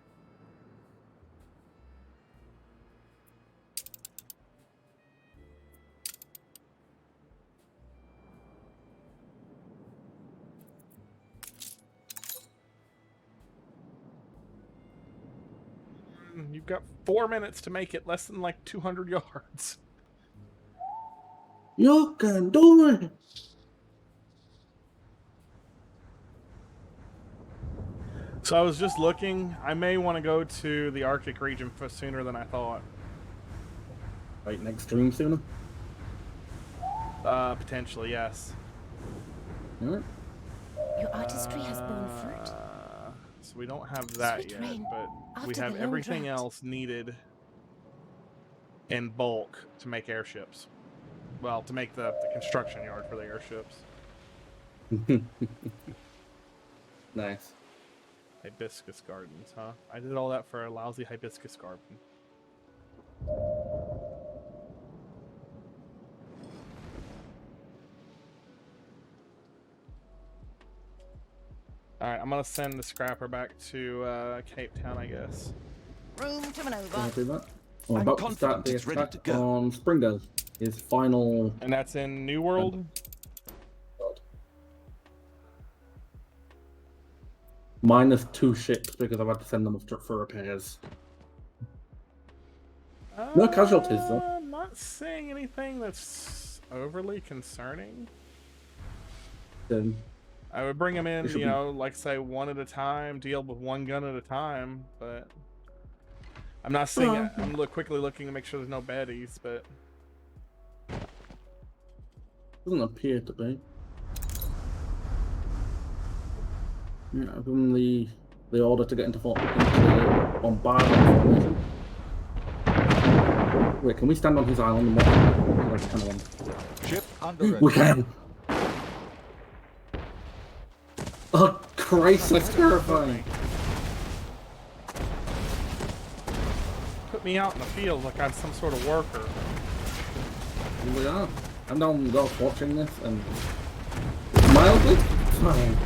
You've got 4 minutes to make it, less than like 200 yards. You can do it. So I was just looking. I may want to go to the Arctic region sooner than I thought. Right, next stream sooner? Potentially, yes. Alright. Your artistry has borne fruit. So we don't have that Sweet yet, rain, but we after have the long everything drought. else needed in bulk to make airships. Well, to make the construction yard for the airships. Nice. Hibiscus gardens, huh? I did all that for a lousy hibiscus garden. Alright, I'm gonna send the scrapper back to Cape Town, I guess. Room to Can I maneuver. do that? I'm I'm about to start confident the it's ready attack to go. on Springdale. His final... And that's in New World? Minus 2 ships because I've had to send them off for repairs. No casualties, though. I'm not seeing anything that's overly concerning. Then I would bring them in, It should you be- know, like say one at a time, deal with one gun at a time, but I'm not seeing it. I'm quickly looking to make sure there's no baddies, but doesn't appear to be. Yeah, I've given the order to get into bombardment formation. Wait, can we stand on his island and watch? Kind of Ship under we attack. can. Oh Christ, that's terrifying. put me out in the field like I'm some sort of worker. Here we are. I'm down golf watching this and it's mildly fine.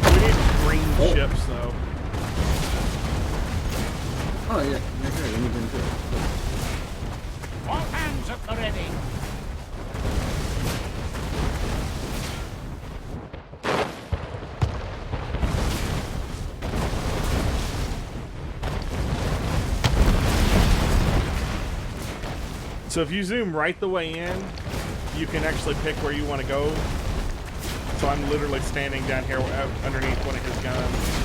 We need green ships, though. Oh yeah, okay, let me get into it. All hands at the ready. So if you zoom right the way in, you can actually pick where you want to go. So I'm literally standing down here underneath one of his guns.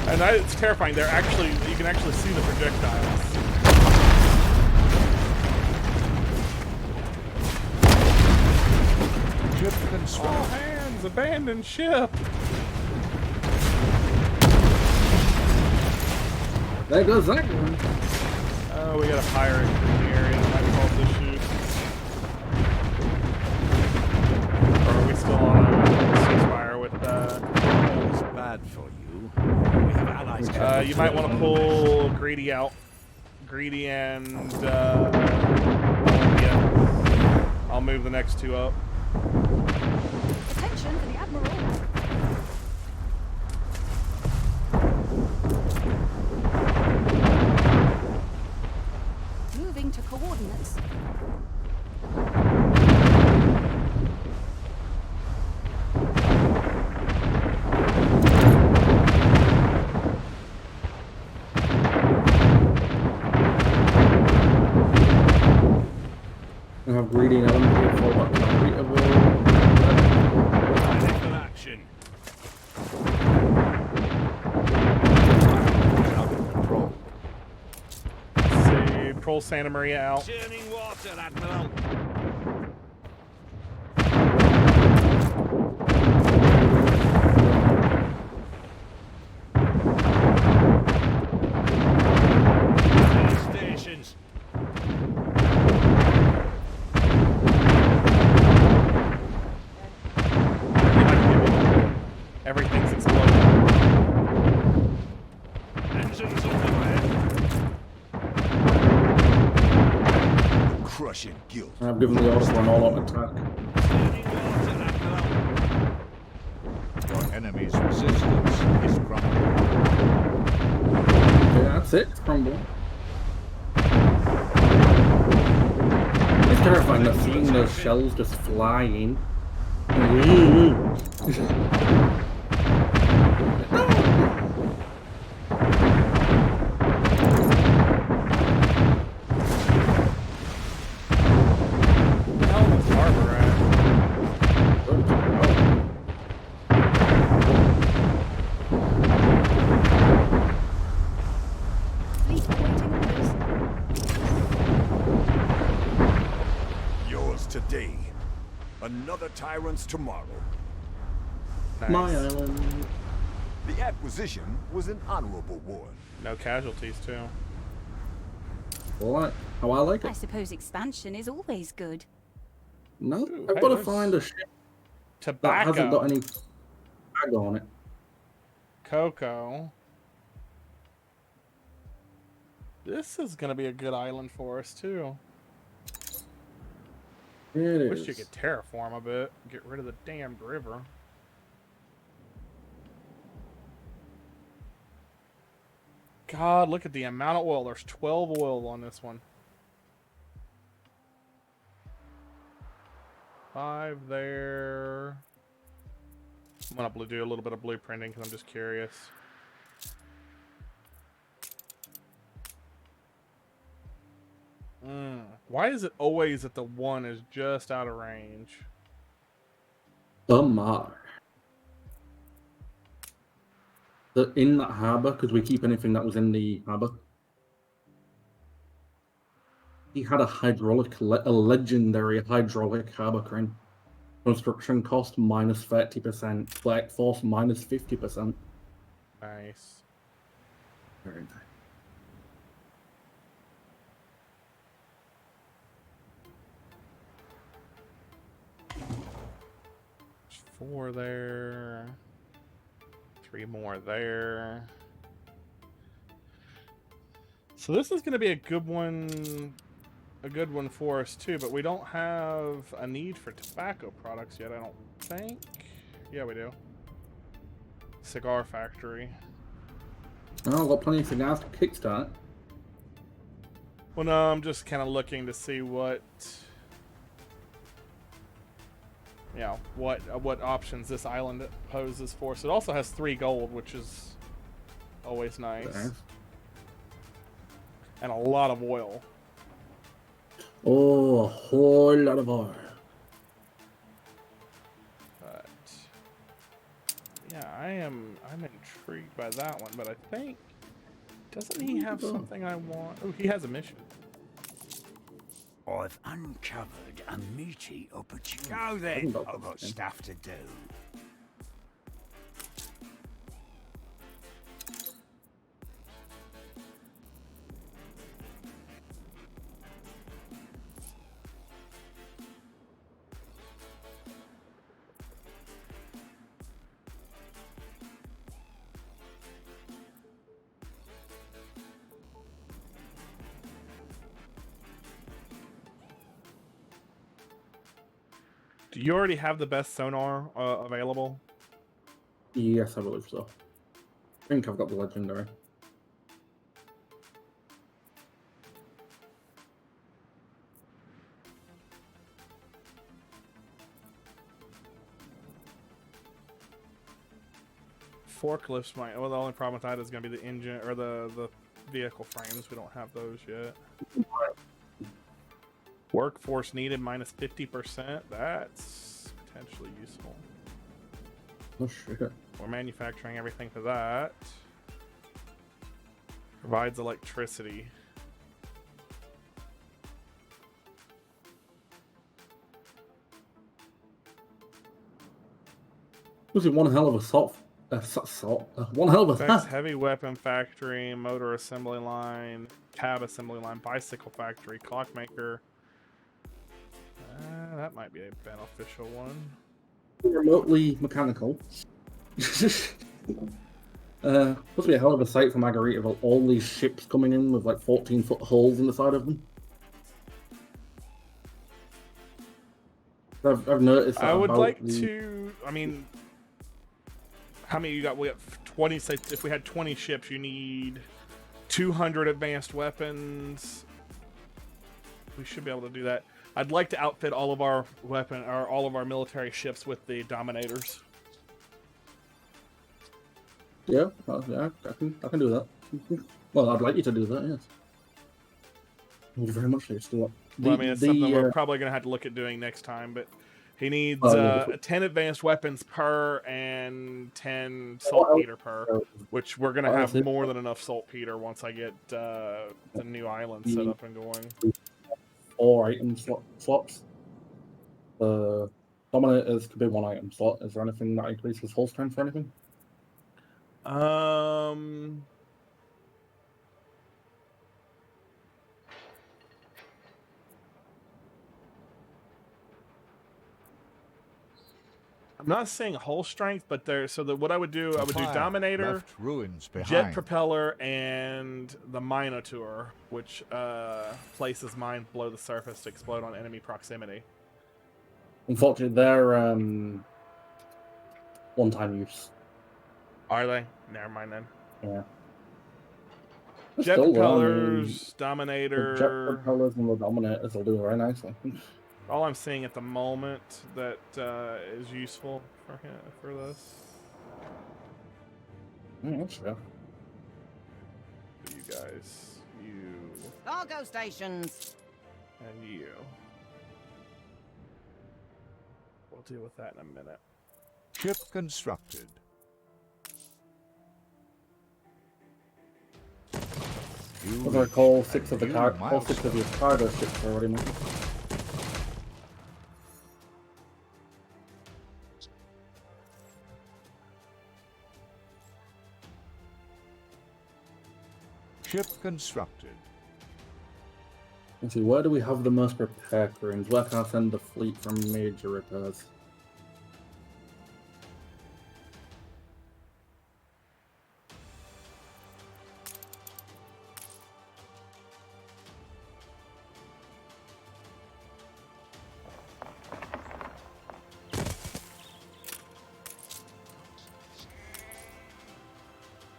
And it's terrifying. They're actually, you can actually see the projectiles. Ship construct. All hands, abandon ship. There goes that one. Oh, we got a pirate in the area that might cause issues. Or are we still on a ceasefire with It's bad for you. We have allies. you might want to pull Greedy out. Greedy and yeah. I'll move the next two up. Attention for the Admiral. Moving to coordinates. I have greedy and element here for what Action. Under control. Let's see, pull Santa Maria out. Churning water, Admiral. Stations. Everything's exploding. Engines underway. Crushing guilt. I've given the order for an all-out attack. Churning water, Admiral. Your enemy's resistance is crumbling. Yeah, that's it. It's crumbling. It's terrifying that seeing those shells just flying. Hell is Harbor at? Fleet awaiting orders. Yours today. Another tyrant's tomorrow. Nice. My island. The acquisition was an honorable one. No casualties too. Like how I like I it. suppose expansion is always good. No, Ooh, I've hey, got to there's find a ship that Tobacco. hasn't got any tag on it. Cocoa. This is gonna be a good island for us too. It Wish is. you could terraform a bit. Get rid of the damned river. God, look at the amount of oil. There's 12 oil on this one. 5 there. I'm gonna do a little bit of blueprinting because I'm just curious. Why is it always that the one is just out of range? Mar. In that harbour, because we keep anything that was in the harbour. He had a legendary hydraulic harbour crane. Construction cost minus 30%. Flight force minus 50%. Nice. Very nice. There's 4 there. 3 more there. So this is going to be a good one for us too, but we don't have a need for tobacco products yet, I don't think. Yeah, we do. Cigar factory. Oh, I've got plenty of cigars to kickstart. Well, no, I'm just kind of looking to see what, what options this island poses for us. It also has 3 gold, which is always nice, and a lot of oil. Oh, a whole lot of oil. But yeah, I'm intrigued by that one. But I think, doesn't he have something I want? Oh, he has a mission. I've uncovered a meaty opportunity. Go then, I've got stuff to do. Do you already have the best sonar available? Yes, I believe so. I think I've got the legendary. Forklifts might. Well, the only problem with that is going to be the engine or the vehicle frames. We don't have those yet. Workforce needed minus 50%. That's potentially useful. Oh shit. We're manufacturing everything for that. Provides electricity. Was it one hell of a one hell of a Affects heavy weapon factory, motor assembly line, cab assembly line, bicycle factory, clockmaker. That might be a beneficial one. Remotely mechanical. Must be a hell of a sight for Margarita with all these ships coming in with like 14-foot holes in the side of them. I've noticed that. I would like to. I mean, how many you got? We have 20. Say if we had 20 ships, you need 200 advanced weapons. We should be able to do that. I'd like to outfit all of our all of our military ships with the Dominators. Yeah, yeah, I can do that. Well, I'd like you to do that. Yes. Thank you very much. Well, I mean, it's something we're probably going to have to look at doing next time. But he needs 10 advanced weapons per and 10 saltpeter per, which we're going to have more than enough saltpeter once I get the new island set up and going. 4 item slots. The Dominators could be 1 item slot. Is there anything that increases hull strength or anything? I'm not saying hull strength, but there. So what I would do, I would do Dominator, Jet Propeller, and the Minotaur, which places mines below the surface to explode on enemy proximity. Unfortunately, they're one-time use. Are they? Never mind then. Yeah. Jet Propellers, Dominator. The Jet Propellers and the Dominators will do very nicely. All I'm seeing at the moment that is useful for this. That's fair. You guys, you. Cargo stations. And you. We'll deal with that in a minute. Ship constructed. As I recall, all 6 of your cargo ships are already moved. Ship constructed. Let's see, where do we have the most repair rooms? Where can I send the fleet for major repairs?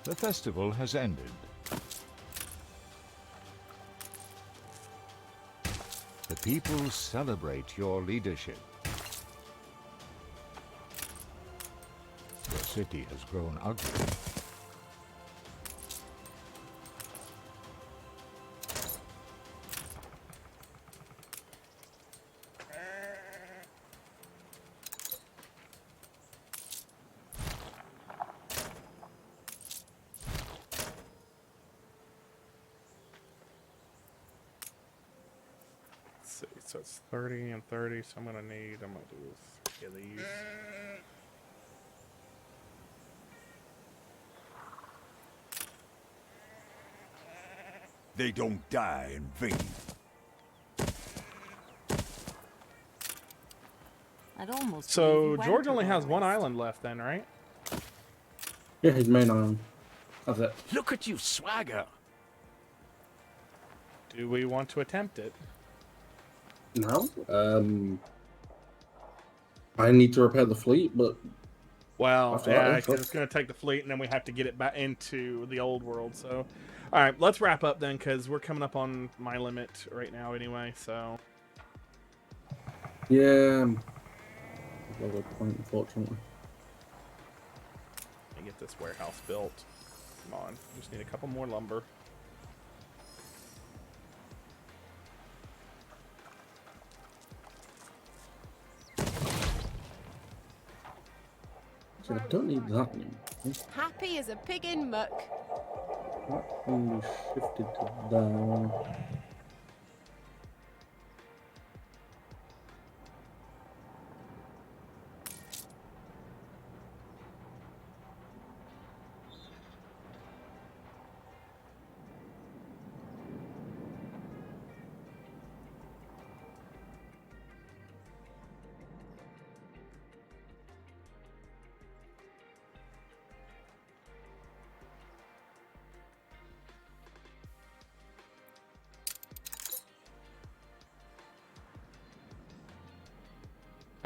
The festival has ended. The people celebrate your leadership. Your city has grown ugly. So it's 30 and 30, so I'm gonna do 3 of these. They don't die in vain. I'd almost So believe you George went only to has all one this. island left then, right? Yeah, his main island. That's it. Look at you swagger. Do we want to attempt it? No. I need to repair the fleet, but Well, after yeah, that, because it's going to take the fleet, and then we have to get it back into the old world. So, all right, let's wrap up then, because we're coming up on my limit right now anyway. So, yeah, a good point, unfortunately. let me get this warehouse built. Come on, just need a couple more lumber. So I don't need that anymore. Happy as a pig in muck. That can be shifted to down.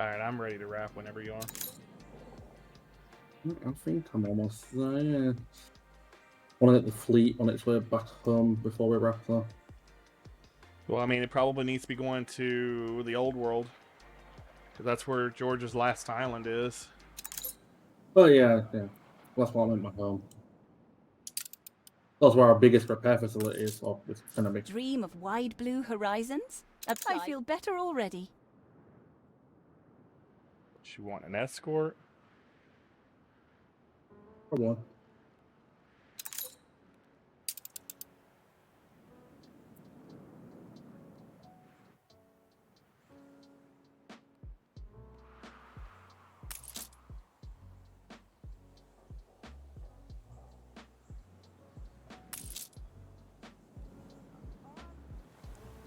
All right, I'm ready to wrap whenever you are. I think I'm almost there. I want to get the fleet on its way back home before we wrap though. Well, I mean, it probably needs to be going to the old world, because that's where George's last island is. Oh yeah. That's what I meant by home. That's where our biggest repair facility is, or it's gonna be. Dream of wide blue horizons? I feel better already. You want an escort? Probably.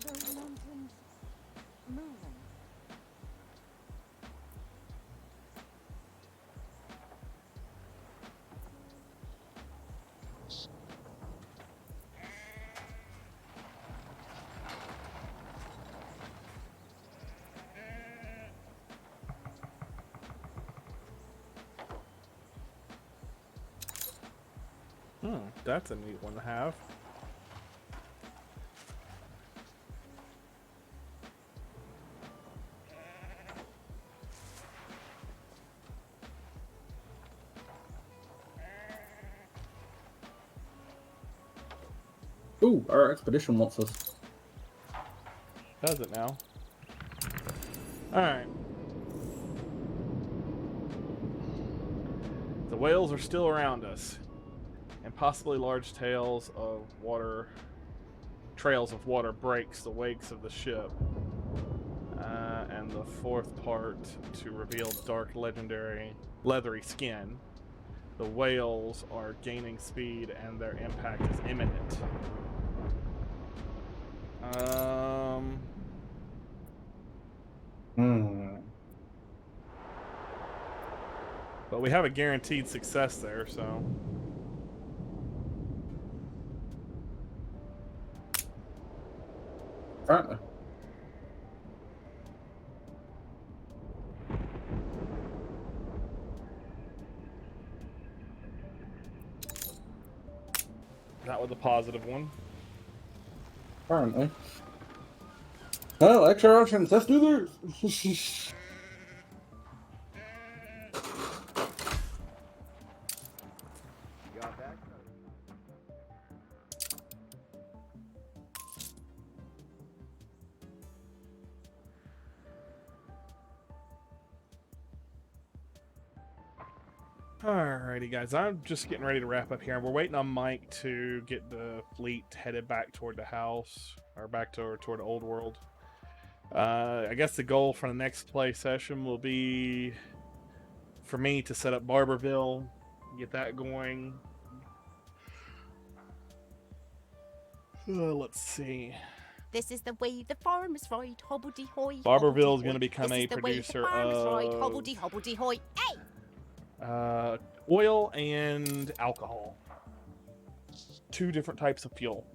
Those mountains moving. That's a neat one to have. Ooh, our expedition wants us. Does it now? Alright. The whales are still around us. And possibly large trails of water breaks the wakes of the ship. And the fourth part to reveal dark legendary leathery skin. The whales are gaining speed and their impact is imminent. But we have a guaranteed success there, so. Apparently. out with a positive one. Apparently. Well, extra options. Let's do this. Alrighty, guys. I'm just getting ready to wrap up here. We're waiting on Mike to get the fleet headed back toward the house, or back toward the old world. I guess the goal for the next play session will be for me to set up Barberville, get that going. Let's see. This is the way the farmers ride, hobbledy-hoy. Barberville is going to become a producer Hobbledy-hoy. Hey! Oil and alcohol. 2 different types of fuel.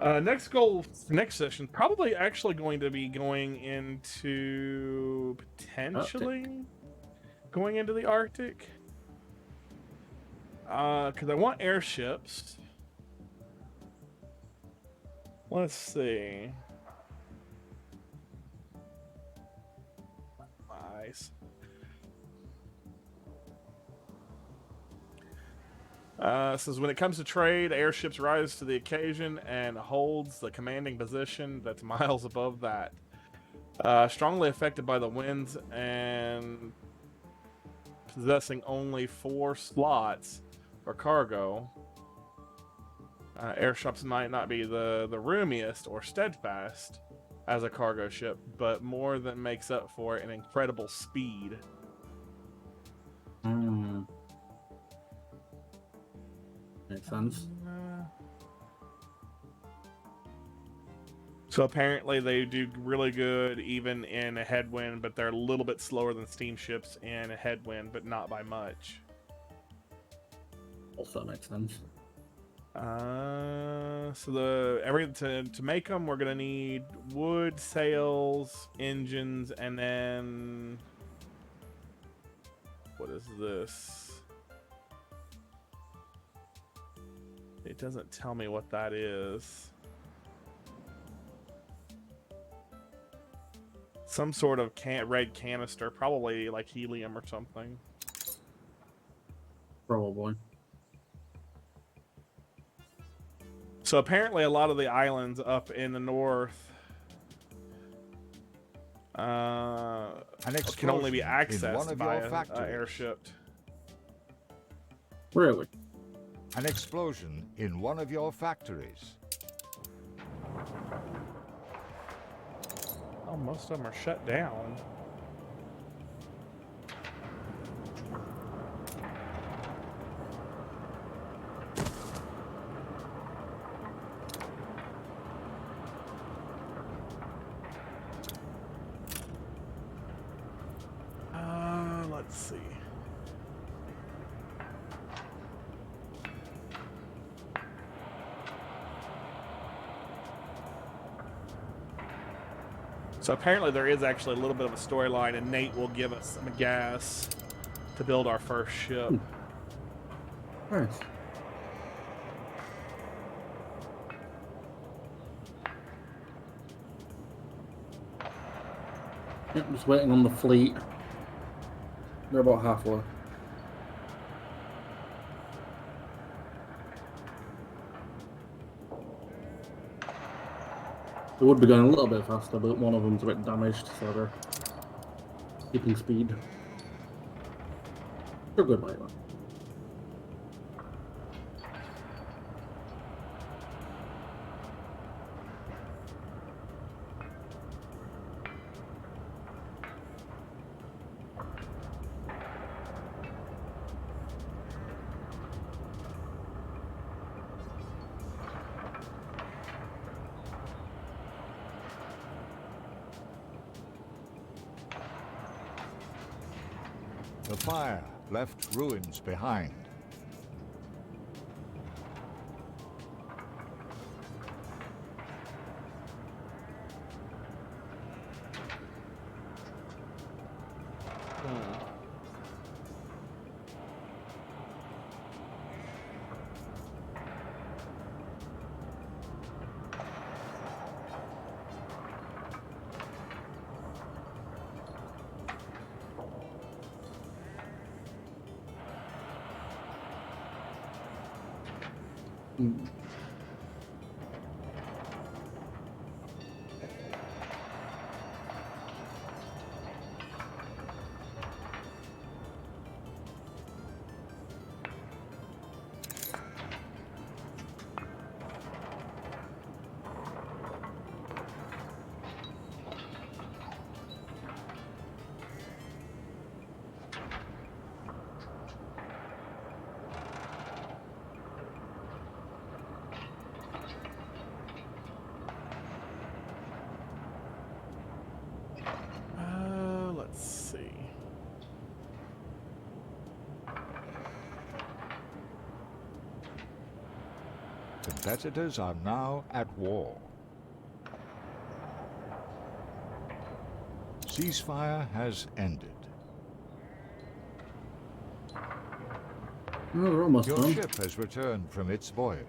Next goal, next session, probably actually going to be going into potentially going into the Arctic. Because I want airships. Let's see. Nice. Says when it comes to trade, airships rise to the occasion and holds the commanding position that's miles above that. Strongly affected by the winds and possessing only 4 slots for cargo. Airships might not be the roomiest or steadfast as a cargo ship, but more than makes up for it in incredible speed. Makes sense. So apparently they do really good even in a headwind, but they're a little bit slower than steamships in a headwind, but not by much. Also makes sense. So to make them, we're gonna need wood, sails, engines, and then what is this? It doesn't tell me what that is. Some sort of red canister, probably like helium or something. Probably. So apparently a lot of the islands up in the north can only be accessed by an airship. Really? An explosion in one of your factories. Oh, most of them are shut down. Let's see. So apparently there is actually a little bit of a storyline, and Nate will give us some gas to build our first ship. Nice. Yep, just waiting on the fleet. They're about halfway. They would be going a little bit faster, but one of them's a bit damaged, so they're keeping speed. They're good right now. The fire left ruins behind. Mm. Let's see. Competitors are now at war. Ceasefire has ended. Oh, we're almost Your done. ship has returned from its voyage.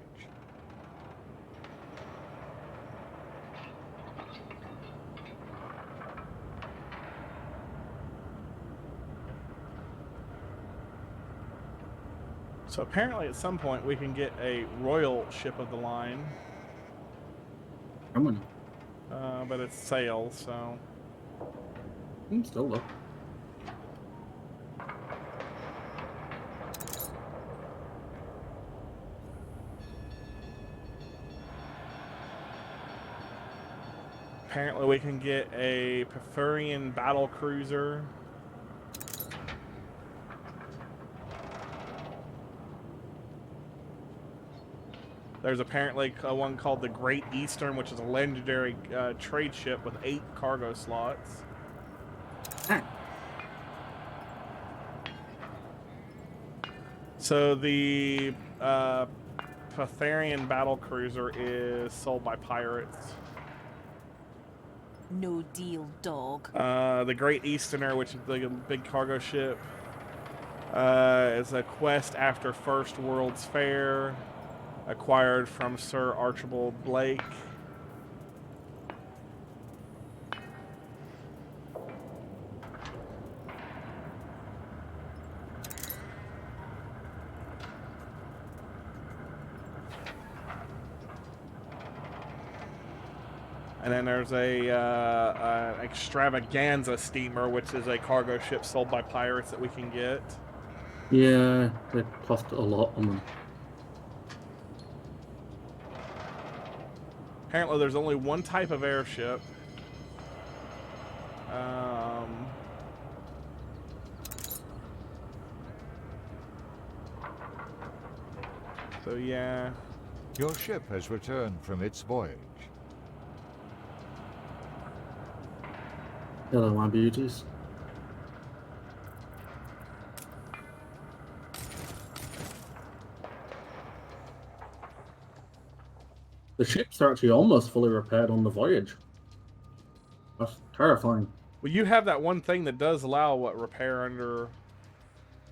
So apparently at some point we can get a royal ship of the line. Come on. But it's sails, so... Still low. Apparently we can get a Pretzlerian battle cruiser. There's apparently one called the Great Eastern, which is a legendary trade ship with 8 cargo slots. So the Pretzlerian battle cruiser is sold by pirates. No deal, dog. The Great Easterner, which is the big cargo ship, is a quest after First World's Fair, acquired from Sir Archibald Blake. And then there's an extravaganza steamer, which is a cargo ship sold by pirates that we can get. Yeah, they cost a lot on them. Apparently there's only one type of airship. So yeah. Your ship has returned from its voyage. Hello, my beauties. The ships are actually almost fully repaired on the voyage. That's terrifying. Well, you have that one thing that does allow what repair under.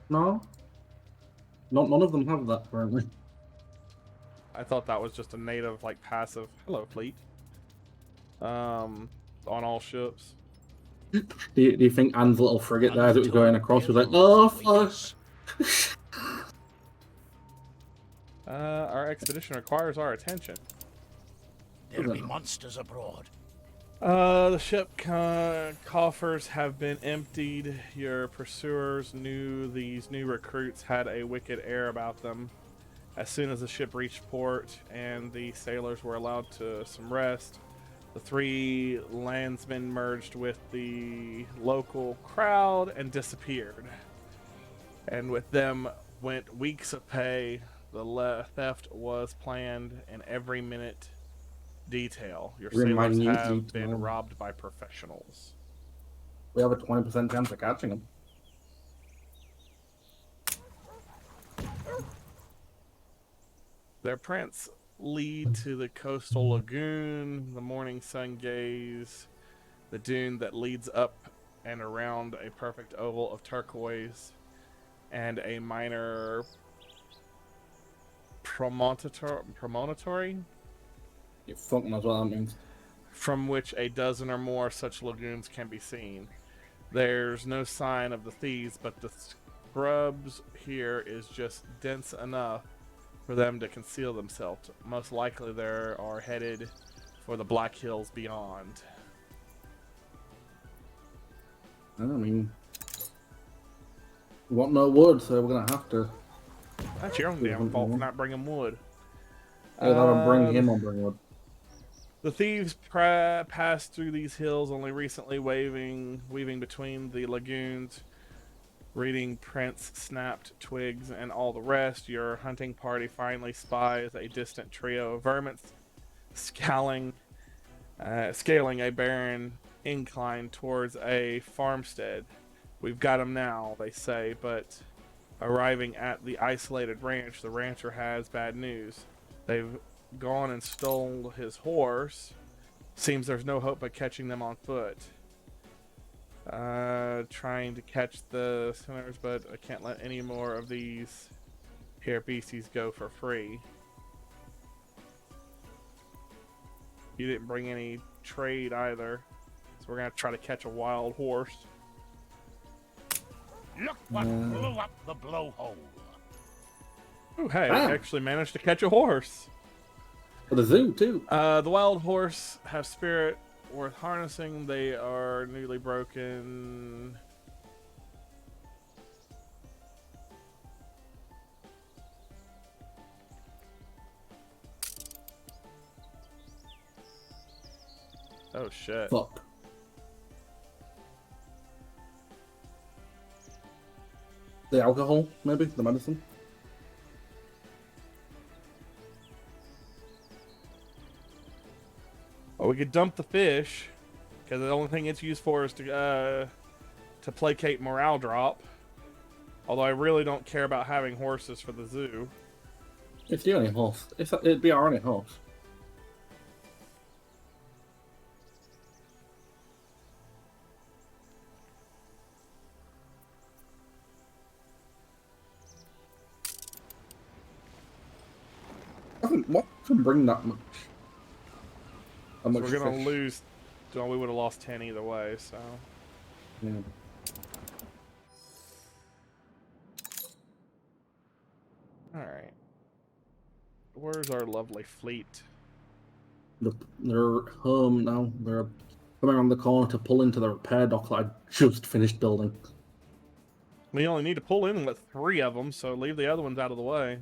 No, none of them have that apparently. I thought that was just a native, like, passive. Hello, fleet. On all ships. Do you think Anne's little frigate there that was going across was like, oh fuck? Our expedition requires our attention. There'll be monsters abroad. The ship coffers have been emptied. Your pursuers knew these new recruits had a wicked air about them. As soon as the ship reached port and the sailors were allowed to some rest, the 3 landsmen merged with the local crowd and disappeared. And with them went weeks of pay. The theft was planned in every minute detail. Your sailors have been robbed by professionals. We have a 20% chance of catching them. Their prints lead to the coastal lagoon, the morning sun gaze, the dune that leads up and around a perfect oval of turquoise, and a minor promontory. You fucking knows what that means. From which a dozen or more such lagoons can be seen. There's no sign of the thieves, but the scrubs here is just dense enough for them to conceal themselves. Most likely they are headed for the Black Hills beyond. I mean, we want no wood, so we're gonna have to. That's your own damn fault for not bringing wood. Hey, that'll bring him on bring wood. The thieves passed through these hills only recently, weaving between the lagoons, reading prints, snapped twigs, and all the rest. Your hunting party finally spies a distant trio of vermins scaling a barren incline towards a farmstead. We've got him now, they say, but arriving at the isolated ranch, the rancher has bad news. They've gone and stole his horse. Seems there's no hope of catching them on foot. Trying to catch the sinners, but I can't let any more of these here beasties go for free. You didn't bring any trade either, so we're gonna try to catch a wild horse. Look what blew up the blowhole. Oh, hey, I actually managed to catch a horse. For the zoo, too. The wild horse have spirit worth harnessing. They are newly broken. Oh, shit. Fuck. The alcohol, maybe? The medicine? Or we could dump the fish, because the only thing it's used for is to placate morale drop. Although I really don't care about having horses for the zoo. It's the only horse. It'd be our only horse. What can bring that much? So we're gonna lose. Well, we would have lost 10 either way. So. Yeah. All right. Where's our lovely fleet? They're home now. They're coming around the corner to pull into the repair dock that I just finished building. We only need to pull in with 3 of them, so leave the other ones out of the way.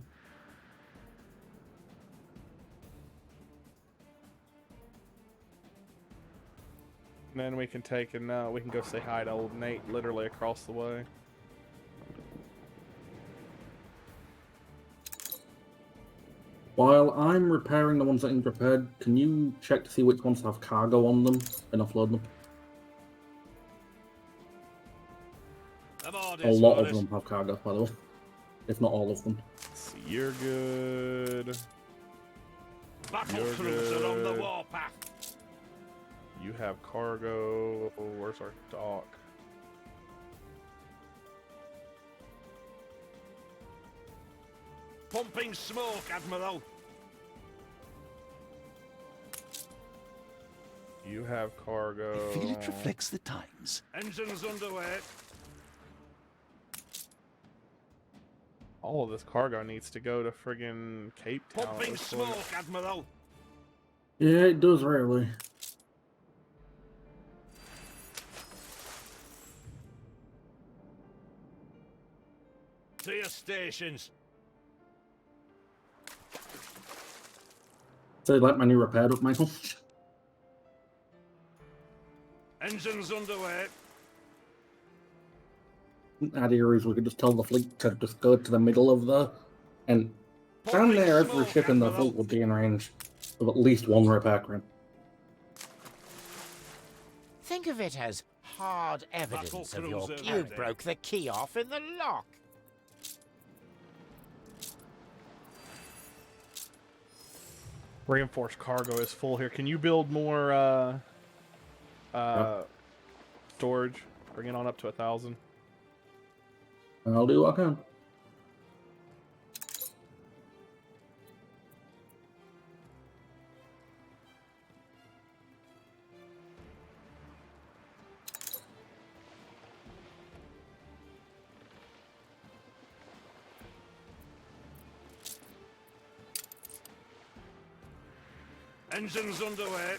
And then we can take and we can go say hi to old Nate literally across the way. While I'm repairing the ones that need repaired, can you check to see which ones have cargo on them and offload them? A lot of them have cargo, by the way. If not all of them. So you're good. Battle cruiser on the warpath. You have cargo. Oh, where's our dock? Pumping smoke, Admiral. You have cargo. I feel it reflects the times. Engines underway. All of this cargo needs to go to friggin' Cape Town. Pumping smoke, Admiral. Yeah, it does rarely. To your stations. So you like my new repair up, Michael? Engines underway. Idea is we could just tell the fleet to just go to the middle of the... And down there, every ship in the fleet would be in range of at least one repair crane. Think of it as hard evidence of your cube broke the key off in the lock. Reinforced cargo is full here. Can you build more storage? Bring it on up to 1,000. I'll do what I can. Engines underway.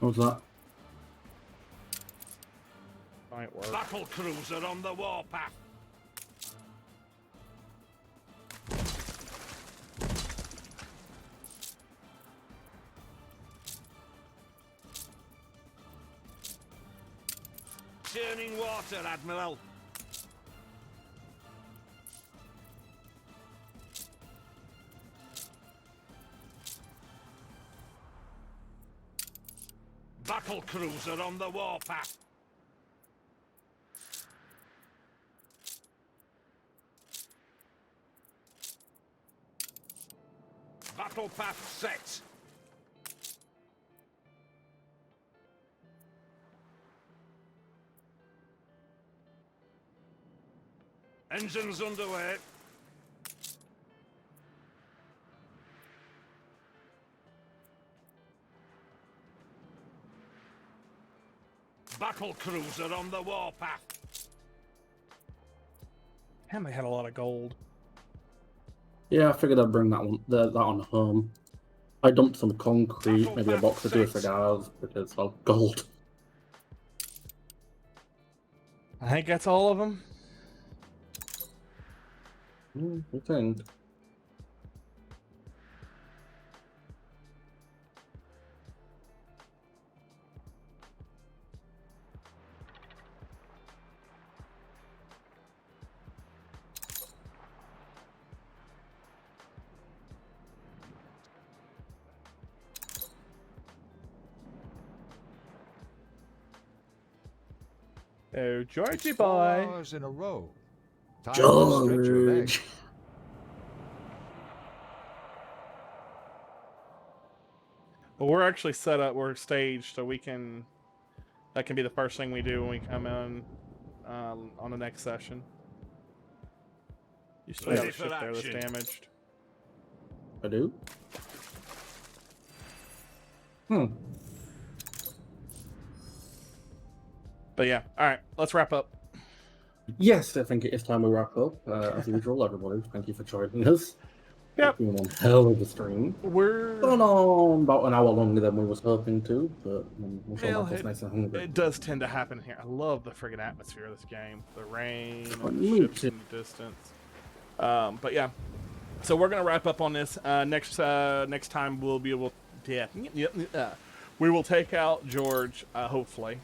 What's that? Might work. Battle cruiser on the warpath. Churning water, Admiral. Battle cruiser on the warpath. Battle path set. Engines underway. Battle cruiser on the warpath. Damn, they had a lot of gold. Yeah, I figured I'd bring that on home. I dumped some concrete, maybe a box or two of cigars, because, well, gold. I think that's all of them. I think. Oh, Georgie 4 boy. hours in a row. Time to stretch your legs. George! Well, we're actually set up, we're staged, so we can, that can be the first thing we do when we come in on the next session. You still have a ship there that's damaged. I do? But yeah, alright, let's wrap up. Yes, I think it is time we wrap up. As usual, everybody, thank you for joining us. Yep. It's been one hell of a stream. We're gone on about an hour longer than we was hoping to, but we'll well, us nice and hungry. it does tend to happen here. I love the friggin' atmosphere of this game. The rain, and Me the ships too. in the distance. But yeah, so we're gonna wrap up on this. Next time we'll be able. We will take out George. Hopefully.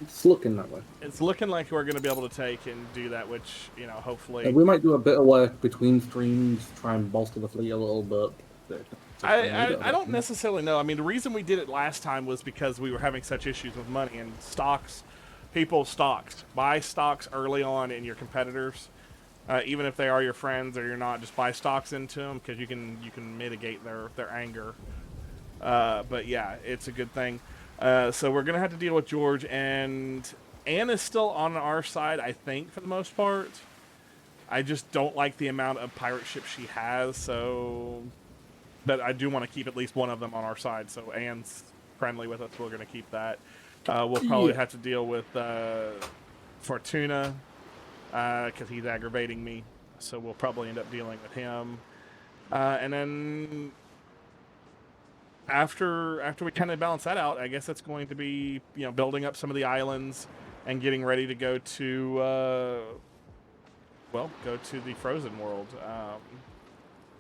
It's looking that way. It's looking like we're going to be able to take and do that, which, you know, hopefully... we might do a bit of work between streams, try and bolster the fleet a little bit. I don't necessarily know. I mean, the reason we did it last time was because we were having such issues with money and stocks. People buy stocks early on in your competitors, even if they are your friends or you're not. Just buy stocks into them because you can mitigate their anger. But yeah, it's a good thing. So we're going to have to deal with George, and Anne is still on our side, I think, for the most part. I just don't like the amount of pirate ships she has, so... But I do want to keep at least one of them on our side, so Anne's friendly with us. We're going to keep that. We'll probably have to deal with Fortuna, because he's aggravating me, so we'll probably end up dealing with him. And then... After we kind of balance that out, I guess it's going to be, you know, building up some of the islands and getting ready to go to, go to the frozen world,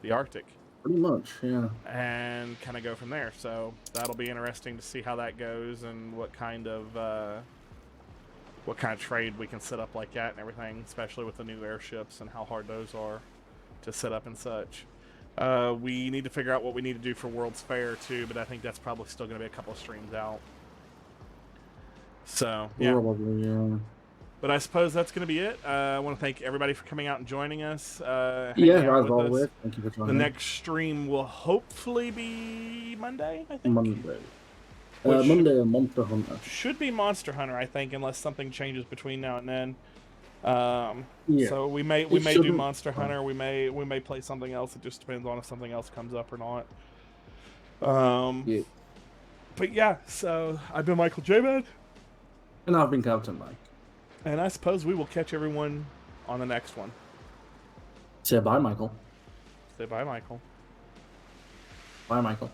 the Arctic. Pretty much, yeah. And kind of go from there. So that'll be interesting to see how that goes and what kind of trade we can set up like that and everything, especially with the new airships and how hard those are to set up and such. We need to figure out what we need to do for World's Fair too, but I think that's probably still going to be a couple of streams out. So, yeah. Probably, yeah. But I suppose that's going to be it. I want to thank everybody for coming out and joining us. As always, thank you for joining. The next stream will hopefully be Monday, I think. Monday. Monday, Monster Hunter. Should be Monster Hunter, I think, unless something changes between now and then. So we may do Monster Hunter. We may play something else. It just depends on if something else comes up or not. But yeah, so I've been Michael J. Man. And I've been Captain Mike. And I suppose we will catch everyone on the next one. Say bye, Michael. Say bye, Michael. Bye, Michael.